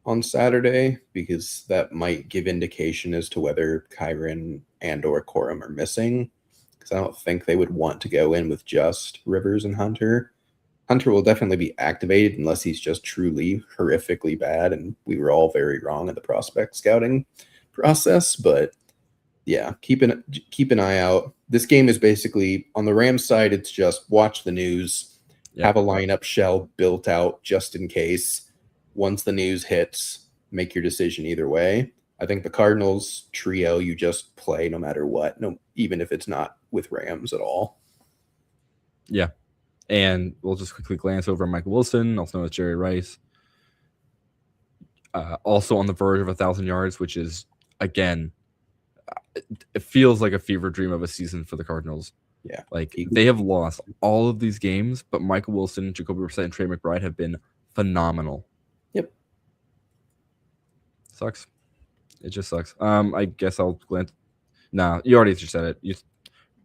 on Saturday, because that might give indication as to whether Kyron and or Corum are missing, because I don't think they would want to go in with just Rivers and Hunter. Hunter will definitely be activated unless he's just truly horrifically bad, and we were all very wrong in the prospect scouting process. But yeah, keep an eye out. This game is basically, on the Rams side, it's just watch the news, have a lineup shell built out just in case. Once the news hits, make your decision either way. I think the Cardinals trio, you just play no matter what, even if it's not with Rams at all. Yeah. And we'll just quickly glance over Michael Wilson, also known as Jerry Rice. Also on the verge of 1,000 yards, which is, again, it feels like a fever dream of a season for the Cardinals. Yeah. Like, they have lost all of these games, but Michael Wilson, Jacoby Brissett, and Trey McBride have been phenomenal. Yep. Sucks. It just sucks. I guess I'll glance. Nah, you already just said it.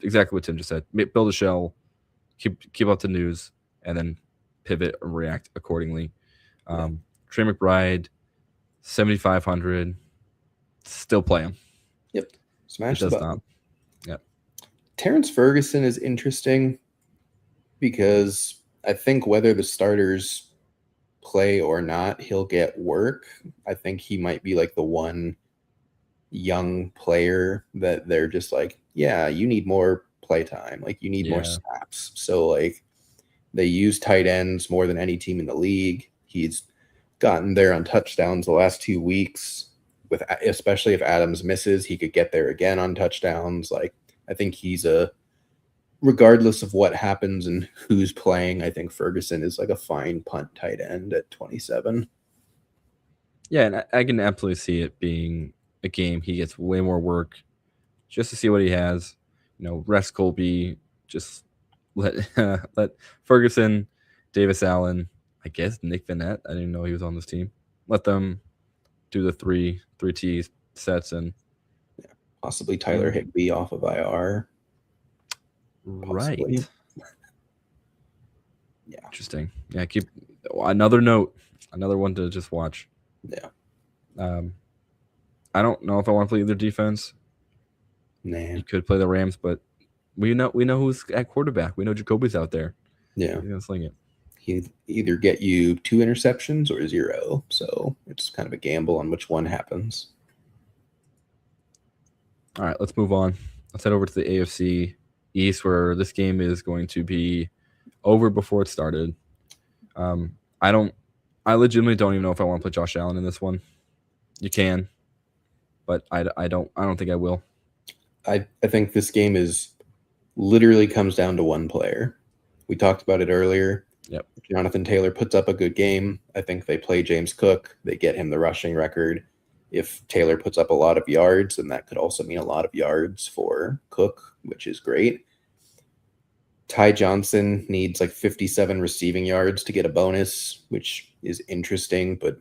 Exactly what Tim just said. Build a shell, keep up the news, and then pivot or react accordingly. Trey McBride, 7,500. Still play him. Yep. Smash it the does button. not. Yep. Terrence Ferguson is interesting because I think whether the starters play or not, he'll get work. I think he might be like the one young player that they're just like, yeah, you need more play time. Like, you need more snaps. So, like, they use tight ends more than any team in the league. He's gotten there on touchdowns the last 2 weeks. Especially if Adams misses, he could get there again on touchdowns. Like, I think he's regardless of what happens and who's playing, I think Ferguson is like a fine punt tight end at 27. Yeah, and I can absolutely see it being a game he gets way more work just to see what he has. Rest Colby, just let Ferguson, Davis Allen, I guess Nick Vannett. I didn't know he was on this team. Let them do the three T sets and possibly Tyler Higbee off of IR. Right. Yeah. Interesting. Yeah, keep another one to just watch. Yeah. I don't know if I want to play either defense. Nah. You could play the Rams, but we know who's at quarterback. We know Jacoby's out there. Yeah. He's gonna sling it. He'd either get you 2 interceptions or 0. So it's kind of a gamble on which one happens. All right, let's move on. Let's head over to the AFC East, where this game is going to be over before it started. I legitimately don't even know if I want to play Josh Allen in this one. You can, but I don't think I will. I think this game literally comes down to one player. We talked about it earlier. Yep. Jonathan Taylor puts up a good game. I think they play James Cook. They get him the rushing record. If Taylor puts up a lot of yards, then that could also mean a lot of yards for Cook, which is great. Ty Johnson needs like 57 receiving yards to get a bonus, which is interesting, but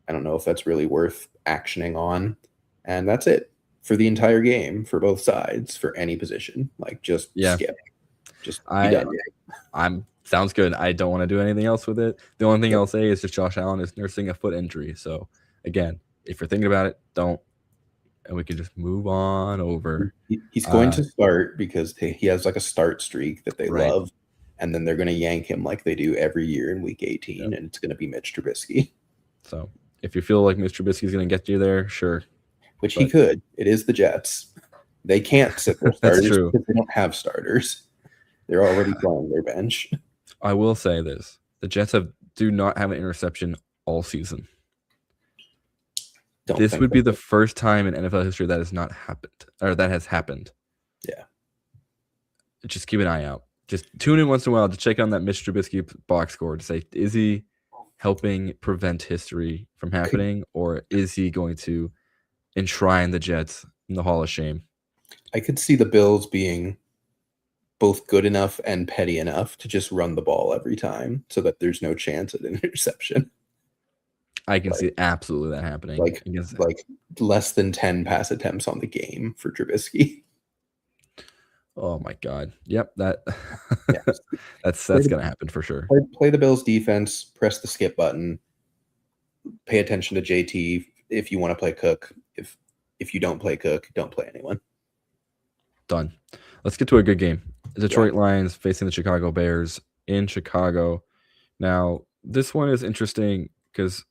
I don't know if that's really worth actioning on. And that's it for the entire game for both sides for any position. Like, just skip. Just be done. Sounds good. I don't want to do anything else with it. The only thing I'll say is just Josh Allen is nursing a foot injury. So, again, if you're thinking about it, don't. And we can just move on over. He's going to start because he has like a start streak that they love. And then they're going to yank him like they do every year in week 18. And it's going to be Mitch Trubisky. So, if you feel like Mitch Trubisky is going to get you there, sure. Which he could. It is the Jets. They can't sit their starters because they don't have starters. They're already playing their bench. I will say this. The Jets do not have an interception all season. This would be the first time in NFL history that has not happened, or that has happened. Yeah. Just keep an eye out. Just tune in once in a while to check on that Mitch Trubisky box score to say, is he helping prevent history from happening, or is he going to enshrine the Jets in the Hall of Shame? I could see the Bills being both good enough and petty enough to just run the ball every time so that there's no chance at an interception. I can see absolutely that happening. Like less than 10 pass attempts on the game for Trubisky. Oh my God. Yep. That's going to happen for sure. Play the Bills defense, press the skip button, pay attention to JT if you want to play Cook. If you don't play Cook, don't play anyone. Done. Let's get to a good game. Detroit Lions facing the Chicago Bears in Chicago. Now, this one is interesting because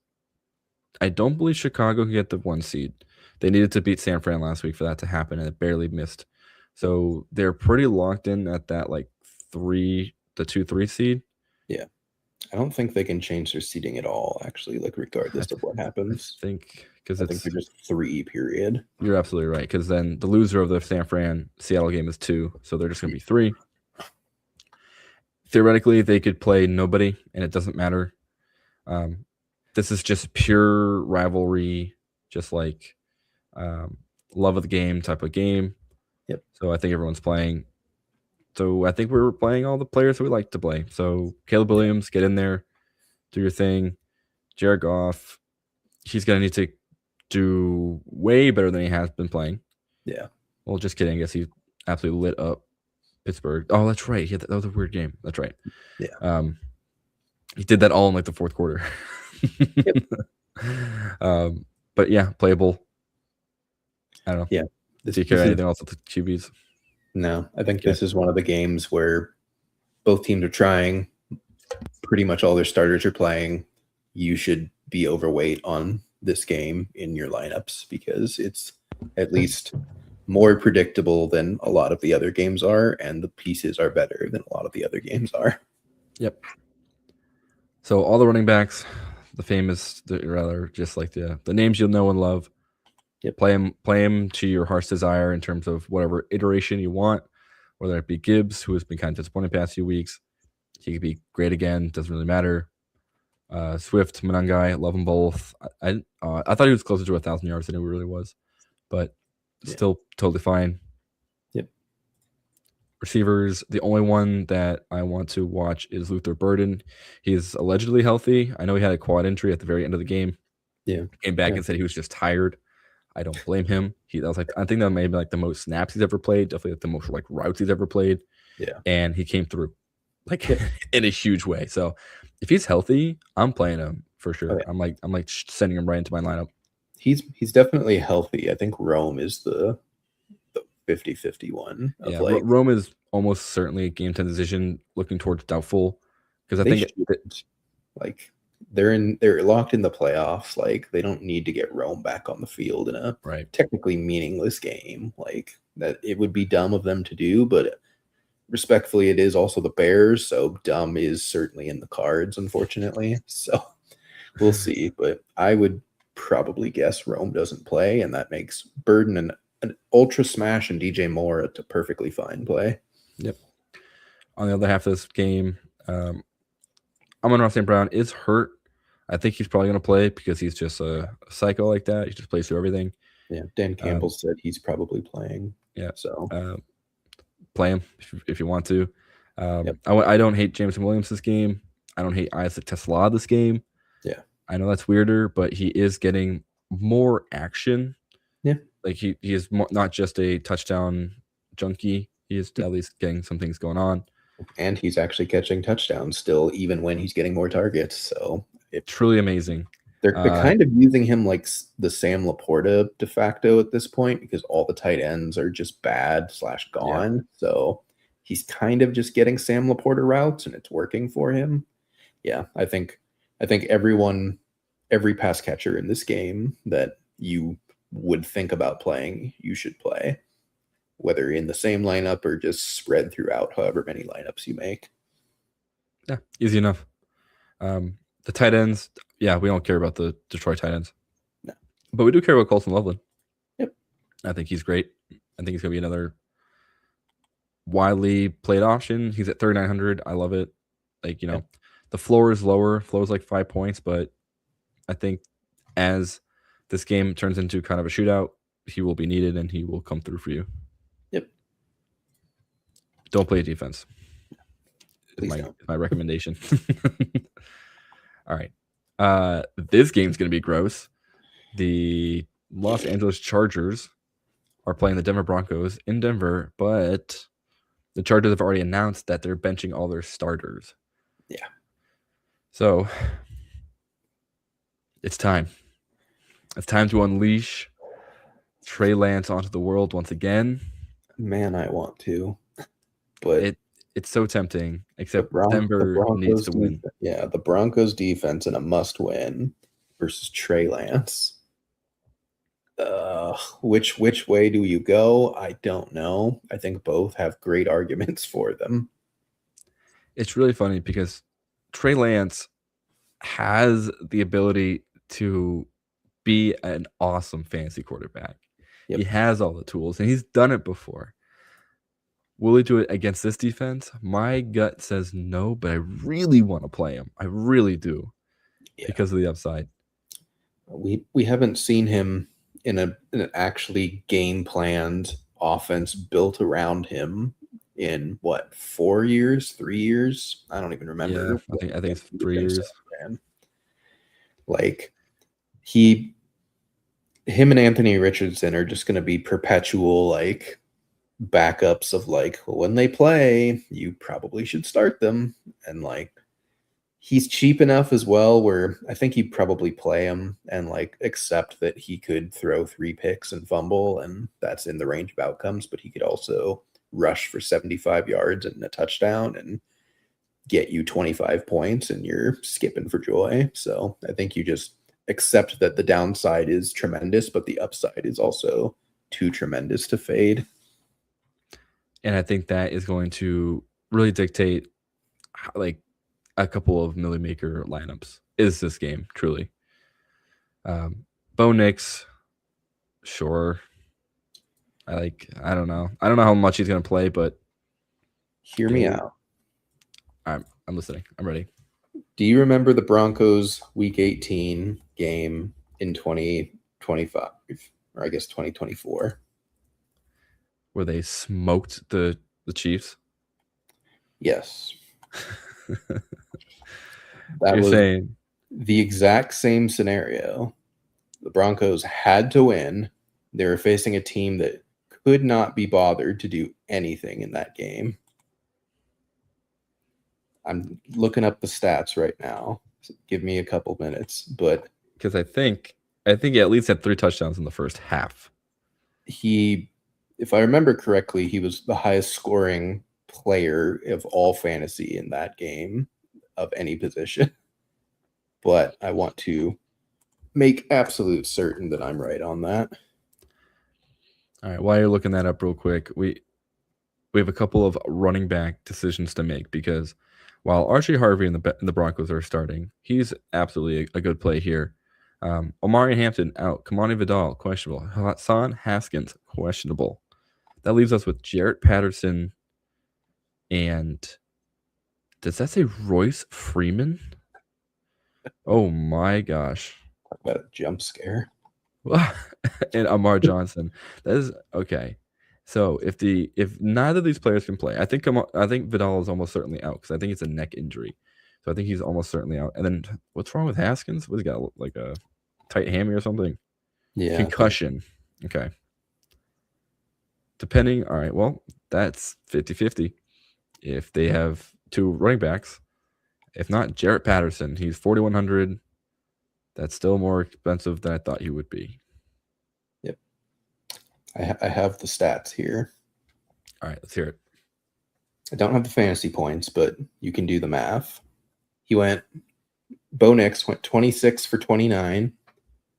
I don't believe Chicago can get the 1 seed. They needed to beat San Fran last week for that to happen, and it barely missed. So they're pretty locked in at that like 2-3 seed. Yeah. I don't think they can change their seeding at all, actually, like regardless of what happens. I think they're just 3, period. You're absolutely right, because then the loser of the San Fran Seattle game is 2, so they're just going to be 3. Theoretically, they could play nobody, and it doesn't matter. This is just pure rivalry, just like love of the game type of game. Yep. So I think everyone's playing So I think we're playing all the players we like to play. So Caleb Williams, get in there, do your thing. Jared Goff, he's going to need to do way better than he has been playing. Yeah. Well, just kidding. I guess he absolutely lit up Pittsburgh. Oh, that's right. That was a weird game. That's right. Yeah. He did that all in like the fourth quarter. But yeah, playable. I don't know. Yeah. Do you care anything else with the QBs? No, I think this is one of the games where both teams are trying. Pretty much all their starters are playing. You should be overweight on this game in your lineups because it's at least more predictable than a lot of the other games are, and the pieces are better than a lot of the other games are. Yep. So all the running backs, the famous, just like the names you'll know and love. Yep. Play him to your heart's desire in terms of whatever iteration you want, whether it be Gibbs, who has been kind of disappointing the past few weeks. He could be great again. Doesn't really matter. Swift, Monangai, love them both. I thought he was closer to 1,000 yards than he really was, but still totally fine. Yep. Receivers, the only one that I want to watch is Luther Burden. He's allegedly healthy. I know he had a quad injury at the very end of the game. Yeah. Came back and said he was just tired. I don't blame him. I think that may be like the most snaps he's ever played. Definitely like the most like routes he's ever played. Yeah. And he came through like in a huge way. So if he's healthy, I'm playing him for sure. Oh, yeah. I'm like sending him right into my lineup. He's definitely healthy. I think Rome is the 50-50 one. Yeah, Rome is almost certainly a game 10 decision, looking towards doubtful because I think like they're locked in the playoffs. Like they don't need to get Rome back on the field in a technically meaningless game. Like that, it would be dumb of them to do, but respectfully, it is also the Bears, so dumb is certainly in the cards, unfortunately. So we'll see, but I would probably guess Rome doesn't play, and that makes Burden an ultra smash and DJ Moore a perfectly fine play. Yep. On the other half of this game, Amon-Ra St. Brown is hurt. I think he's probably going to play because he's just a psycho like that. He just plays through everything. Yeah, Dan Campbell said he's probably playing. Yeah, so play him if you want to. I don't hate Jameson Williams this game. I don't hate Isaac Tesla this game. Yeah, I know that's weirder, but he is getting more action. Yeah, like he is not just a touchdown junkie. He is at least getting some things going on. And he's actually catching touchdowns still, even when he's getting more targets. So it's truly amazing. They're kind of using him like the Sam Laporta de facto at this point because all the tight ends are just bad / gone. Yeah. So he's kind of just getting Sam Laporta routes and it's working for him. Yeah, I think every pass catcher in this game that you would think about playing, you should play, whether in the same lineup or just spread throughout however many lineups you make. Yeah, easy enough. The tight ends, we don't care about the Detroit tight ends. No. But we do care about Colson Loveland. Yep. I think he's great. I think he's going to be another widely played option. He's at 3,900. I love it. Like, the floor is lower. Floor is like 5 points, but I think as this game turns into kind of a shootout, he will be needed and he will come through for you. Yep. Don't play defense. Please my recommendation. All right. This game's going to be gross. The Los Angeles Chargers are playing the Denver Broncos in Denver, but the Chargers have already announced that they're benching all their starters. Yeah. So it's time. It's time to unleash Trey Lance onto the world once again. Man, I want to. But it's so tempting, except Denver needs to win. Yeah, the Broncos defense in a must-win versus Trey Lance. Which way do you go? I don't know. I think both have great arguments for them. It's really funny because Trey Lance has the ability to be an awesome fantasy quarterback. Yep. He has all the tools, and he's done it before. Will he do it against this defense? My gut says no, but I really want to play him. I really do, because of the upside. We haven't seen him in an actually game planned offense built around him in what, 4 years, 3 years? I don't even remember. Yeah, I think it's 3 years. Like him and Anthony Richardson are just going to be perpetual like backups of like, well, when they play, you probably should start them. And like, he's cheap enough as well where I think he'd probably play him and like accept that he could throw 3 picks and fumble, and that's in the range of outcomes, but he could also rush for 75 yards and a touchdown and get you 25 points and you're skipping for joy. So I think you just accept that the downside is tremendous, but the upside is also too tremendous to fade. And I think that is going to really dictate like a couple of Millie Maker lineups. Is this game truly? Bo Nix, sure. I don't know. I don't know how much he's gonna play, but hear me out. I'm listening. I'm ready. Do you remember the Broncos Week 18 game in 2025, or I guess 2024? Where they smoked the Chiefs? Yes. That was saying the exact same scenario. The Broncos had to win. They were facing a team that could not be bothered to do anything in that game. I'm looking up the stats right now. So give me a couple minutes, but because I think he at least had 3 touchdowns in the first half. If I remember correctly, he was the highest scoring player of all fantasy in that game of any position. But I want to make absolute certain that I'm right on that. All right, while you're looking that up real quick, we have a couple of running back decisions to make, because while Archie Harvey and the Broncos are starting, he's absolutely a good play here. Omari Hampton out, Kamani Vidal questionable, Hassan Haskins questionable. That leaves us with Jarrett Patterson and does that say Royce Freeman? Oh my gosh! Talk about a jump scare. And Amar Johnson. That is okay. So if neither of these players can play, I think Vidal is almost certainly out because I think it's a neck injury. So I think he's almost certainly out. And then what's wrong with Haskins? What, he got like a tight hammy or something? Yeah. Concussion. Okay. Depending. All right. Well, that's 50-50. If they have 2 running backs, if not Jarrett Patterson, he's 4,100. That's still more expensive than I thought he would be. Yep. I have the stats here. All right, let's hear it. I don't have the fantasy points, but you can do the math. Bo Nix went 26 for 29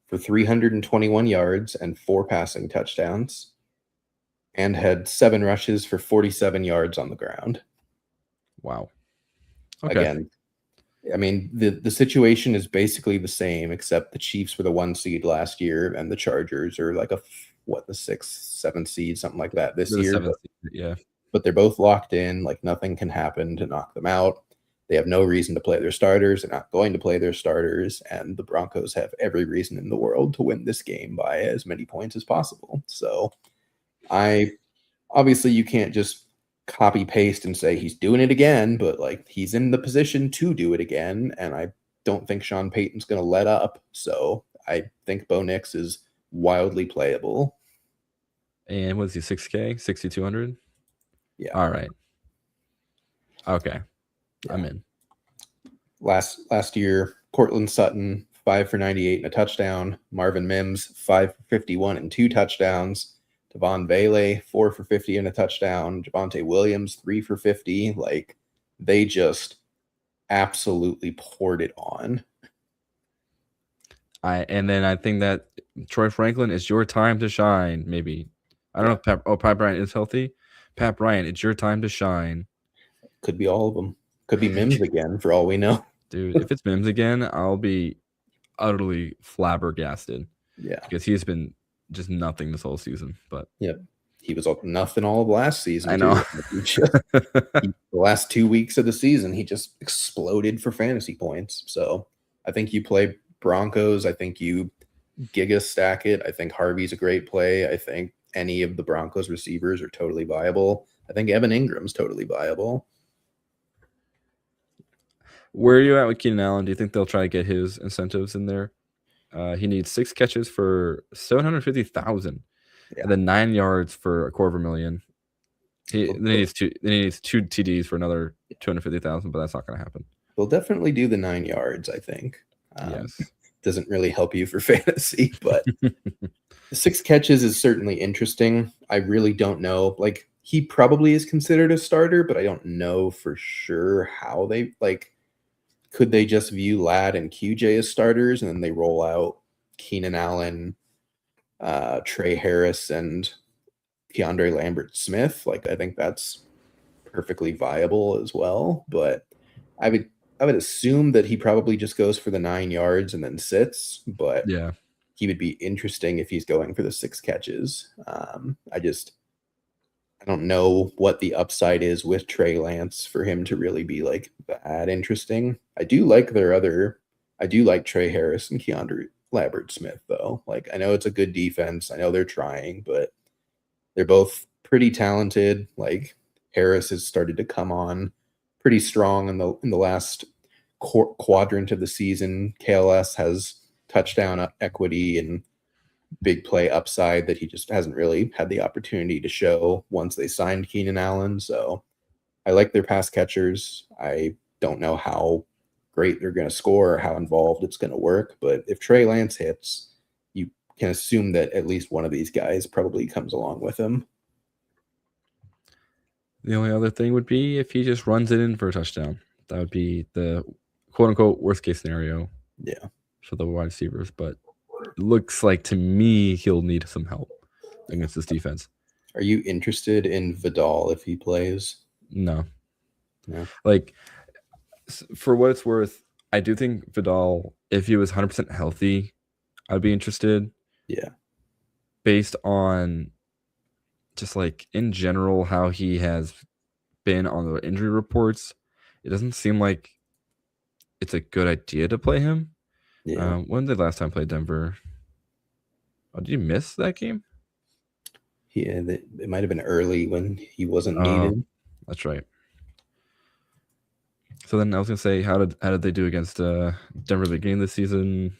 for 321 yards and 4 passing touchdowns, and had 7 rushes for 47 yards on the ground. Wow. Okay. Again, I mean, the situation is basically the same, except the Chiefs were the 1 seed last year, and the Chargers are like the 6th, 7th seed, something like that this year. Yeah. But they're both locked in. Like, nothing can happen to knock them out. They have no reason to play their starters. They're not going to play their starters. And the Broncos have every reason in the world to win this game by as many points as possible. So obviously you can't just copy paste and say he's doing it again, but like, he's in the position to do it again. And I don't think Sean Payton's going to let up. So I think Bo Nix is wildly playable. And was he 6K, 6,200? Yeah. All right. Okay. Yeah. I'm in. Last year, Cortland Sutton, 5 for 98 and a touchdown. Marvin Mims, 5 for 51 and 2 touchdowns. Devon Bailey, 4 for 50 and a touchdown. Javonte Williams, 3 for 50. Like, they just absolutely poured it on. And then I think that Troy Franklin, is your time to shine. Maybe I don't know if Pat Bryant is healthy. Pat Bryant, it's your time to shine. Could be all of them. Could be Mims again, for all we know. Dude, if it's Mims again, I'll be utterly flabbergasted. Yeah, because he's been just nothing this whole season. But yep, he was nothing all of last season. I know. The last 2 weeks of the season, he just exploded for fantasy points. So I think you play Broncos. I think you giga stack it. I think Harvey's a great play. I think any of the Broncos receivers are totally viable. I think Evan Ingram's totally viable. Where are you at with Keenan Allen? Do you think they'll try to get his incentives in there? He needs 6 catches for $750,000, and then 9 yards for $250,000. Then he needs two TDs for another $250,000, but that's not going to happen. We'll definitely do the 9 yards, I think. Yes. Doesn't really help you for fantasy, but the 6 catches is certainly interesting. I really don't know. Like, he probably is considered a starter, but I don't know for sure how they, like, could they just view Ladd and QJ as starters and then they roll out Keenan Allen, Trey Harris, and Keandre Lambert-Smith? Like, I think that's perfectly viable as well, but I would assume that he probably just goes for the 9 yards and then sits, but Yeah, he would be interesting if he's going for the 6 catches. I don't know what the upside is with Trey Lance for him to really be like that interesting. I do like Trey Harris and Keandre Lambert-Smith though. Like, I know it's a good defense. I know they're trying, but they're both pretty talented. Like, Harris has started to come on pretty strong in the last quadrant of the season. KLS has touchdown equity and big play upside that he just hasn't really had the opportunity to show once they signed Keenan Allen. So I like their pass catchers. I don't know how great they're going to score or how involved it's going to work, but if Trey Lance hits, you can assume that at least one of these guys probably comes along with him. the only other thing would be if he just runs it in for a touchdown. That would be the quote-unquote worst-case scenario. Yeah. For the wide receivers, but it looks like to me he'll need some help against this defense. Are you interested in Vidal if he plays? No. No. Like, for what it's worth, I do think Vidal, if he was 100% healthy, I'd be interested. Yeah. Based on just like in general how he has been on the injury reports, it doesn't seem like it's a good idea to play him. Yeah. When did last time play Denver? Oh, did you miss that game? Yeah, it might have been early when he wasn't needed. That's right. So then I was gonna say, how did they do against Denver at the beginning of the season?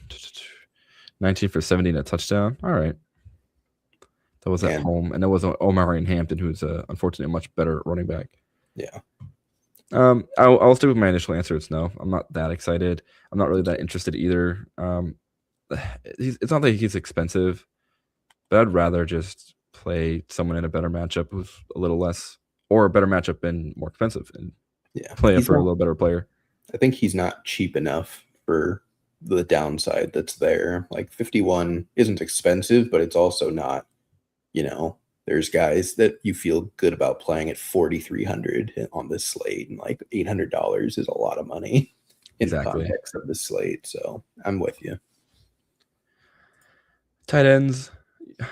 19 for 70 and a touchdown. All right. That was at home, and that was Omari and Hampton, who's unfortunately a much better running back. Yeah. I'll stick with my initial answer. It's no. I'm not that excited. I'm not really that interested either. It's not that he's expensive, but I'd rather just play someone in a better matchup who's a little less, or a better matchup and more expensive, and play it for a little better player. I think he's not cheap enough for the downside that's there. Like 51 isn't expensive, but it's also not, there's guys that you feel good about playing at 4,300 on this slate, and like $800 is a lot of money in the context of the slate. So I'm with you. Tight ends.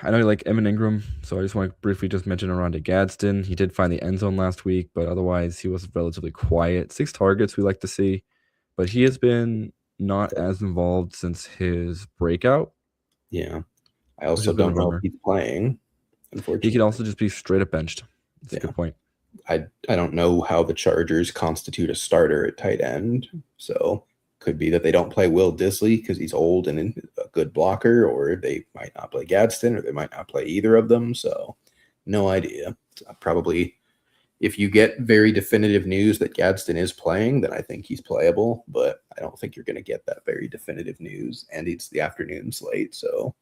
I know you like Evan Ingram, so I just want to briefly just mention Oronde Gadsden. He did find the end zone last week, but otherwise he was relatively quiet. 6 targets we like to see, but he has been not as involved since his breakout. Yeah. I also don't know if he's playing, unfortunately. He could also just be straight up benched. That's a good point. I don't know how the Chargers constitute a starter at tight end, so could be that they don't play Will Dissly because he's old and a good blocker, or they might not play Gadsden, or they might not play either of them. So no idea. Probably if you get very definitive news that Gadsden is playing, then I think he's playable, but I don't think you're going to get that very definitive news, and it's the afternoon slate, so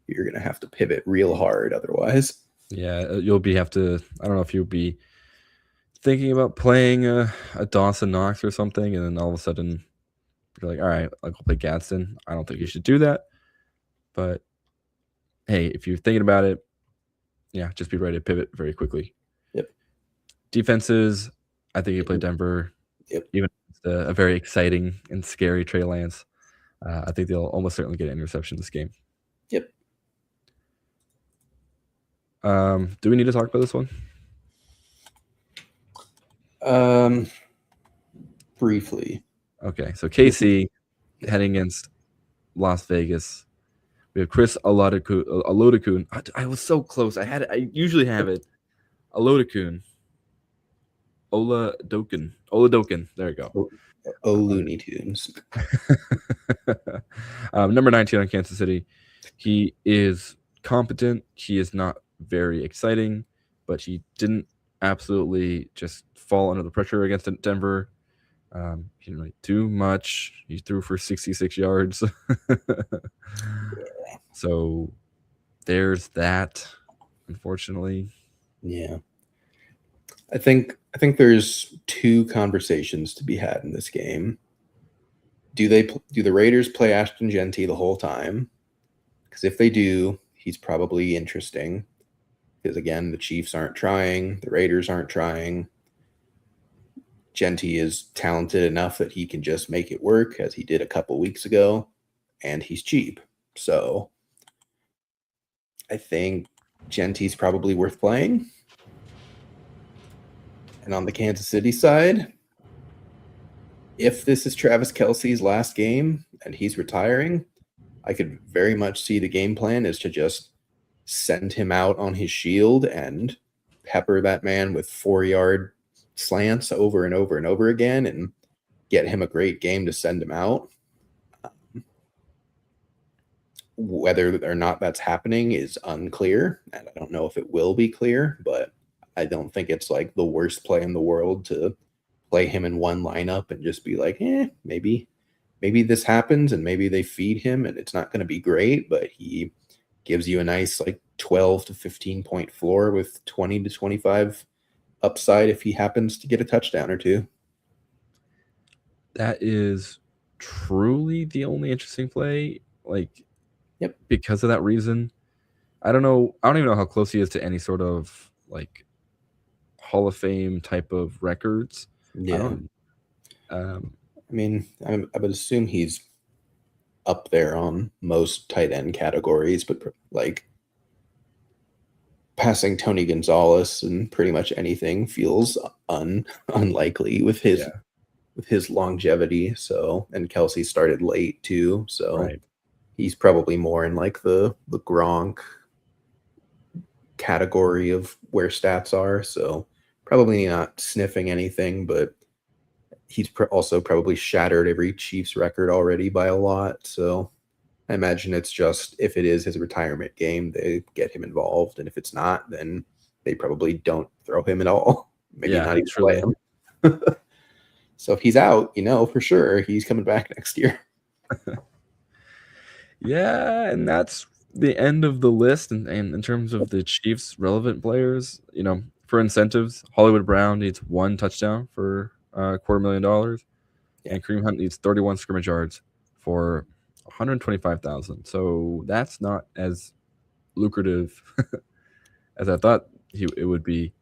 you're going to have to pivot real hard otherwise. Yeah, I don't know if you'll be thinking about playing a Dawson Knox or something, and then all of a sudden you're like, all right, I'll go play Gadsden. I don't think you should do that. But hey, if you're thinking about it, just be ready to pivot very quickly. Yep. Defenses, I think you play Denver. Yep. Even if it's a very exciting and scary Trey Lance, I think they'll almost certainly get an interception this game. Yep. Do we need to talk about this one? Briefly. Okay, so KC heading against Las Vegas. We have Chris Alodekun. I was so close. I usually have it. Alodekun. Oladokin. There you go. Oh, Looney Tunes. Number 19 on Kansas City. He is competent. He is not very exciting, but he didn't absolutely just fall under the pressure against Denver. He didn't really do much. He threw for 66 yards. So there's that, unfortunately. Yeah. I think there's two conversations to be had in this game. Do the Raiders play Ashton Genty the whole time? Because if they do, he's probably interesting. Because again, the Chiefs aren't trying, the Raiders aren't trying. Genty is talented enough that he can just make it work, as he did a couple weeks ago, and he's cheap. So I think Genty's probably worth playing. And on the Kansas City side, if this is Travis Kelce's last game and he's retiring, I could very much see the game plan is to just send him out on his shield and pepper that man with 4-yard slants over and over and over again and get him a great game to send him out. Whether or not that's happening is unclear, and I don't know if it will be clear, but I don't think it's like the worst play in the world to play him in one lineup and just be like, maybe this happens and maybe they feed him and it's not going to be great, but he gives you a nice like 12 to 15 point floor with 20 to 25 upside if he happens to get a touchdown or two. That is truly the only interesting play. Yep. Because of that reason. I don't even know how close he is to any sort of like Hall of Fame type of records. Yeah. I would assume he's up there on most tight end categories, but like passing Tony Gonzalez and pretty much anything feels unlikely with his longevity. So, and Kelce started late too, so right. He's probably more in like the Gronk category of where stats are. So probably not sniffing anything, but he's also probably shattered every Chiefs record already by a lot. So I imagine it's just, if it is his retirement game, they get him involved. And if it's not, then they probably don't throw him at all. Maybe not even play him. So if he's out, for sure he's coming back next year. Yeah, and that's the end of the list. And in terms of the Chiefs' relevant players, for incentives, Hollywood Brown needs 1 touchdown for $250,000, and Kareem Hunt needs 31 scrimmage yards for $125,000. So that's not as lucrative as I thought it would be.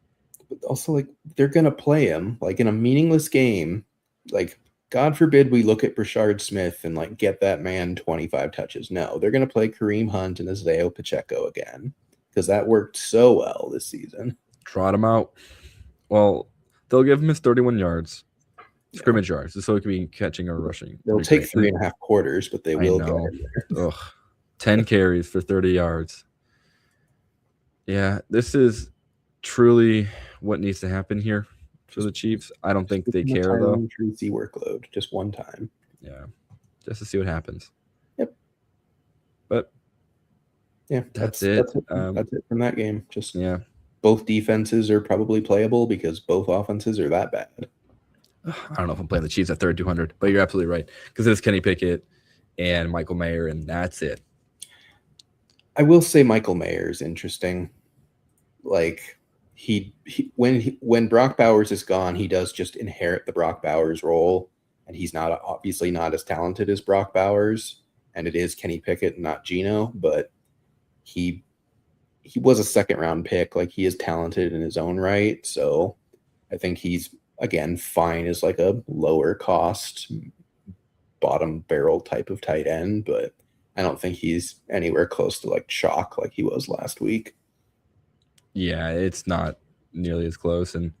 But also, like, they're gonna play him like in a meaningless game, like. God forbid we look at Brashard Smith and like get that man 25 touches. No, they're going to play Kareem Hunt and Isaiah Pacheco again because that worked so well this season. Trot him out. Well, they'll give him his 31 yards, scrimmage yards, so he can be catching or rushing. They'll take 3.5 quarters, but they will get him there. 10 carries for 30 yards. Yeah, this is truly what needs to happen here for the Chiefs. I don't think they care though. Tracy workload just one time. Yeah, just to see what happens. Yep. But yeah, that's it. That's it from that game. Just both defenses are probably playable because both offenses are that bad. I don't know if I'm playing the Chiefs at 3200, but you're absolutely right because it's Kenny Pickett and Michael Mayer, and that's it. I will say Michael Mayer is interesting. Like. When Brock Bowers is gone, he does just inherit the Brock Bowers role, and he's obviously not as talented as Brock Bowers, and it is Kenny Pickett, not Geno, but he was a 2nd-round pick. Like, he is talented in his own right, so I think he's again fine as like a lower cost bottom barrel type of tight end, but I don't think he's anywhere close to like chalk like he was last week. Yeah, it's not nearly as close. And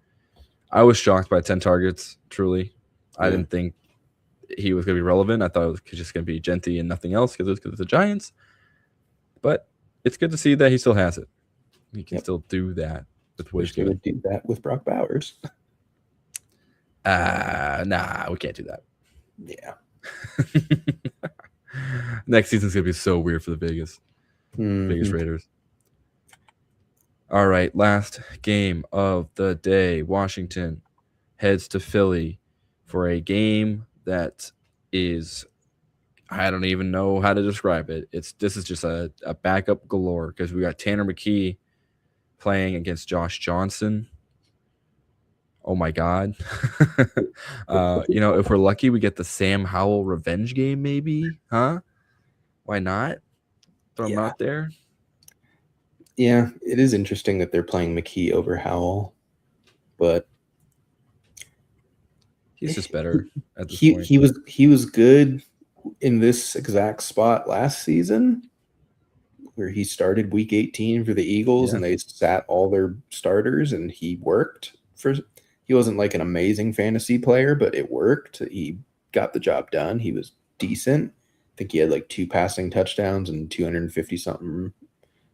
I was shocked by 10 targets, truly. I didn't think he was going to be relevant. I thought it was just going to be Genty and nothing else because it's the Giants. But it's good to see that he still has it. He can still do that with what he's doing. Do that with Brock Bowers. Nah, we can't do that. Yeah. Next season's gonna be so weird for the Vegas Mhm. Raiders. All right, last game of the day. Washington heads to Philly for a game that is, I don't even know how to describe it. This is just a backup galore because we got Tanner McKee playing against Josh Johnson. Oh my God. If we're lucky, we get the Sam Howell revenge game, maybe, huh? Why not? Throw him out there. Yeah, it is interesting that they're playing McKee over Howell, but he's just better at this point. He was good in this exact spot last season, where he started week 18 for the Eagles, and they sat all their starters, and he worked for. He wasn't like an amazing fantasy player, but it worked. He got the job done. He was decent. I think he had like 2 passing touchdowns and 250 something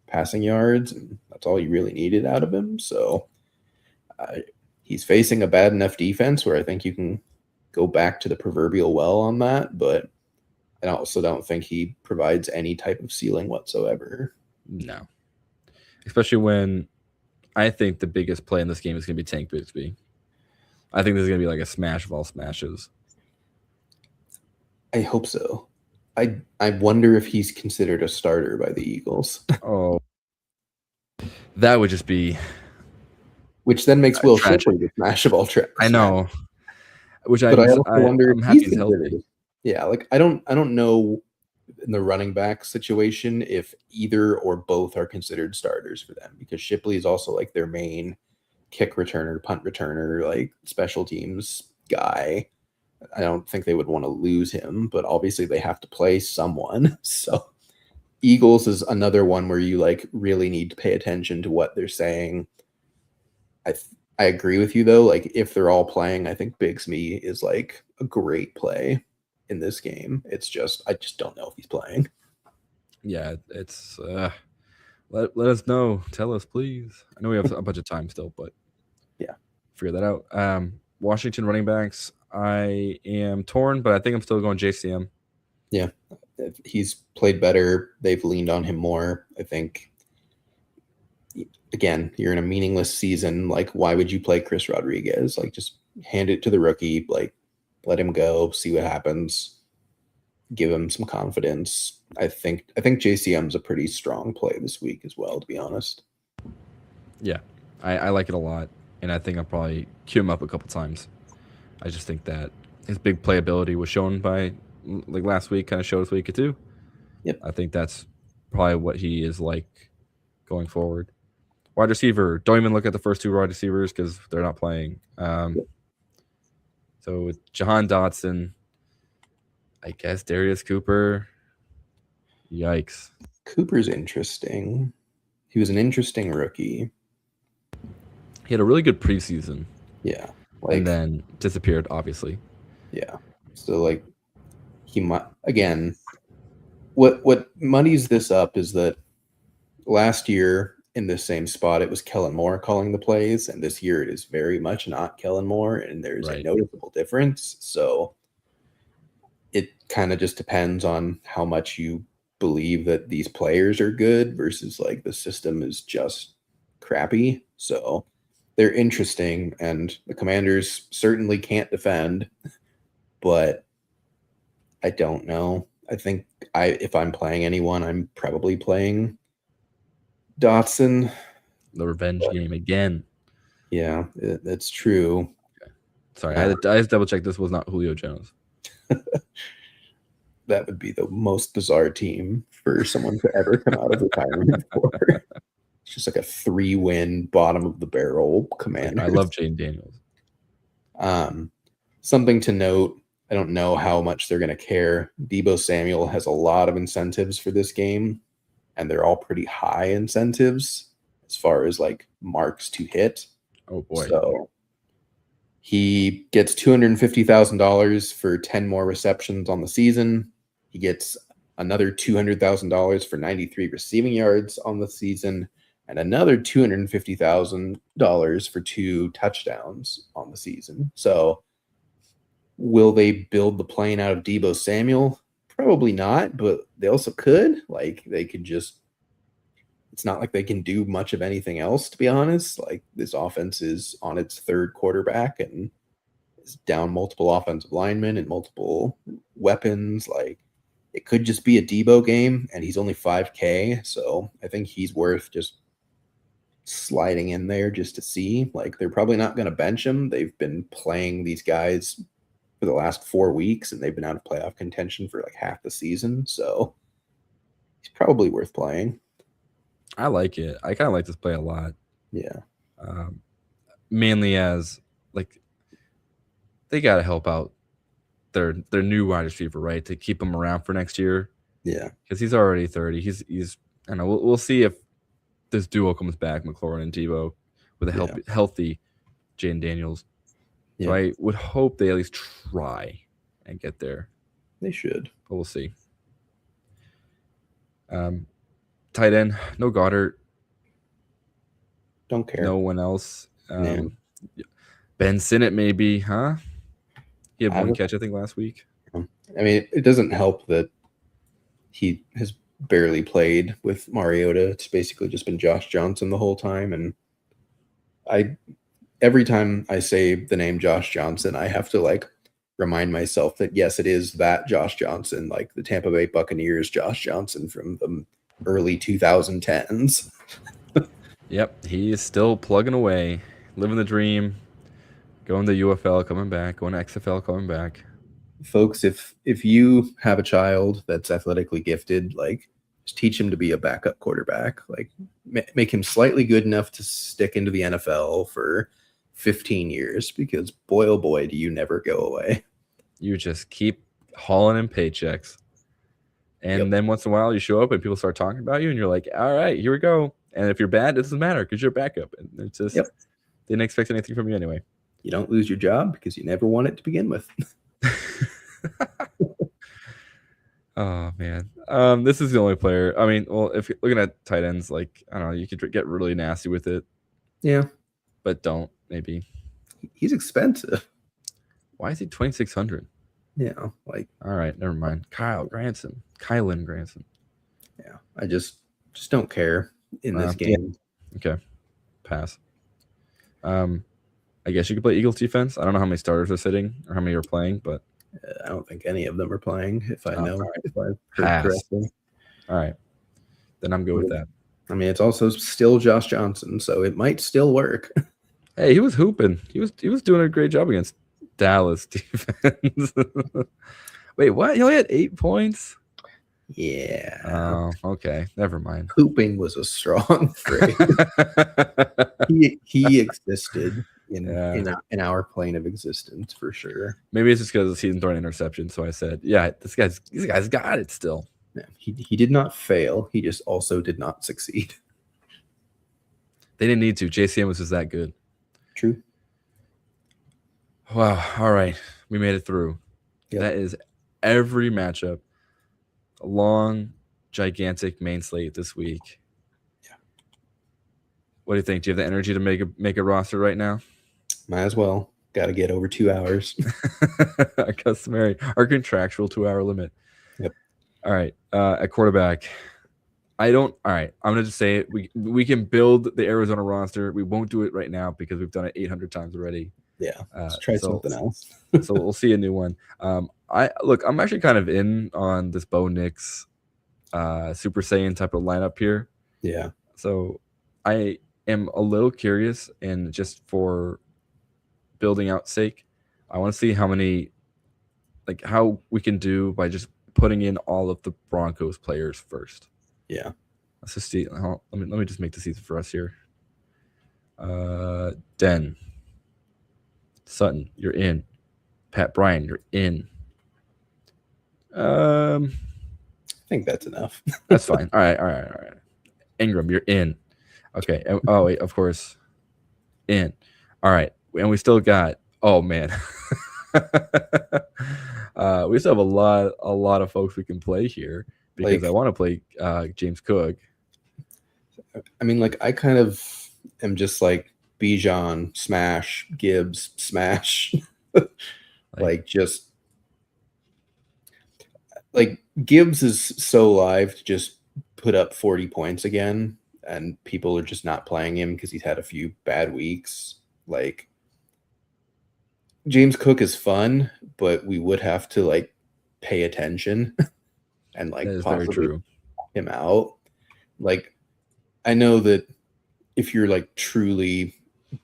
passing yards, and that's all you really needed out of him. So he's facing a bad enough defense where I think you can go back to the proverbial well on that, but I also don't think he provides any type of ceiling whatsoever. No. Especially when I think the biggest play in this game is going to be Tank Bigsby. I think this is going to be like a smash of all smashes. I hope so. I wonder if he's considered a starter by the Eagles. Oh, that would just be... Which then makes Will Shipley the smash of all tracks. I know. But I also wonder if he's considered. Yeah, like I don't know in the running back situation if either or both are considered starters for them, because Shipley is also like their main kick returner, punt returner, like special teams guy. I don't think they would want to lose him, but obviously they have to play someone. So Eagles is another one where you like really need to pay attention to what they're saying. I agree with you though. Like if they're all playing, I think Bigsby is like a great play in this game. It's just I just don't know if he's playing. Yeah, it's let us know. Tell us, please. I know we have a bunch of time still, but yeah, figure that out. Washington running backs, I am torn, but I think I'm still going JCM. Yeah, he's played better. They've leaned on him more. I think, again, you're in a meaningless season. Like, why would you play Chris Rodriguez? Like, just hand it to the rookie. Like, let him go, see what happens. Give him some confidence. I think JCM's a pretty strong play this week as well, to be honest. Yeah, I like it a lot, and I think I'll probably queue him up a couple times. I just think that his big playability was shown by, like last week, kind of showed us what he could do. Yep. I think that's probably what he is like going forward. Wide receiver, don't even look at the first 2 wide receivers because they're not playing. So with Jahan Dotson, I guess Darius Cooper. Yikes. Cooper's interesting. He was an interesting rookie. He had a really good preseason. Yeah. And then disappeared, obviously. Yeah. So, like, he might, again, what muddies this up is that last year in this same spot, it was Kellen Moore calling the plays, and this year it is very much not Kellen Moore, and there's a noticeable difference. So it kind of just depends on how much you believe that these players are good versus like the system is just crappy. So they're interesting, and the Commanders certainly can't defend, but I don't know. I think if I'm playing anyone, I'm probably playing Dotson. The revenge game again. Yeah, that's true. Okay. Sorry, I had to double check this was not Julio Jones. That would be the most bizarre team for someone to ever come out of retirement for. It's just like a 3-win bottom of the barrel Commander. I love Jane Daniels. Something to note, I don't know how much they're going to care. Deebo Samuel has a lot of incentives for this game, and they're all pretty high incentives as far as like marks to hit. Oh boy. So he gets $250,000 for 10 more receptions on the season. He gets another $200,000 for 93 receiving yards on the season, and another $250,000 for 2 touchdowns on the season. So Will they build the plane out of Deebo Samuel? Probably not, but they also could. Like, they could just, it's not like they can do much of anything else, to be honest. Like, this offense is on its third quarterback and is down multiple offensive linemen and multiple weapons. Like, it could just be a Deebo game, and he's only 5K. So I think he's worth just sliding in there just to see. Like, they're probably not going to bench him. They've been playing these guys for the last 4 weeks, and they've been out of playoff contention for like half the season. So he's probably worth playing. I like it. I kind of like this play a lot. Yeah. Mainly as like they got to help out their new wide receiver, right, to keep him around for next year. Yeah, because he's already 30. He's I don't know. We'll see if this duo comes back, McLaurin and Deebo, with a healthy Jaden Daniels. yeah. So I would hope they at least try and get there. They should, but we'll see. Tight end, no Goddard. Don't care. No one else. Ben Sinnott maybe, huh? He had one catch, I think, last week. I mean, it doesn't help that he has barely played with Mariota. It's basically just been Josh Johnson the whole time. And every time I say the name Josh Johnson, I have to like remind myself that, yes, it is that Josh Johnson, like the Tampa Bay Buccaneers Josh Johnson from the early 2010s. Yep, he is still plugging away, living the dream, going to UFL, coming back, going to XFL, coming back. Folks, if you have a child that's athletically gifted, like, just teach him to be a backup quarterback. Like, make him slightly good enough to stick into the NFL for 15 years, because boy, oh boy, do you never go away. You just keep hauling in paychecks. And then once in a while you show up and people start talking about you and you're like, all right, here we go. And if you're bad, it doesn't matter because you're a backup. And it's just, didn't expect anything from you anyway. You don't lose your job because you never won it to begin with. Oh, man. This is the only player. I mean, well, if you're looking at tight ends, like, I don't know, you could get really nasty with it. Yeah. But don't, maybe. He's expensive. Why is he 2,600? Yeah, like. All right, never mind. Kylan Granson. Yeah, I just don't care in this game. Okay, pass. I guess you could play Eagles defense. I don't know how many starters are sitting or how many are playing, but I don't think any of them are playing. If I know, if I heard correctly. All right, then I'm good with that. I mean, it's also still Josh Johnson, so it might still work. Hey, he was hooping. He was doing a great job against Dallas defense. Wait, what? He only had 8 points? Yeah. Oh, okay. Never mind. Hooping was a strong phrase. he existed in our plane of existence for sure. Maybe it's just because he's throwing interception. So I said, yeah, these guys got it still. Yeah, he did not fail. He just also did not succeed. They didn't need to. JCM was just that good. True. Wow. All right. We made it through. Yep. That is every matchup. A long, gigantic main slate this week. Yeah. What do you think? Do you have the energy to make a roster right now? Might as well. Got to get over 2 hours. Our contractual 2-hour limit. Yep. All right. At quarterback, all right. I'm gonna just say it. We can build the Arizona roster. We won't do it right now because we've done it 800 times already. Yeah. Let's try something else. So we'll see a new one. I'm actually kind of in on this Bo Nix Super Saiyan type of lineup here. Yeah. So I am a little curious, and just for building out sake, I want to see how we can do by just putting in all of the Broncos players first. Yeah. Let's just see. Let me just make this easy for us here. Den. Sutton, you're in. Pat Bryan, you're in. I think that's enough. That's fine. All right. Ingram, you're in. Okay. Oh wait, of course. In. All right. And we still got. Oh man. We still have a lot of folks we can play here because I want to play James Cook. I mean, like, I kind of am just like Bijan, smash, Gibbs, smash. Like just like Gibbs is so live to just put up 40 points again, and people are just not playing him because he's had a few bad weeks. Like James Cook is fun, but we would have to like pay attention and that like is very possibly true. him out. Like I know that if you're like truly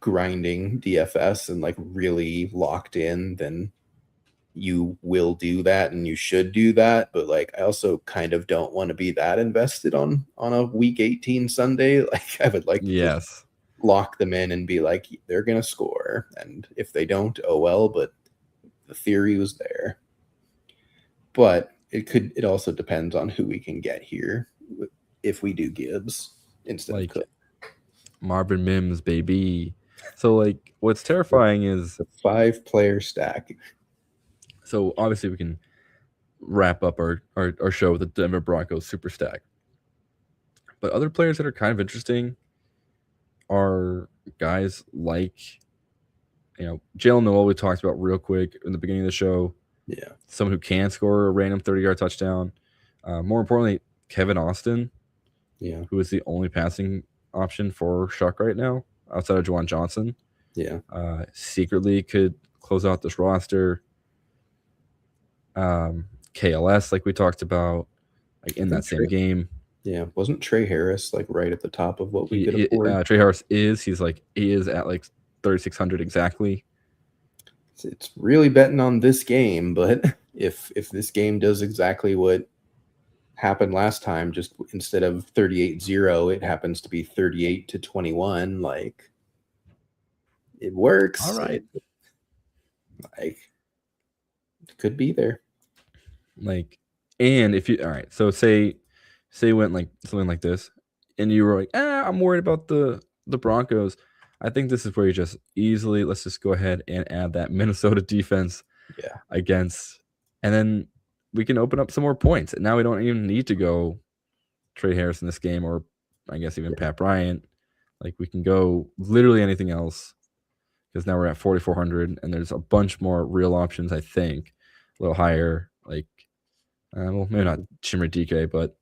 grinding DFS and like really locked in, then you will do that and you should do that. But like I also kind of don't want to be that invested on a week 18 Sunday. Like I would like to just Yes. lock them in and be like, they're gonna score. And if they don't, oh well, but the theory was there. But it also depends on who we can get here if we do Gibbs instead Like of Cook. Marvin Mims, baby. So like what's terrifying is, The 5-player stack. so obviously we can wrap up our show with the Denver Broncos super stack. But other players that are kind of interesting are guys like, Jalen Noel we talked about real quick in the beginning of the show. Yeah. Someone who can score a random 30-yard touchdown. More importantly, Kevin Austin, Yeah. who is the only passing option for Shuck right now outside of Juwan Johnson. Yeah. Secretly could close out this roster. KLS, like we talked about, like in that same game. Yeah. Wasn't Trey Harris like right at the top of what we could afford? Trey Harris he is at like 3,600 exactly. It's really betting on this game, but if this game does exactly what happened last time, just instead of 38-0, it happens to be 38-21, like it works. All right. Like it could be there. Like, and if you, all right, so say went like something like this, and you were like, I'm worried about the Broncos. I think this is where you just easily, let's just go ahead and add that Minnesota defense against, and then we can open up some more points. And now we don't even need to go Trey Harris in this game, or I guess even Pat Bryant. Like we can go literally anything else, because now we're at 4,400, and there's a bunch more real options, I think, a little higher, like, well, maybe not Chimera DK, but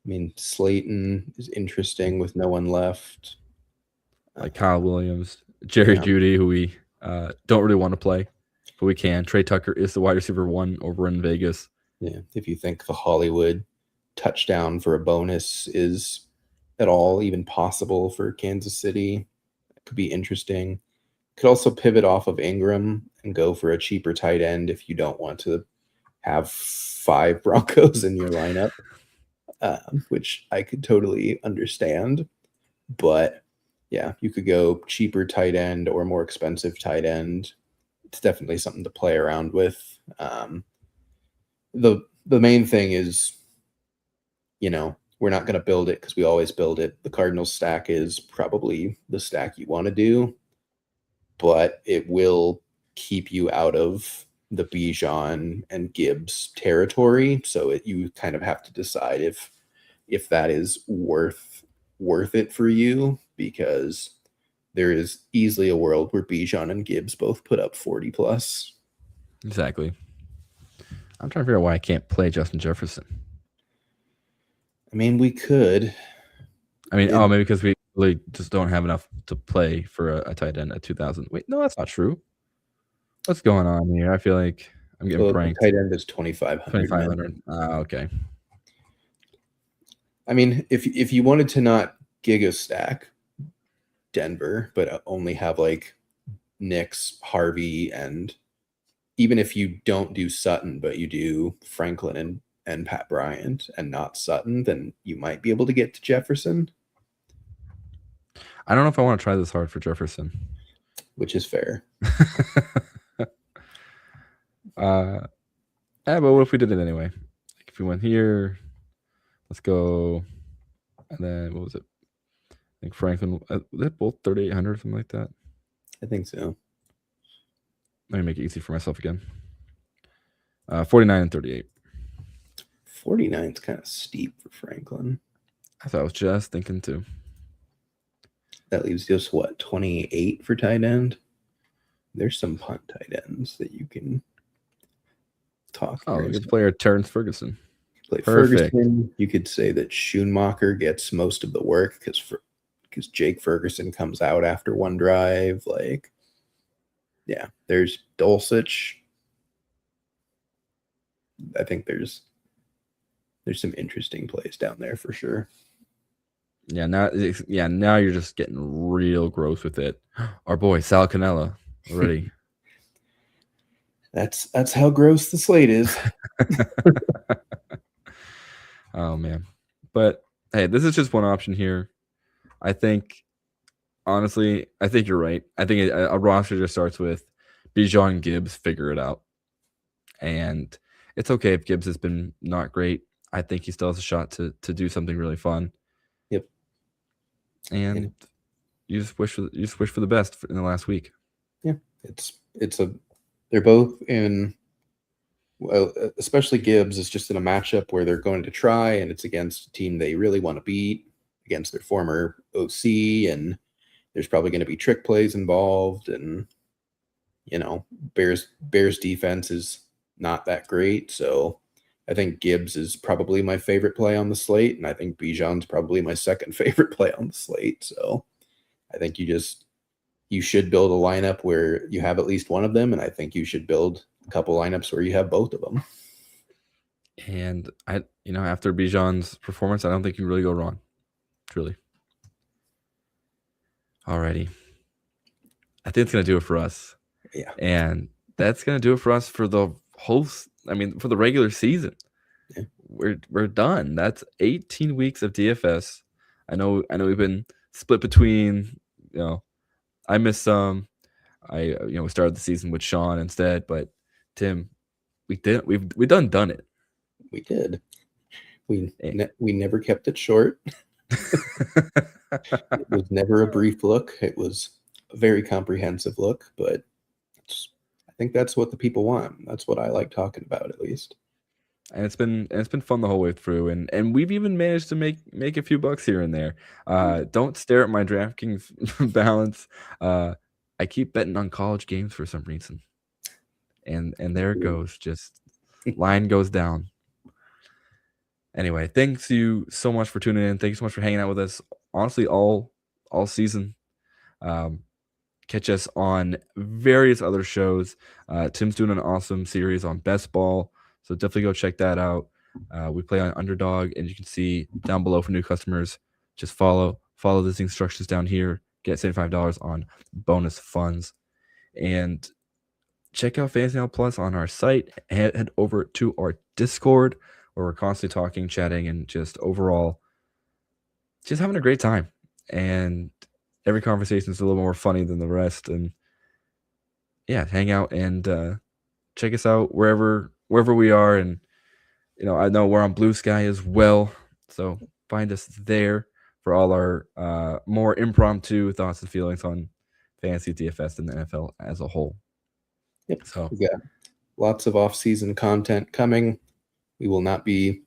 I mean, Slayton is interesting with no one left. like Kyle Williams, Jerry Jeudy, who we don't really want to play, but we can. Trey Tucker is the wide receiver 1 over in Vegas. Yeah, if you think the Hollywood touchdown for a bonus is at all even possible for Kansas City, it could be interesting. Could also pivot off of Ingram and go for a cheaper tight end if you don't want to have 5 Broncos in your lineup, which I could totally understand. But yeah, you could go cheaper tight end or more expensive tight end. It's definitely something to play around with. The main thing is, we're not going to build it because we always build it. The Cardinals stack is probably the stack you want to do, but it will keep you out of the Bijan and Gibbs territory. So you kind of have to decide if that is worth it for you, because there is easily a world where Bijan and Gibbs both put up 40 plus. Exactly. I'm trying to figure out why I can't play Justin Jefferson. I mean, we could. I mean, maybe because we really just don't have enough to play for a tight end at 2,000. Wait, no, that's not true. What's going on here? I feel like I'm getting pranked. Tight end is 2,500. 2,500. Okay. I mean, if you wanted to not giga stack Denver, but only have like Nix, Harvey, and even if you don't do Sutton, but you do Franklin and Pat Bryant and not Sutton, then you might be able to get to Jefferson. I don't know if I want to try this hard for Jefferson. Which is fair. But what if we did it anyway? Like if we went here, let's go, and then what was it? I think Franklin, they're both 3,800 or something like that. I think so. Let me make it easy for myself again. 49 and 38. 49 is kind of steep for Franklin. I thought I was just thinking too. That leaves just what, 28 for tight end? There's some punt tight ends that you can talk. Oh, good player, Terrence Ferguson. Play Perfect. Ferguson. You could say that Schoonmaker gets most of the work because Jake Ferguson comes out after one drive. Like, yeah, there's Dulcich. I think there's some interesting plays down there for sure. Yeah, now you're just getting real gross with it. Our boy Sal Cannella already. That's how gross the slate is. Oh man, but hey, this is just one option here. I think, honestly, I think you're right. I think a roster just starts with Bijan, Gibbs, figure it out, and it's okay if Gibbs has been not great. I think he still has a shot to do something really fun. Yep. And you just wish for the best in the last week. Yeah, they're both in. Well, especially Gibbs is just in a matchup where they're going to try, and it's against a team they really want to beat, against their former OC, and there's probably going to be trick plays involved, and Bears defense is not that great, so I think Gibbs is probably my favorite play on the slate, and I think Bijan's probably my second favorite play on the slate. So I think you should build a lineup where you have at least one of them, and I think you should build a couple lineups where you have both of them. And after Bijan's performance, I don't think you really go wrong. Truly. Alrighty. I think it's gonna do it for us. Yeah. And that's gonna do it for us for the for the regular season. Yeah. We're done. That's 18 weeks of DFS. I know we've been split between, I missed some. We started the season with Sean instead, but Tim, we've done it. We did. We never kept it short. It was never a brief look. It was a very comprehensive look, but I think that's what the people want. That's what I like talking about, at least. And it's been fun the whole way through, and we've even managed to make a few bucks here and there. Don't stare at my DraftKings balance. I keep betting on college games for some reason, and there it goes. Just line goes down. Anyway, thanks you so much for tuning in. Thank you so much for hanging out with us. Honestly, all season. Catch us on various other shows. Tim's doing an awesome series on best ball, so definitely go check that out. We play on Underdog, and you can see down below for new customers. Just follow these instructions down here. Get $75 on bonus funds, and check out Fantasy Now Plus on our site. Head over to our Discord, where we're constantly talking, chatting, and just overall just having a great time. And every conversation is a little more funny than the rest. And yeah, hang out and check us out wherever we are. And I know we're on Blue Sky as well, so find us there for all our more impromptu thoughts and feelings on fantasy DFS and the NFL as a whole. Yep. So we got lots of off-season content coming. We will not be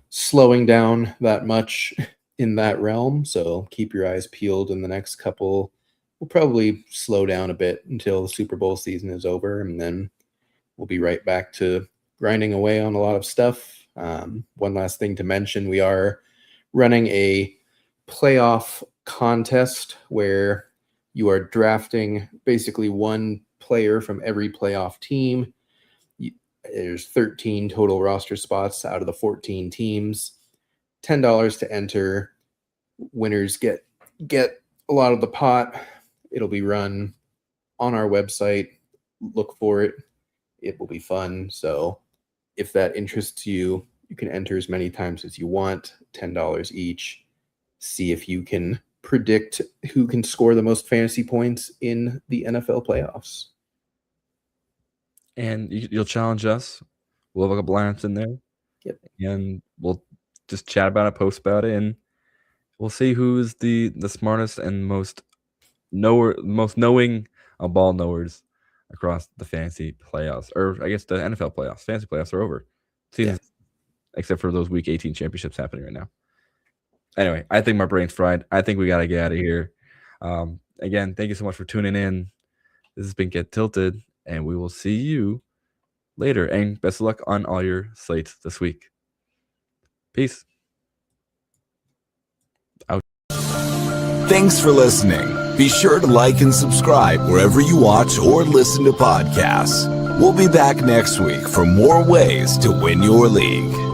slowing down that much in that realm, so keep your eyes peeled in the next couple. We'll probably slow down a bit until the Super Bowl season is over, and then we'll be right back to grinding away on a lot of stuff. One last thing to mention, we are running a playoff contest where you are drafting basically one player from every playoff team. There's 13 total roster spots out of the 14 teams. $10 to enter. Winners get a lot of the pot. It'll be run on our website. Look for it. It will be fun. So if that interests you, you can enter as many times as you want, $10 each. See if you can predict who can score the most fantasy points in the NFL playoffs. And you'll challenge us. We'll have a couple lineups in there. Yep. And we'll just chat about it, post about it, and we'll see who's the smartest and most knowing ball knowers across the fantasy playoffs, or I guess the NFL playoffs. Fantasy playoffs are over. Seasons, except for those Week 18 championships happening right now. Anyway, I think my brain's fried. I think we got to get out of here. Again, thank you so much for tuning in. This has been Get Tilted, and we will see you later. And best of luck on all your slates this week. Peace. Thanks for listening. Be sure to like and subscribe wherever you watch or listen to podcasts. We'll be back next week for more ways to win your league.